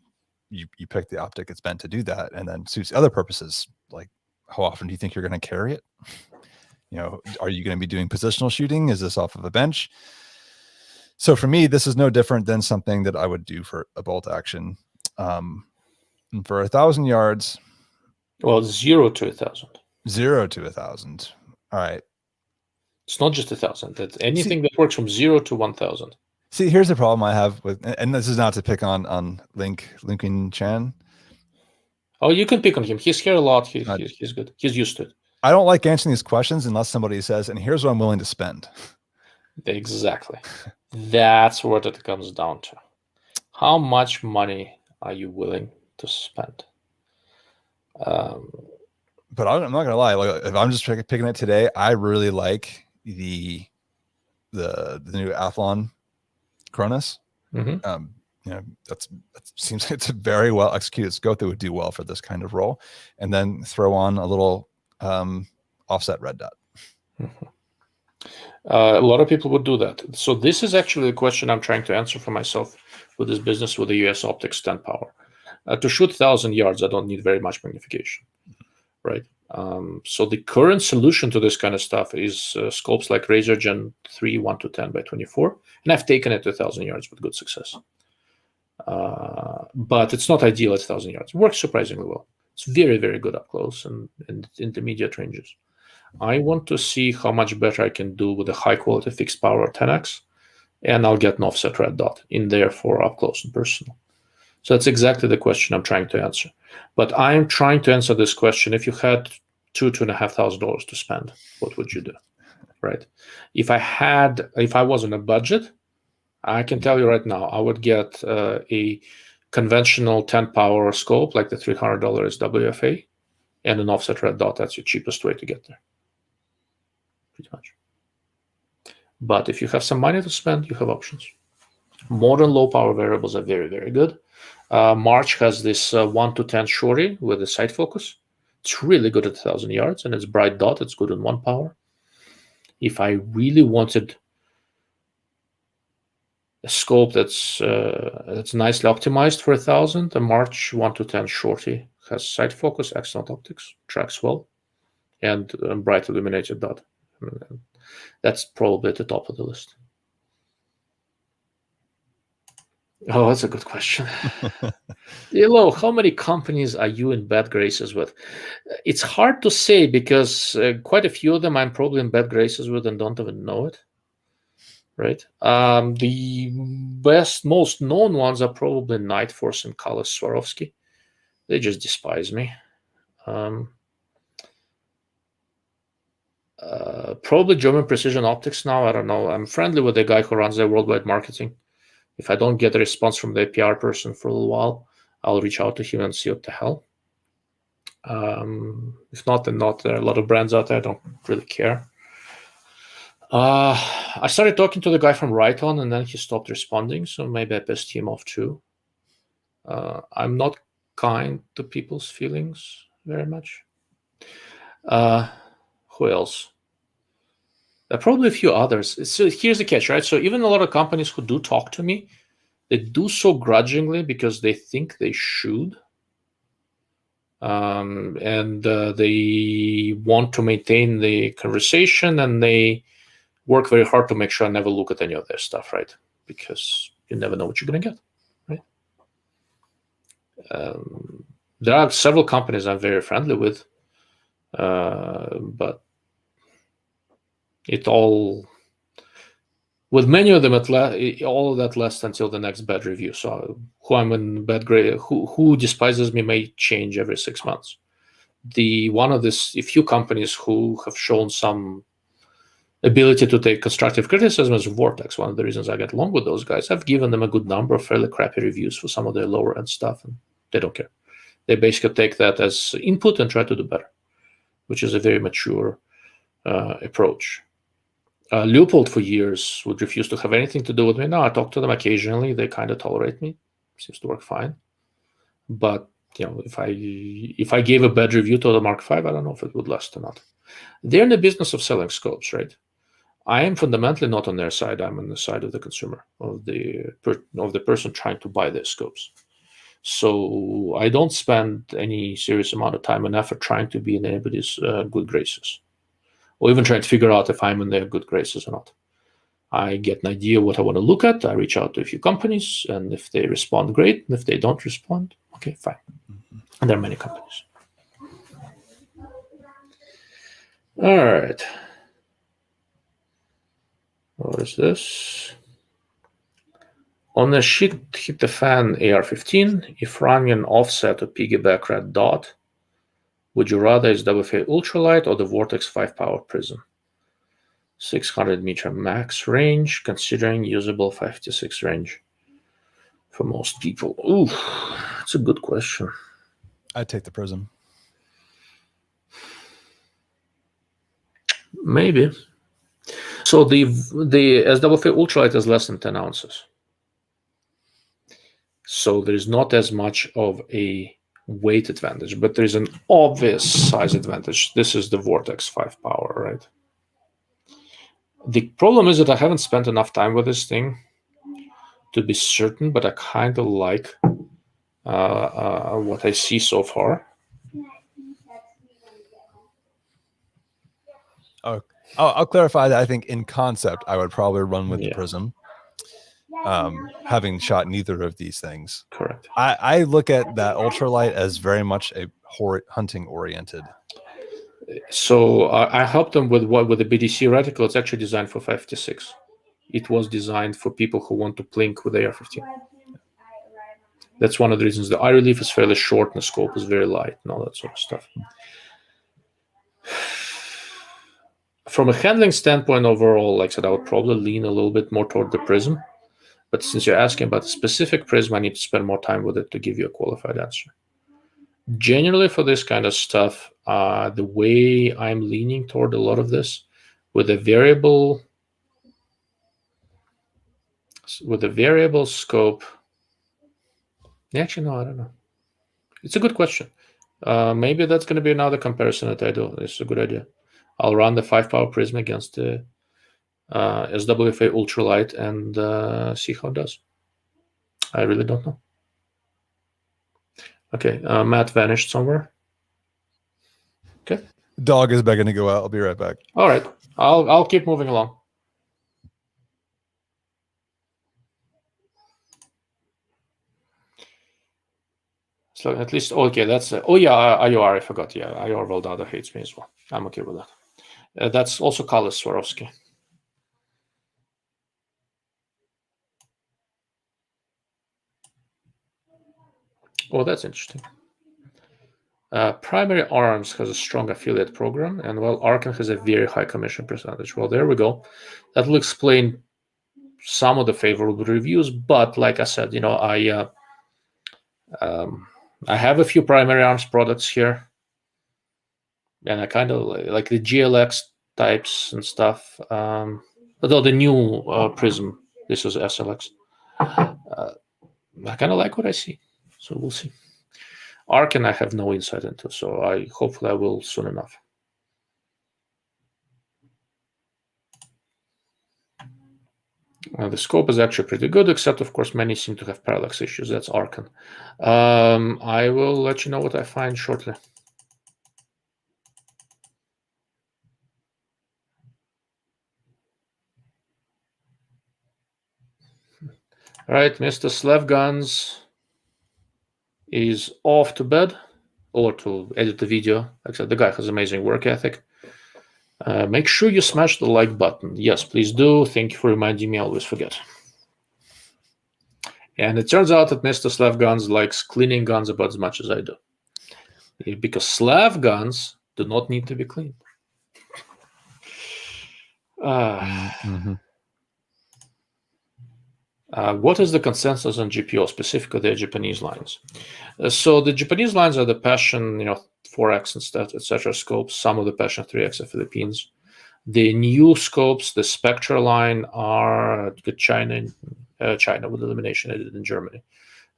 you pick the optic it's meant to do that, and then suits other purposes. Like, how often do you think you're going to carry it? You know, are you going to be doing positional shooting? Is this off of a bench? So for me, this is no different than something that I would do for a bolt action. And for 1,000 yards, well, 0 to 1,000. 0 to 1,000. All right. It's not just 1,000. It's anything that works from 0 to 1,000. See, here's the problem I have with, and this is not to pick on Lincoln Chan. Oh, you can pick on him. He's here a lot. He's good. He's used to it. I don't like answering these questions unless somebody says, and here's what I'm willing to spend. Exactly. That's what it comes down to. How much money are you willing to spend? But I'm not gonna lie. Like, if I'm just picking it today, I really like the new Athlon Cronus. Mm-hmm. You know, that seems like it's a very well executed scope that would do well for this kind of role, and then throw on a little offset red dot. Mm-hmm. A lot of people would do that. So this is actually a question I'm trying to answer for myself with this business with the US Optics 10 power. To shoot 1,000 yards, I don't need very much magnification, right? So the current solution to this kind of stuff is scopes like Razor Gen 3 1 to 10 by 24, and I've taken it to 1,000 yards with good success. But it's not ideal at 1,000 yards. It works surprisingly well. It's very, very good up close and intermediate ranges. I want to see how much better I can do with a high quality fixed power 10x, and I'll get an offset red dot in there for up close and personal. So that's exactly the question I'm trying to answer. But I'm trying to answer this question. If you had $2,500 to spend, what would you do? Right? If I was on a budget, I can tell you right now, I would get a conventional 10 power scope like the $300 SWFA and an offset red dot. That's your cheapest way to get there, pretty much. But if you have some money to spend, you have options. Modern low power variables are very, very good. March has this 1 to 10 shorty with a sight focus. It's really good at 1,000 yards, and it's bright dot. It's good in 1 power. If I really wanted a scope that's nicely optimized for 1,000, the March 1 to 10 shorty has sight focus, excellent optics, tracks well, and bright illuminated dot. That's probably at the top of the list. Oh, that's a good question. DLO, how many companies are you in bad graces with? It's hard to say because quite a few of them I'm probably in bad graces with and don't even know it. Right. The most known ones are probably Night Force and Kalis Swarovski. They just despise me. Probably German Precision Optics now. I don't know. I'm friendly with the guy who runs their worldwide marketing. If I don't get a response from the PR person for a little while, I'll reach out to him and see what the hell. If not, then not. There are a lot of brands out there. I don't really care. I started talking to the guy from Reticle, and then he stopped responding, so maybe I pissed him off too. I'm not kind to people's feelings very much. Who else? Probably a few others. So here's the catch, right? So even a lot of companies who do talk to me, they do so grudgingly because they think they should. And they want to maintain the conversation, and they work very hard to make sure I never look at any of their stuff, right? Because you never know what you're going to get, right? There are several companies I'm very friendly with, but it all, with many of them, all of that lasts until the next bad review. So who I'm in bad grade, who despises me may change every 6 months. One of these, a few companies who have shown some ability to take constructive criticism is Vortex. One of the reasons I get along with those guys, I've given them a good number of fairly crappy reviews for some of their lower end stuff, and they don't care. They basically take that as input and try to do better, which is a very mature approach. Leopold for years would refuse to have anything to do with me. Now I talk to them occasionally. They kind of tolerate me. Seems to work fine. But if I gave a bad review to the Mark V, I don't know if it would last or not. They're in the business of selling scopes, right? I am fundamentally not on their side. I'm on the side of the consumer, of the person trying to buy their scopes. So I don't spend any serious amount of time and effort trying to be in anybody's good graces, or even trying to figure out if I'm in their good graces or not. I get an idea what I want to look at. I reach out to a few companies, and if they respond, great. And if they don't respond, okay, fine. And there are many companies. All right. What is this? On the shit hit the fan AR-15, if running an offset or piggyback red dot, would you rather SWFA ultralight or the Vortex 5 power prism? 600 meter max range, considering usable 56 range for most people. Ooh, that's a good question. I'd take the prism. Maybe. So the SWFA ultralight is less than 10 ounces. So there's not as much of a weight advantage, but there's an obvious size advantage. This is the Vortex 5 power, right? The problem is that I haven't spent enough time with this thing to be certain, but I kind of like what I see so far. Oh, I'll clarify that. I think in concept, I would probably run with the prism, having shot neither of these things. Correct. I look at that ultralight as very much a hunting oriented. So I helped them with the BDC reticle. It's actually designed for 56. It was designed for people who want to plink with AR-15. That's one of the reasons. The eye relief is fairly short and the scope is very light and all that sort of stuff. From a handling standpoint overall, like I said, I would probably lean a little bit more toward the prism. But since you're asking about a specific prism, I need to spend more time with it to give you a qualified answer. Generally, for this kind of stuff, the way I'm leaning toward a lot of this, with a variable scope. Actually, no, I don't know. It's a good question. Maybe that's going to be another comparison that I do. It's a good idea. I'll run the 5-power prism against the SWFA ultralight and see how it does. I really don't know. Okay, Matt vanished somewhere. Okay. Dog is begging to go out. I'll be right back. All right, I'll keep moving along. So at least, okay, that's oh yeah, IOR, I forgot. Yeah, IOR Valdada hates me as well. I'm okay with that. That's also Carlos Swarovski. Oh, that's interesting. Primary Arms has a strong affiliate program, and while Arcan has a very high commission percentage. Well, there we go. That will explain some of the favorable reviews, but like I said, you know, I have a few Primary Arms products here, and I kind of like the GLX types and stuff. Although the new Prism, this is SLX. I kind of like what I see, so we'll see. Arcan I have no insight into, so hopefully I will soon enough. The scope is actually pretty good, except of course many seem to have parallax issues. That's Arcan. I will let you know what I find shortly. All right, Mr. Slev Guns is off to bed or to edit the video. Except the guy has amazing work ethic. Make sure you smash the like button. Yes, please do. Thank you for reminding me. I always forget. And it turns out that Mr. Slav Guns likes cleaning guns about as much as I do. Because Slav guns do not need to be cleaned. What is the consensus on GPO, specifically the Japanese lines? So the Japanese lines are the Passion, 4X and stuff, etc. scopes. Some of the Passion 3X are Philippines. The new scopes, the Spectra line, are China with illumination added in Germany.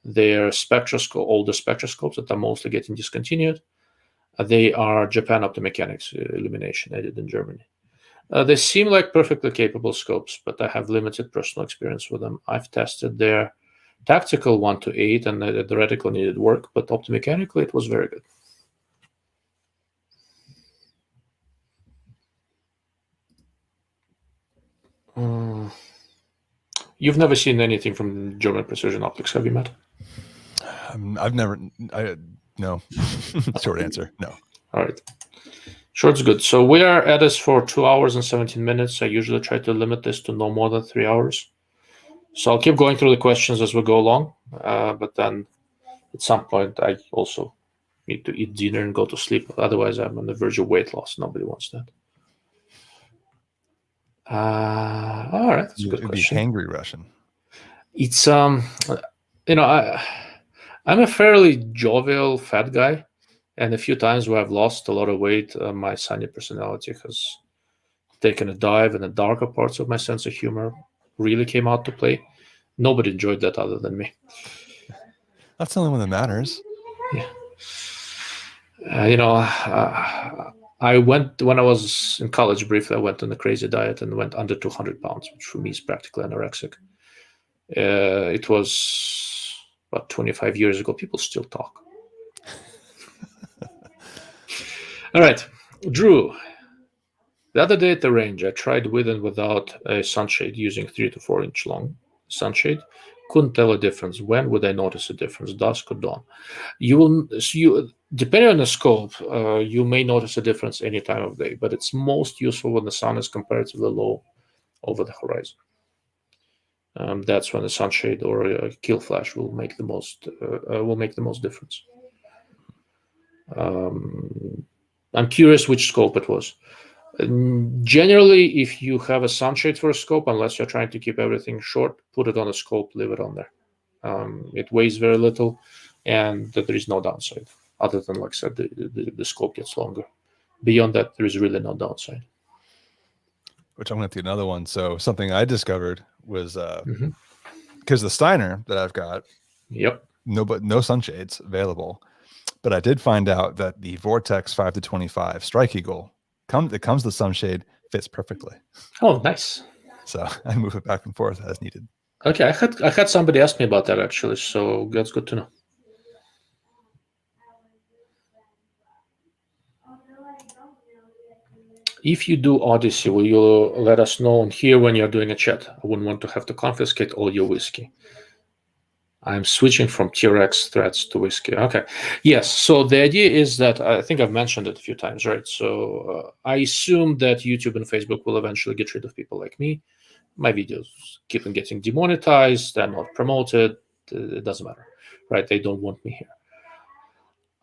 They're older spectroscopes that are mostly getting discontinued. They are Japan Optomechanics illumination added in Germany. They seem like perfectly capable scopes, but I have limited personal experience with them. I've tested their tactical 1 to 8, and the reticle needed work, but optomechanically it was very good. You've never seen anything from German Precision Optics, have you, Matt? I've never. No. Short answer, no. All right. Short's good. So we are at this for 2 hours and 17 minutes. I usually try to limit this to no more than 3 hours. So I'll keep going through the questions as we go along. But then at some point, I also need to eat dinner and go to sleep. Otherwise, I'm on the verge of weight loss. Nobody wants that. All right, that's a good question. It'd be hangry Russian. It's I'm a fairly jovial fat guy, and a few times where I've lost a lot of weight, my sunny personality has taken a dive, and the darker parts of my sense of humor really came out to play. Nobody enjoyed that other than me. That's the only one that matters. Yeah. I went, when I was in college briefly, I went on a crazy diet and went under 200 pounds, which for me is practically anorexic. It was about 25 years ago. People still talk. All right, Drew. The other day at the range, I tried with and without a sunshade using 3 to 4 inch long sunshade. Couldn't tell a difference. When would I notice a difference? Dusk or dawn? Depending on the scope, you may notice a difference any time of day, but it's most useful when the sun is comparatively low over the horizon. That's when a sunshade or a kill flash will make the most difference. I'm curious which scope it was. Generally, if you have a sunshade for a scope, unless you're trying to keep everything short, put it on a scope, leave it on there. It weighs very little, and there is no downside, other than, like I said, the scope gets longer. Beyond that, there is really no downside. Which I'm going to do another one. So something I discovered was because the Steiner that I've got, Yep, no sunshades available, but I did find out that the Vortex 5-25 Strike Eagle comes the sunshade fits perfectly. Oh, nice. So I move it back and forth as needed. Okay, I had somebody ask me about that actually, so that's good to know. If you do Odyssey, will you let us know on here when you're doing a chat? I wouldn't want to have to confiscate all your whiskey. I'm switching from TRX threats to whiskey. Okay. Yes. So the idea is that I think I've mentioned it a few times, right? So I assume that YouTube and Facebook will eventually get rid of people like me. My videos keep on getting demonetized. They're not promoted. It doesn't matter, right? They don't want me here.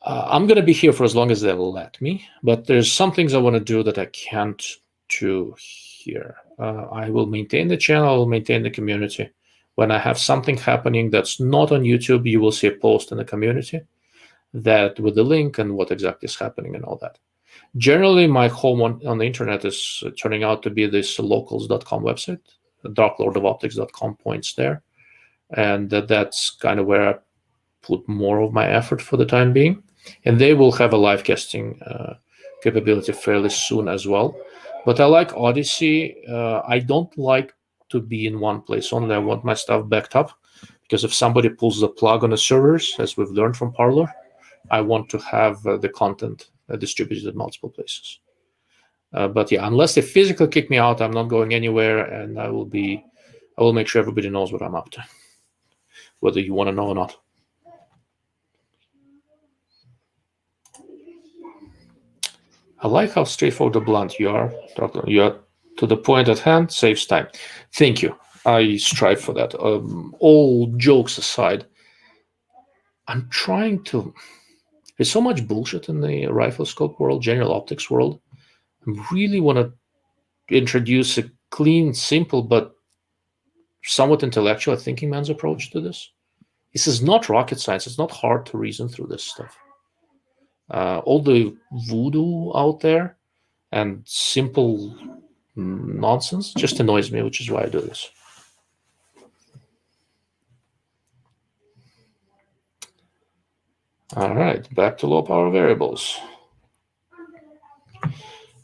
I'm going to be here for as long as they'll let me, but there's some things I want to do that I can't do here. I will maintain the channel, I will maintain the community. When I have something happening that's not on YouTube, you will see a post in the community that with the link and what exactly is happening and all that. Generally, my home on the internet is turning out to be this locals.com website. darklordofoptics.com points there. And that's kind of where I put more of my effort for the time being. And they will have a live casting capability fairly soon as well. But I like Odyssey. I don't like to be in one place only. I want my stuff backed up, because if somebody pulls the plug on the servers, as we've learned from Parler, I want to have the content distributed in multiple places. But yeah, unless they physically kick me out, I'm not going anywhere, and I will make sure everybody knows what I'm up to, whether you want to know or not. I like how straightforward and blunt you are, Doctor. You are to the point at hand, saves time. Thank you. I strive for that. All jokes aside, I'm trying to... There's so much bullshit in the rifle scope world, general optics world. I really want to introduce a clean, simple, but somewhat intellectual thinking man's approach to this. This is not rocket science. It's not hard to reason through this stuff. All the voodoo out there and simple nonsense just annoys me, which is why I do this. All right, back to low power variables.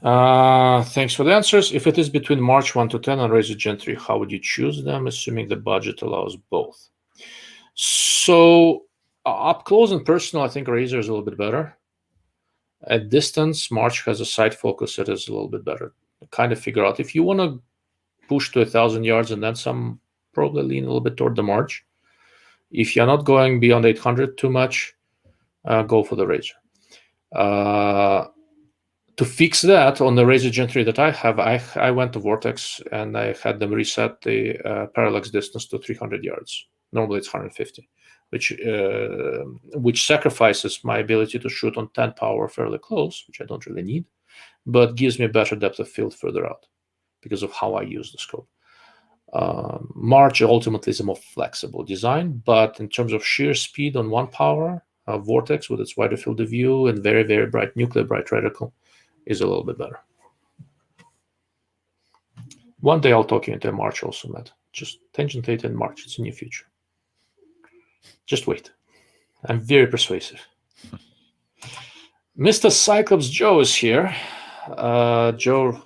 Thanks for the answers. If it is between March 1 to 10 and Razor Gen 3, how would you choose them, assuming the budget allows both? So up close and personal, I think Razor is a little bit better. At distance, March has a side focus that is a little bit better. Kind of figure out if you want to push to 1,000 yards and then some, probably lean a little bit toward the March. If you're not going beyond 800 too much, go for the Razor. To fix that, on the Razor Gen 3 that I have, I went to Vortex and I had them reset the parallax distance to 300 yards. Normally it's 150, which sacrifices my ability to shoot on 10 power fairly close, which I don't really need, but gives me better depth of field further out because of how I use the scope. March ultimately is a more flexible design, but in terms of sheer speed on 1 power, Vortex with its wider field of view and very, very bright, nuclear bright reticle is a little bit better. One day I'll talk you into March also, Matt. Just tangent data in March. It's in your future. Just wait. I'm very persuasive. Mr. Cyclops Joe is here. Joe,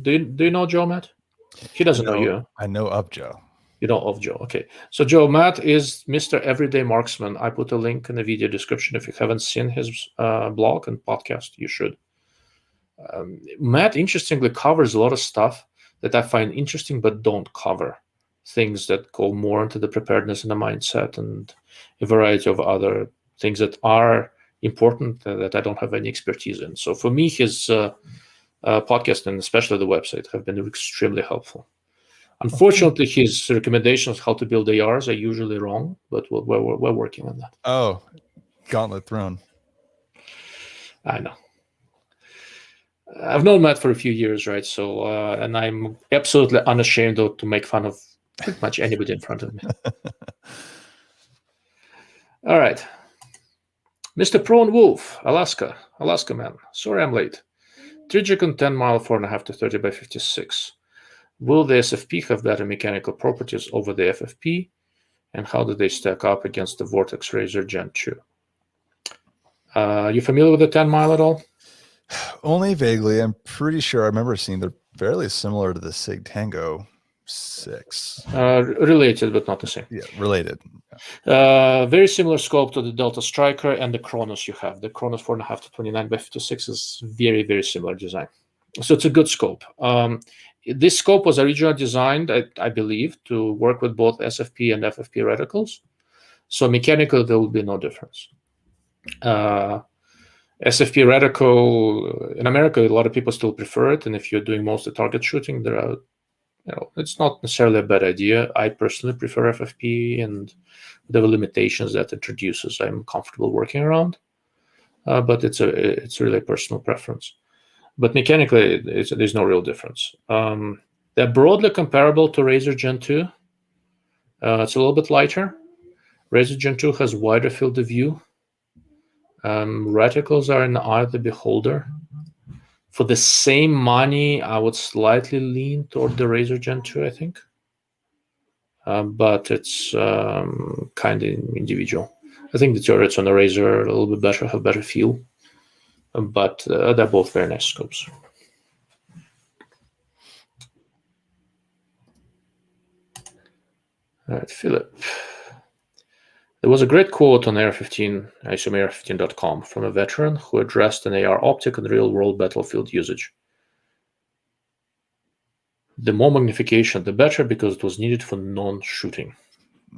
do you know Joe, Matt? He doesn't know you. I know of Joe. You know of Joe. Okay. So Joe, Matt is Mr. Everyday Marksman. I put a link in the video description. If you haven't seen his blog and podcast, you should. Matt, interestingly, covers a lot of stuff that I find interesting but don't cover. Things that go more into the preparedness and the mindset and a variety of other things that are important that I don't have any expertise in. So for me, his podcast and especially the website have been extremely helpful. Unfortunately, his recommendations how to build ARs are usually wrong, but we're working on that. Oh, gauntlet thrown. I know. I've known Matt for a few years, right? So, and I'm absolutely unashamed to make fun of pretty much anybody in front of me. All right. Mr. Prone Wolf, Alaska man. Sorry I'm late. 3G 10 mile, 4.5 to 30 by 56. Will the SFP have better mechanical properties over the FFP? And how do they stack up against the Vortex Razor Gen 2? You familiar with the 10 mile at all? Only vaguely. I'm pretty sure I remember seeing they're fairly similar to the Sig Tango 6. Related, but not the same. Yeah, related. Very similar scope to the Delta Striker and the Kronos you have. The Kronos 4.5 to 29 by 56 is very, very similar design. So it's a good scope. This scope was originally designed, I believe, to work with both SFP and FFP reticles. So mechanically, there will be no difference. SFP reticle, in America, a lot of people still prefer it. And if you're doing mostly target shooting, there are, it's not necessarily a bad idea. I personally prefer FFP, and whatever limitations that introduces, I'm comfortable working around. But it's really a personal preference. But mechanically, there's no real difference. They're broadly comparable to Razor Gen 2. It's a little bit lighter. Razor Gen 2 has wider field of view. Reticles are in the eye of the beholder. For the same money, I would slightly lean toward the Razor Gen 2, I think. But it's kind of individual. I think the turrets on the Razor are a little bit better, have better feel. But they're both very nice scopes. All right, Philip. There was a great quote on AR-15, I assume AR-15.com, from a veteran who addressed an AR optic and real-world battlefield usage. The more magnification, the better, because it was needed for non-shooting. I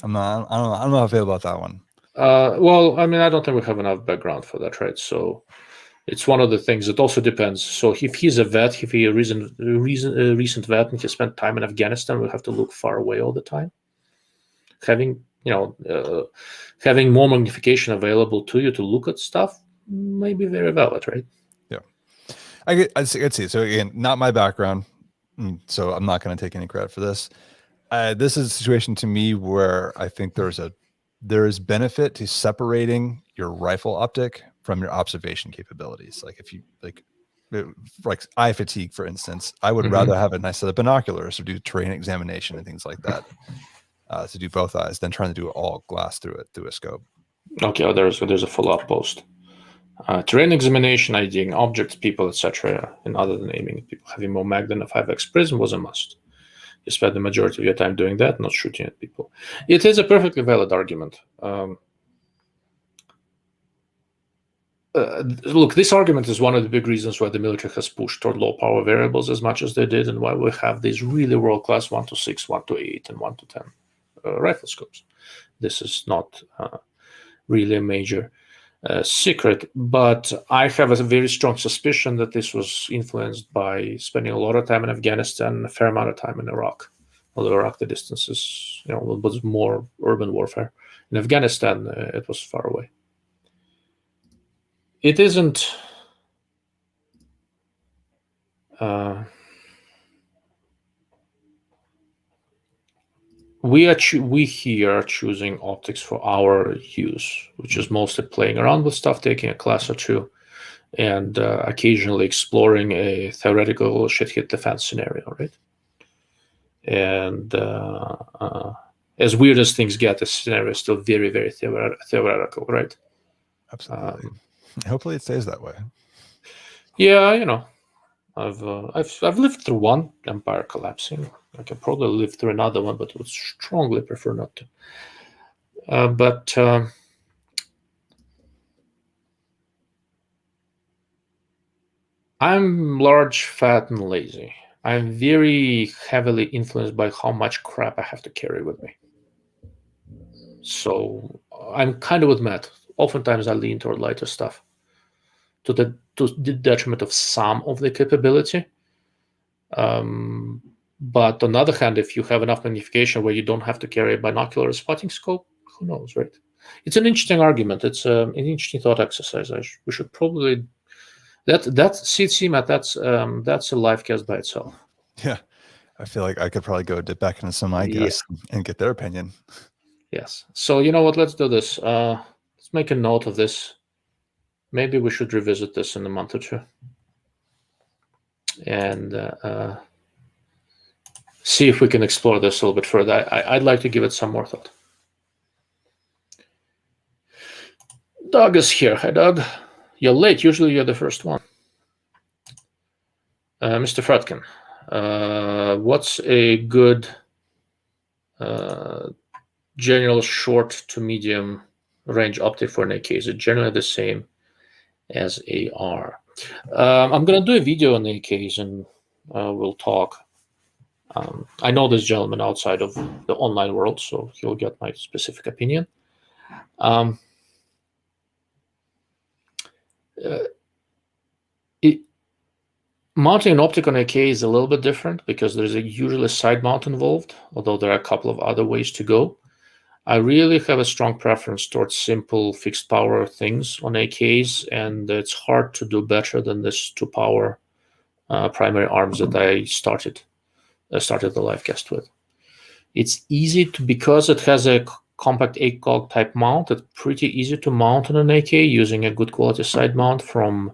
don't know how I feel about that one. Well, I mean, I don't think we have enough background for that, right? So it's one of the things. It also depends. So if he's a vet, if he's a recent vet and he spent time in Afghanistan, we'll have to look far away all the time. Having having more magnification available to you to look at stuff may be very valid, right? Yeah, I see. So again, not my background, so I'm not going to take any credit for this. This is a situation to me where I think there is benefit to separating your rifle optic from your observation capabilities. Like if you like eye fatigue, for instance, I would rather have a nice set of binoculars or do terrain examination and things like that to do both eyes than trying to do it all glass through a scope. Okay, well, there's a follow-up post. Terrain examination, IDing objects, people, etc., and other than aiming at people, having more mag than a 5x prism was a must. You spend the majority of your time doing that, not shooting at people. It is a perfectly valid argument. Look, this argument is one of the big reasons why the military has pushed toward low power variables as much as they did, and why we have these really world-class 1 to 6, 1 to 8, and 1 to 10 rifle scopes. This is not really a major secret, but I have a very strong suspicion that this was influenced by spending a lot of time in Afghanistan and a fair amount of time in Iraq. Although Iraq, the distance is, was more urban warfare. In Afghanistan, it was far away. It isn't. We here are choosing optics for our use, which is mostly playing around with stuff, taking a class or two, and occasionally exploring a theoretical shit-hit defense scenario, right? And as weird as things get, the scenario is still very, very theoretical, right? Absolutely. Hopefully it stays that way. Yeah, I've lived through one empire collapsing. I can probably live through another one, but would strongly prefer not to. But I'm large, fat, and lazy. I'm very heavily influenced by how much crap I have to carry with me. So I'm kind of with Matt. Oftentimes I lean toward lighter stuff to the detriment of some of the capability. But on the other hand, if you have enough magnification where you don't have to carry a binocular spotting scope, who knows, right? It's an interesting argument. It's an interesting thought exercise. We should probably see Matt. That's a live cast by itself. Yeah, I feel like I could probably go dip back into some of my guests and get their opinion. Yes. So you know what? Let's do this. Let's make a note of this. Maybe we should revisit this in a month or two, and see if we can explore this a little bit further. I'd like to give it some more thought. Doug is here. Hi, Doug. You're late. Usually you're the first one. Mr. Fredkin, what's a good general short to medium range optic for an AK? Is it generally the same as AR? I'm going to do a video on AKs and we'll talk. I know this gentleman outside of the online world, so he'll get my specific opinion. Mounting an optic on AK is a little bit different because there's usually a side mount involved, although there are a couple of other ways to go. I really have a strong preference towards simple fixed power things on AKs, and it's hard to do better than this 2-power primary arms that I started the live cast with. It's easy because it has a compact ACOG type mount. It's pretty easy to mount on an AK using a good quality side mount from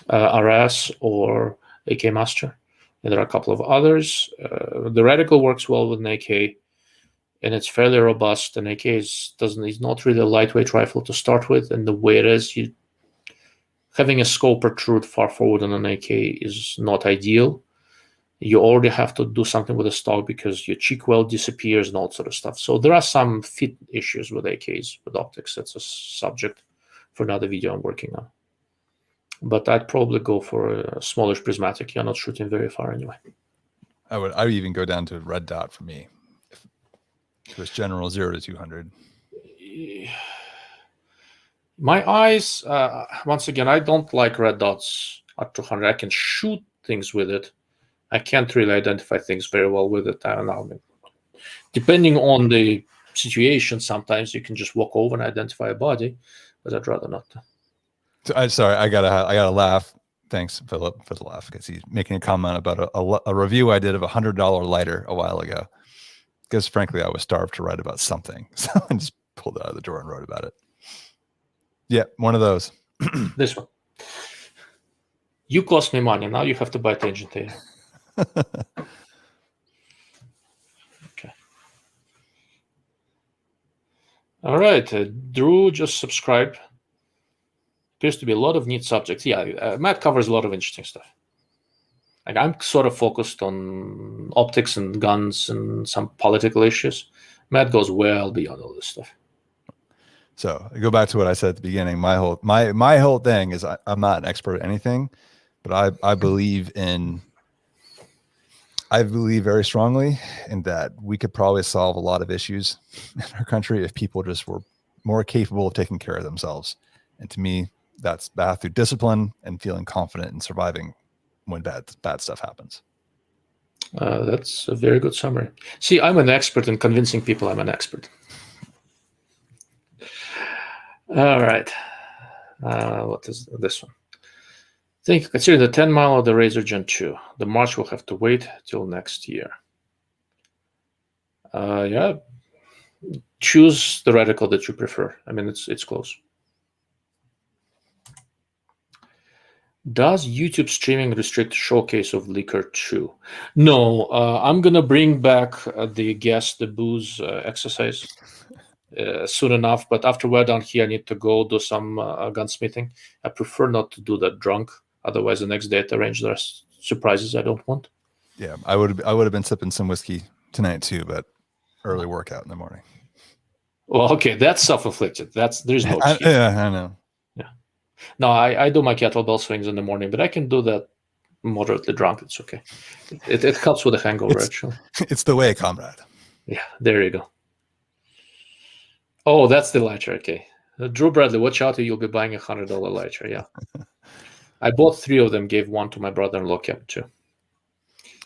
RS or AK Master, and there are a couple of others. The Reticle works well with an AK, and it's fairly robust. An AK is not really a lightweight rifle to start with, and the way it is, having a scope protrude far forward on an AK is not ideal. You already have to do something with the stock because your cheek weld disappears and all sort of stuff. So there are some fit issues with AKs, with optics. That's a subject for another video I'm working on. But I'd probably go for a smallish prismatic. You're not shooting very far anyway. I would even go down to red dot for me. If it was general 0 to 200. My eyes, once again, I don't like red dots at 200. I can shoot things with it. I can't really identify things very well with it. I don't know. I mean, depending on the situation, sometimes you can just walk over and identify a body, but I'd rather not. Sorry, I gotta laugh. Thanks, Philip, for the laugh, because he's making a comment about a review I did of $100 lighter a while ago. Because frankly, I was starved to write about something, so I just pulled it out of the drawer and wrote about it. Yeah, one of those. This one. You cost me money. Now you have to buy tangent here. Okay. All right. Drew just subscribed. Appears to be a lot of neat subjects. Yeah, Matt covers a lot of interesting stuff. Like, I'm sort of focused on optics and guns and some political issues. Matt goes well beyond all this stuff. So I go back to what I said at the beginning. My whole thing is I'm not an expert at anything, but I believe very strongly in that we could probably solve a lot of issues in our country if people just were more capable of taking care of themselves. And to me, that's bad through discipline and feeling confident in surviving when bad stuff happens. That's a very good summary. See, I'm an expert in convincing people I'm an expert. All right. What is this one? Consider the 10 mile of the Razor Gen 2. The March will have to wait till next year. Yeah. Choose the reticle that you prefer. I mean, it's close. Does YouTube streaming restrict showcase of Liquor 2? No, I'm going to bring back the guess the booze exercise soon enough. But after we're done here, I need to go do some gunsmithing. I prefer not to do that drunk. Otherwise, the next day at the range, there are surprises I don't want. Yeah, I would have been sipping some whiskey tonight too, but early workout in the morning. Well, okay, that's self-inflicted. There's no excuse. Yeah, I know. Yeah. No, I do my kettlebell swings in the morning, but I can do that moderately drunk. It's okay. It helps with the hangover, actually. It's the way, comrade. Yeah, there you go. Oh, that's the lighter. Okay. Drew Bradley, watch out, you'll be buying a $100 lighter. Yeah. I bought 3 of them, gave one to my brother-in-law, kept 2.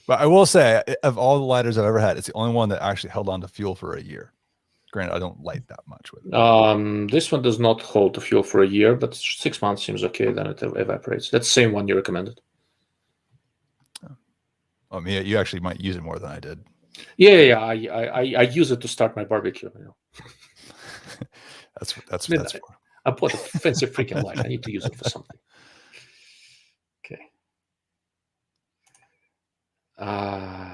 But I will say, of all the lighters I've ever had, it's the only one that actually held on to fuel for a year. Granted, I don't light that much with it. This one does not hold the fuel for a year, but 6 months seems okay. Then it evaporates. That's the same one you recommended. I mean, you actually might use it more than I did. Yeah. I use it to start my barbecue. You know. That's for. I bought a fancy freaking light. I need to use it for something. Okay.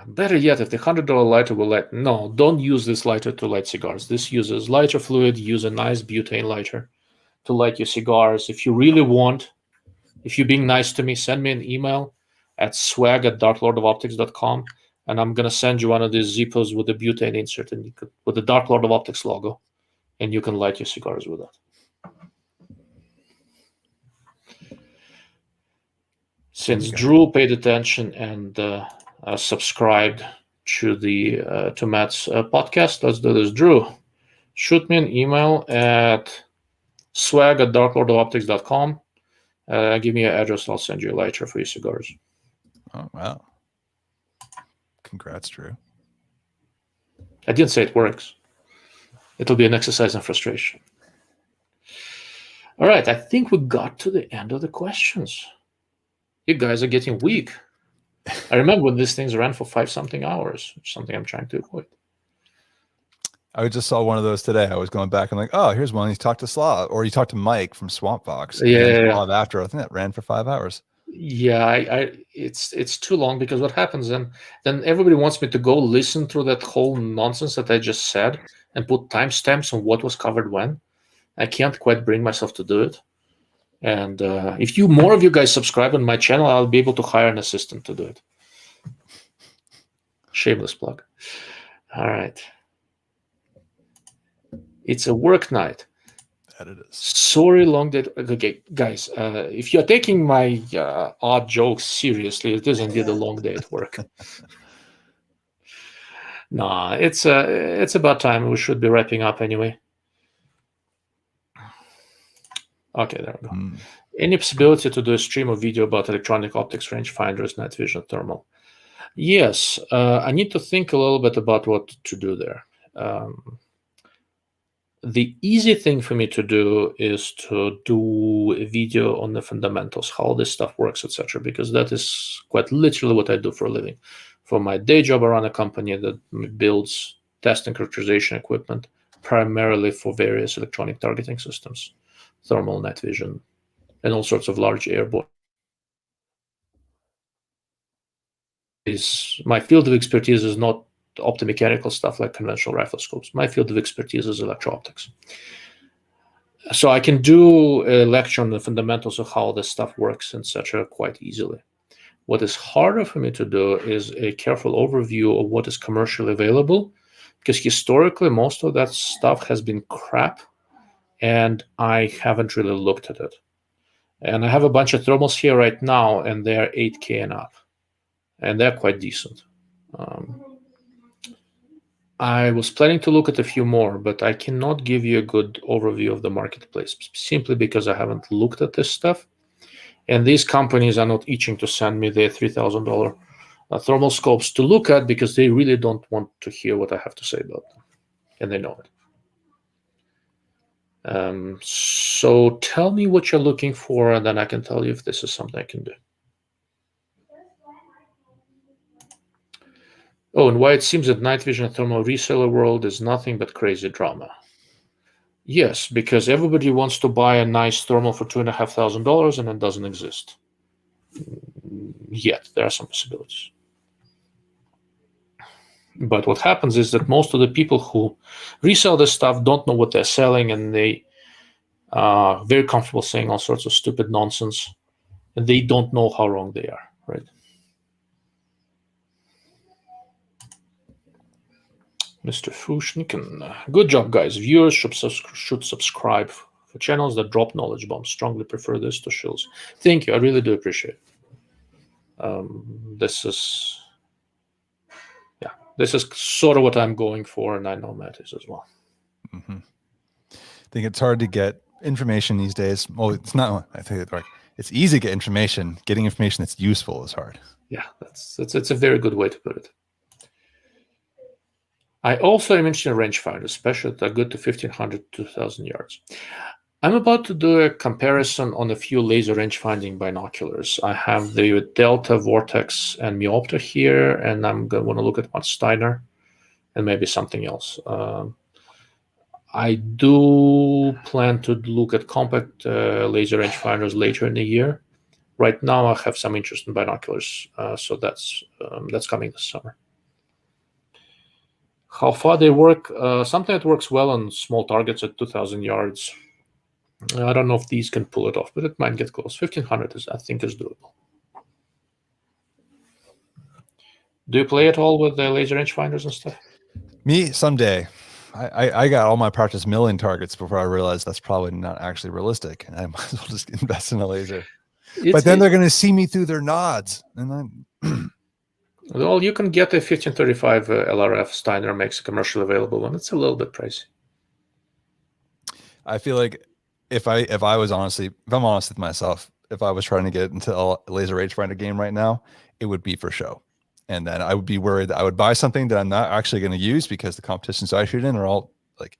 Better yet, if the $100 lighter will light, no, don't use this lighter to light cigars. This uses lighter fluid. Use a nice butane lighter to light your cigars. If you really want, if you're being nice to me, send me an email at swag@darklordofoptics.com, and I'm gonna send you one of these Zippos with a butane insert and with the Dark Lord of Optics logo, and you can light your cigars with that. Since Drew paid attention and subscribed to the to Matt's podcast, let's do this. Drew, shoot me an email at swag@darklordofoptics.com. Give me your address. I'll send you a lighter for your cigars. Oh, wow. Congrats, Drew. I didn't say it works. It'll be an exercise in frustration. All right. I think we got to the end of the questions. You guys are getting weak. I remember when these things ran for 5-something hours, which is something I'm trying to avoid. I just saw one of those today. I was going back and like, oh, here's one. He talked to Slav, or he talked to Mike from Swamp Fox. Yeah. Slav after, I think that ran for 5 hours. Yeah, it's too long because what happens then everybody wants me to go listen through that whole nonsense that I just said and put timestamps on what was covered when. I can't quite bring myself to do it. And if more of you guys subscribe on my channel, I'll be able to hire an assistant to do it. Shameless plug. All right. It's a work night. That it is. Sorry, long day. Okay, guys, if you're taking my odd jokes seriously, it is indeed a long day at work. Nah, it's about time. We should be wrapping up anyway. Okay, there we go. Any possibility to do a stream of video about electronic optics, rangefinders, night vision, thermal? Yes, I need to think a little bit about what to do there. The easy thing for me to do is to do a video on the fundamentals, how this stuff works, etc., because that is quite literally what I do for a living. For my day job, I run a company that builds test and characterization equipment, primarily for various electronic targeting systems, thermal, night vision, and all sorts of large airborne. My field of expertise is not optomechanical stuff like conventional rifle scopes. My field of expertise is electro-optics. So I can do a lecture on the fundamentals of how this stuff works, etc., quite easily. What is harder for me to do is a careful overview of what is commercially available, because historically most of that stuff has been crap, and I haven't really looked at it. And I have a bunch of thermals here right now, and they're 8K and up, and they're quite decent. I was planning to look at a few more, but I cannot give you a good overview of the marketplace simply because I haven't looked at this stuff. And these companies are not itching to send me their $3,000 thermal scopes to look at because they really don't want to hear what I have to say about them. And they know it. So tell me what you're looking for, and then I can tell you if this is something I can do. Oh, and why it seems that night vision thermal reseller world is nothing but crazy drama. Yes, because everybody wants to buy a nice thermal for $2,500 and it doesn't exist. Yet, there are some possibilities. But what happens is that most of the people who resell this stuff don't know what they're selling, and they are very comfortable saying all sorts of stupid nonsense, and they don't know how wrong they are, right? Mr. Fushniken. Good job, guys. Viewers should subscribe for channels that drop knowledge bombs. Strongly prefer this to shills. Thank you. I really do appreciate it. This is sort of what I'm going for, and I know Matt is as well. Mm-hmm. I think it's hard to get information these days. Well, it's not. I think it's easy to get information. Getting information that's useful is hard. Yeah, it's a very good way to put it. I also am interested in rangefinders, especially that are good to 1,500 to 2,000 yards. I'm about to do a comparison on a few laser rangefinding binoculars. I have the Delta, Vortex, and Optic here, and I'm going to want to look at one Steiner and maybe something else. I do plan to look at compact laser rangefinders later in the year. Right now, I have some interest in binoculars, so that's coming this summer. How far they work? Something that works well on small targets at 2,000 yards. I don't know if these can pull it off, but it might get close. 1,500 I think is doable. Do you play at all with the laser rangefinders and stuff? Me, someday. I got all my practice milling targets before I realized that's probably not actually realistic. And I might as well just invest in a laser. But then they're going to see me through their nods. And then well, you can get a 1535 LRF. Steiner makes a commercially available one. It's a little bit pricey. I feel like if I'm honest with myself, if I was trying to get into a laser rangefinder game right now, it would be for show. And then I would be worried that I would buy something that I'm not actually going to use because the competitions I shoot in are all like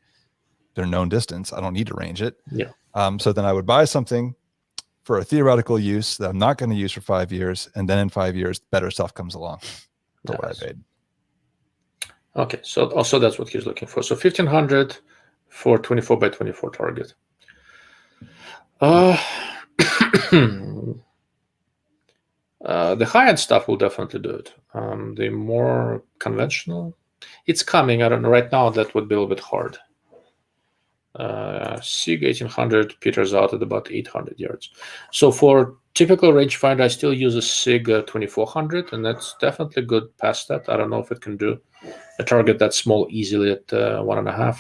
they're known distance. I don't need to range it. Yeah. So then I would buy something for a theoretical use that I'm not going to use for 5 years, and then in 5 years, better stuff comes along for what I paid. Okay, so also that's what he's looking for. So 1,500 for 24 by 24 target. The high-end stuff will definitely do it. The more conventional, it's coming. I don't know. Right now, that would be a little bit hard. SIG 1800 peters out at about 800 yards. So for typical rangefinder, I still use a SIG 2400, and that's definitely good past that. I don't know if it can do a target that small easily at 1.5.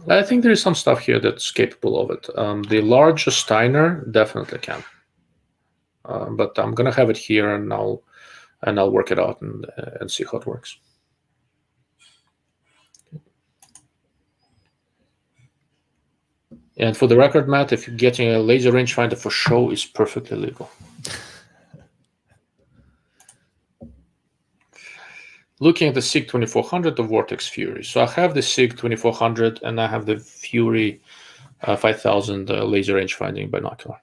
I think there is some stuff here that's capable of it. The larger Steiner definitely can, but I'm gonna have it here, and I'll work it out and see how it works. And for the record, Matt, if you're getting a laser rangefinder for show, is perfectly legal. Looking at the SIG 2400 of Vortex Fury. So I have the SIG 2400 and I have the Fury 5000 laser rangefinding binocular.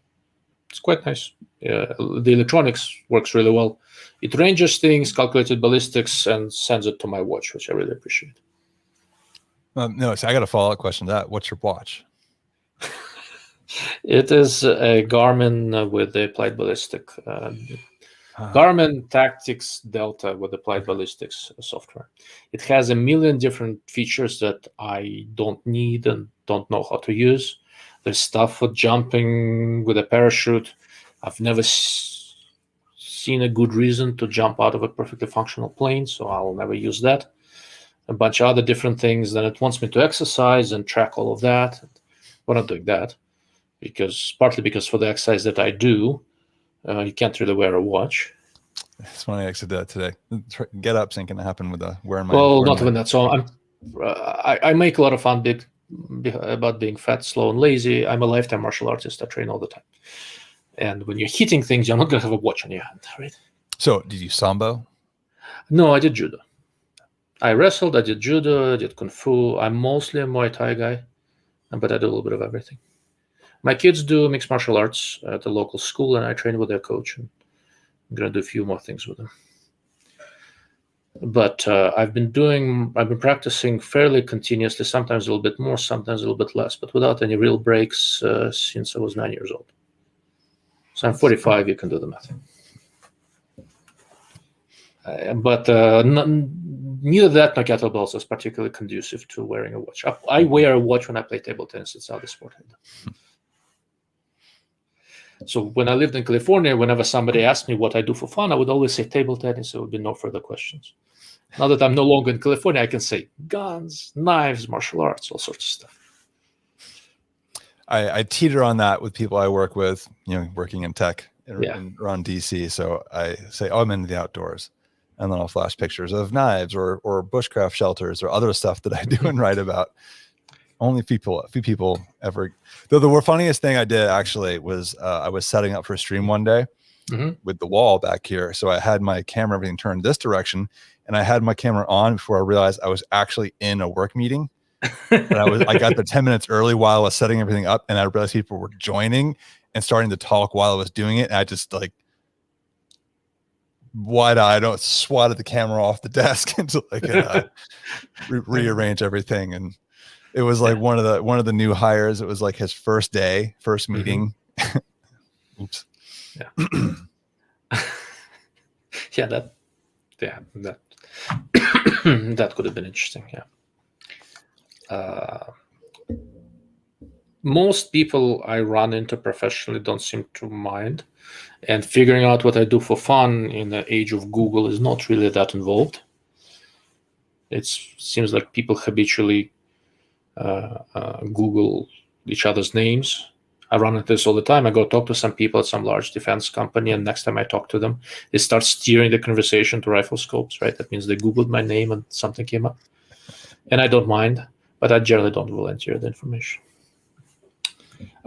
It's quite nice. The electronics works really well. It ranges things, calculated ballistics, and sends it to my watch, which I really appreciate. No, so I got a follow-up question to that. What's your watch? It is a Garmin with the applied ballistic. Garmin Tactics Delta with applied ballistics software. It has a million different features that I don't need and don't know how to use. There's stuff for jumping with a parachute. I've never seen a good reason to jump out of a perfectly functional plane, so I'll never use that. A bunch of other different things. Then it wants me to exercise and track all of that. We're not doing that partly because for the exercise that I do, you can't really wear a watch. It's funny I actually did that today. Get up's ain't gonna happen with wearing my. Well, not even that. So I make a lot of fun about being fat, slow, and lazy. I'm a lifetime martial artist. I train all the time. And when you're hitting things, you're not gonna have a watch on your hand, right? So did you sambo? No, I did judo. I wrestled. I did judo. I did kung fu. I'm mostly a Muay Thai guy, but I do a little bit of everything. My kids do mixed martial arts at the local school, and I train with their coach. And I'm going to do a few more things with them. But I've been practicing fairly continuously, sometimes a little bit more, sometimes a little bit less, but without any real breaks since I was 9 years old. So I'm 45, you can do the math. But neither that nor kettlebells is particularly conducive to wearing a watch. I wear a watch when I play table tennis. It's the other sport I do. So when I lived in California, whenever somebody asked me what I do for fun, I would always say table tennis. There would be no further questions. Now that I'm no longer in California, I can say guns, knives, martial arts, all sorts of stuff. I teeter on that with people I work with, working in tech around DC. So I say, I'm into the outdoors. And then I'll flash pictures of knives or bushcraft shelters or other stuff that I do and write about. Only a few people ever. Though the funniest thing I did actually was I was setting up for a stream one day with the wall back here. So I had my camera everything turned this direction, and I had my camera on before I realized I was actually in a work meeting. And I got there 10 minutes early while I was setting everything up, and I realized people were joining and starting to talk while I was doing it. And I just like wide-eyed, I swatted the camera off the desk until I could rearrange everything. And it was like one of the new hires. It was like his first day, first meeting. Oops. Yeah. That that could have been interesting. Yeah. Most people I run into professionally don't seem to mind, and figuring out what I do for fun in the age of Google is not really that involved. It seems like people habitually Google each other's names. I run into this all the time. I go talk to some people at some large defense company, and next time I talk to them, they start steering the conversation to rifle scopes, right? That means they Googled my name and something came up. And I don't mind, but I generally don't volunteer the information.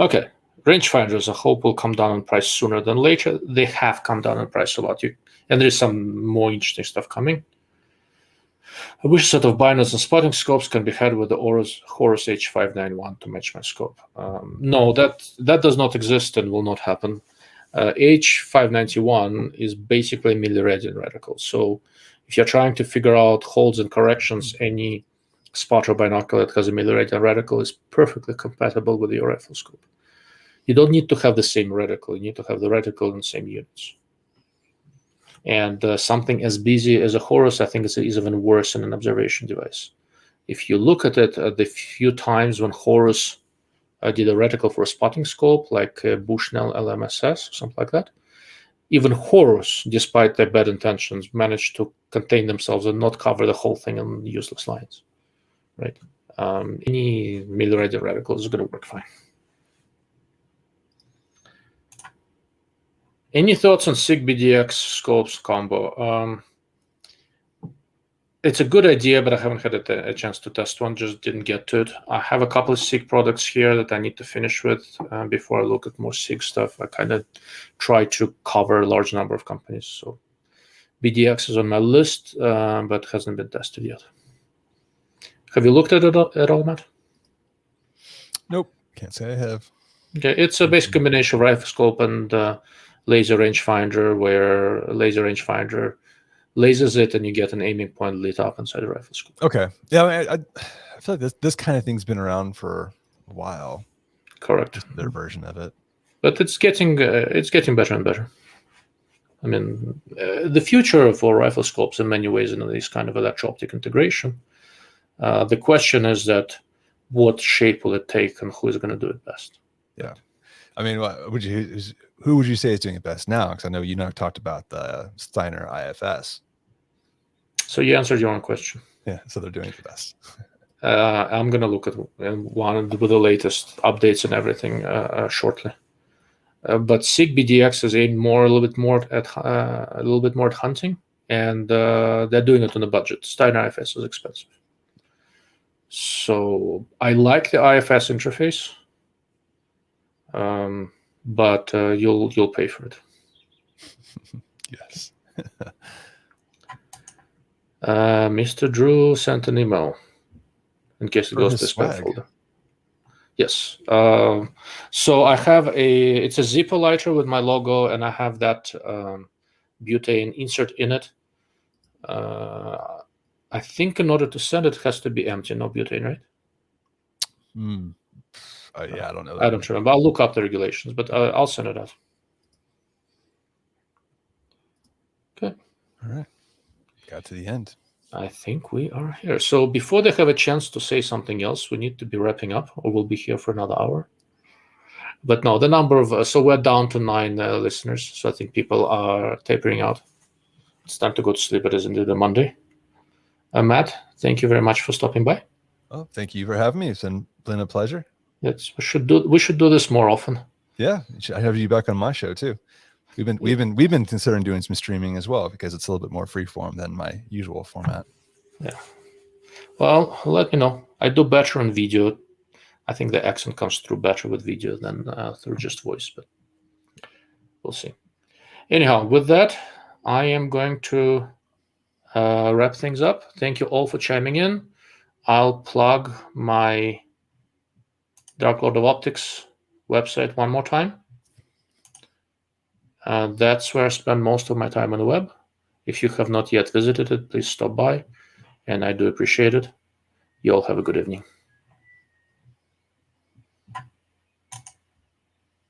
Okay, rangefinders, I hope, will come down in price sooner than later. They have come down in price a lot, and there's some more interesting stuff coming. I wish a set of binders and spotting scopes can be had with the Horus H591 to match my scope. No, that does not exist and will not happen. H591 is basically a milli-radian reticle. So if you're trying to figure out holds and corrections, any spotter binocular that has a milli-radian reticle is perfectly compatible with your rifle scope. You don't need to have the same reticle. You need to have the reticle in the same units. And something as busy as a Horus, I think, is even worse in an observation device. If you look at it, the few times when Horus did a reticle for a spotting scope, like Bushnell LMSS or something like that, even Horus, despite their bad intentions, managed to contain themselves and not cover the whole thing in useless lines. Right? Any milli-radian reticle is going to work fine. Any thoughts on SIG BDX scopes combo? It's a good idea, but I haven't had a chance to test one, just didn't get to it. I have a couple of SIG products here that I need to finish with before I look at more SIG stuff. I kind of try to cover a large number of companies. So BDX is on my list, but hasn't been tested yet. Have you looked at it at all, Matt? Nope, can't say I have. Okay, it's a basic combination of rifle scope and laser rangefinder, where a laser rangefinder lasers it and you get an aiming point lit up inside the rifle scope. Okay. Yeah, I feel like this kind of thing's been around for a while. Correct. Just their version of it. But it's getting better and better. I mean, the future for rifle scopes in many ways in this kind of electro-optic integration. The question is that what shape will it take and who is going to do it best? Yeah. I mean, who would you say is doing it best now? Because I know talked about the Steiner IFS. So you answered your own question. Yeah, so they're doing it the best. I'm going to look at one with the latest updates and everything shortly. But SIG BDX is aimed a little bit more at hunting, and they're doing it on a budget. Steiner IFS is expensive, so I like the IFS interface. But you'll pay for it. Yes. Mr. Drew sent an email in case it goes to the spam swag. folder. Yes. So I have it's a Zippo lighter with my logo, and I have that butane insert in it. I think in order to send it has to be empty, no butane, right? Yeah, I don't know. I don't remember. I'll look up the regulations, but I'll send it out. Okay. All right. Got to the end. I think we are here. So before they have a chance to say something else, we need to be wrapping up, or we'll be here for another hour. But no, the number of so we're down to 9 listeners. So I think people are tapering out. It's time to go to sleep. It is indeed a Monday. Matt, thank you very much for stopping by. Oh, thank you for having me. It's been a pleasure. Yes, we should do this more often. Yeah, I have you back on my show too. We've been considering doing some streaming as well because it's a little bit more freeform than my usual format. Yeah. Well, let me know. I do better on video. I think the accent comes through better with video than through just voice, but we'll see. Anyhow, with that, I am going to wrap things up. Thank you all for chiming in. I'll plug my Dark Lord of Optics website one more time. That's where I spend most of my time on the web. If you have not yet visited it, please stop by, and I do appreciate it. You all have a good evening.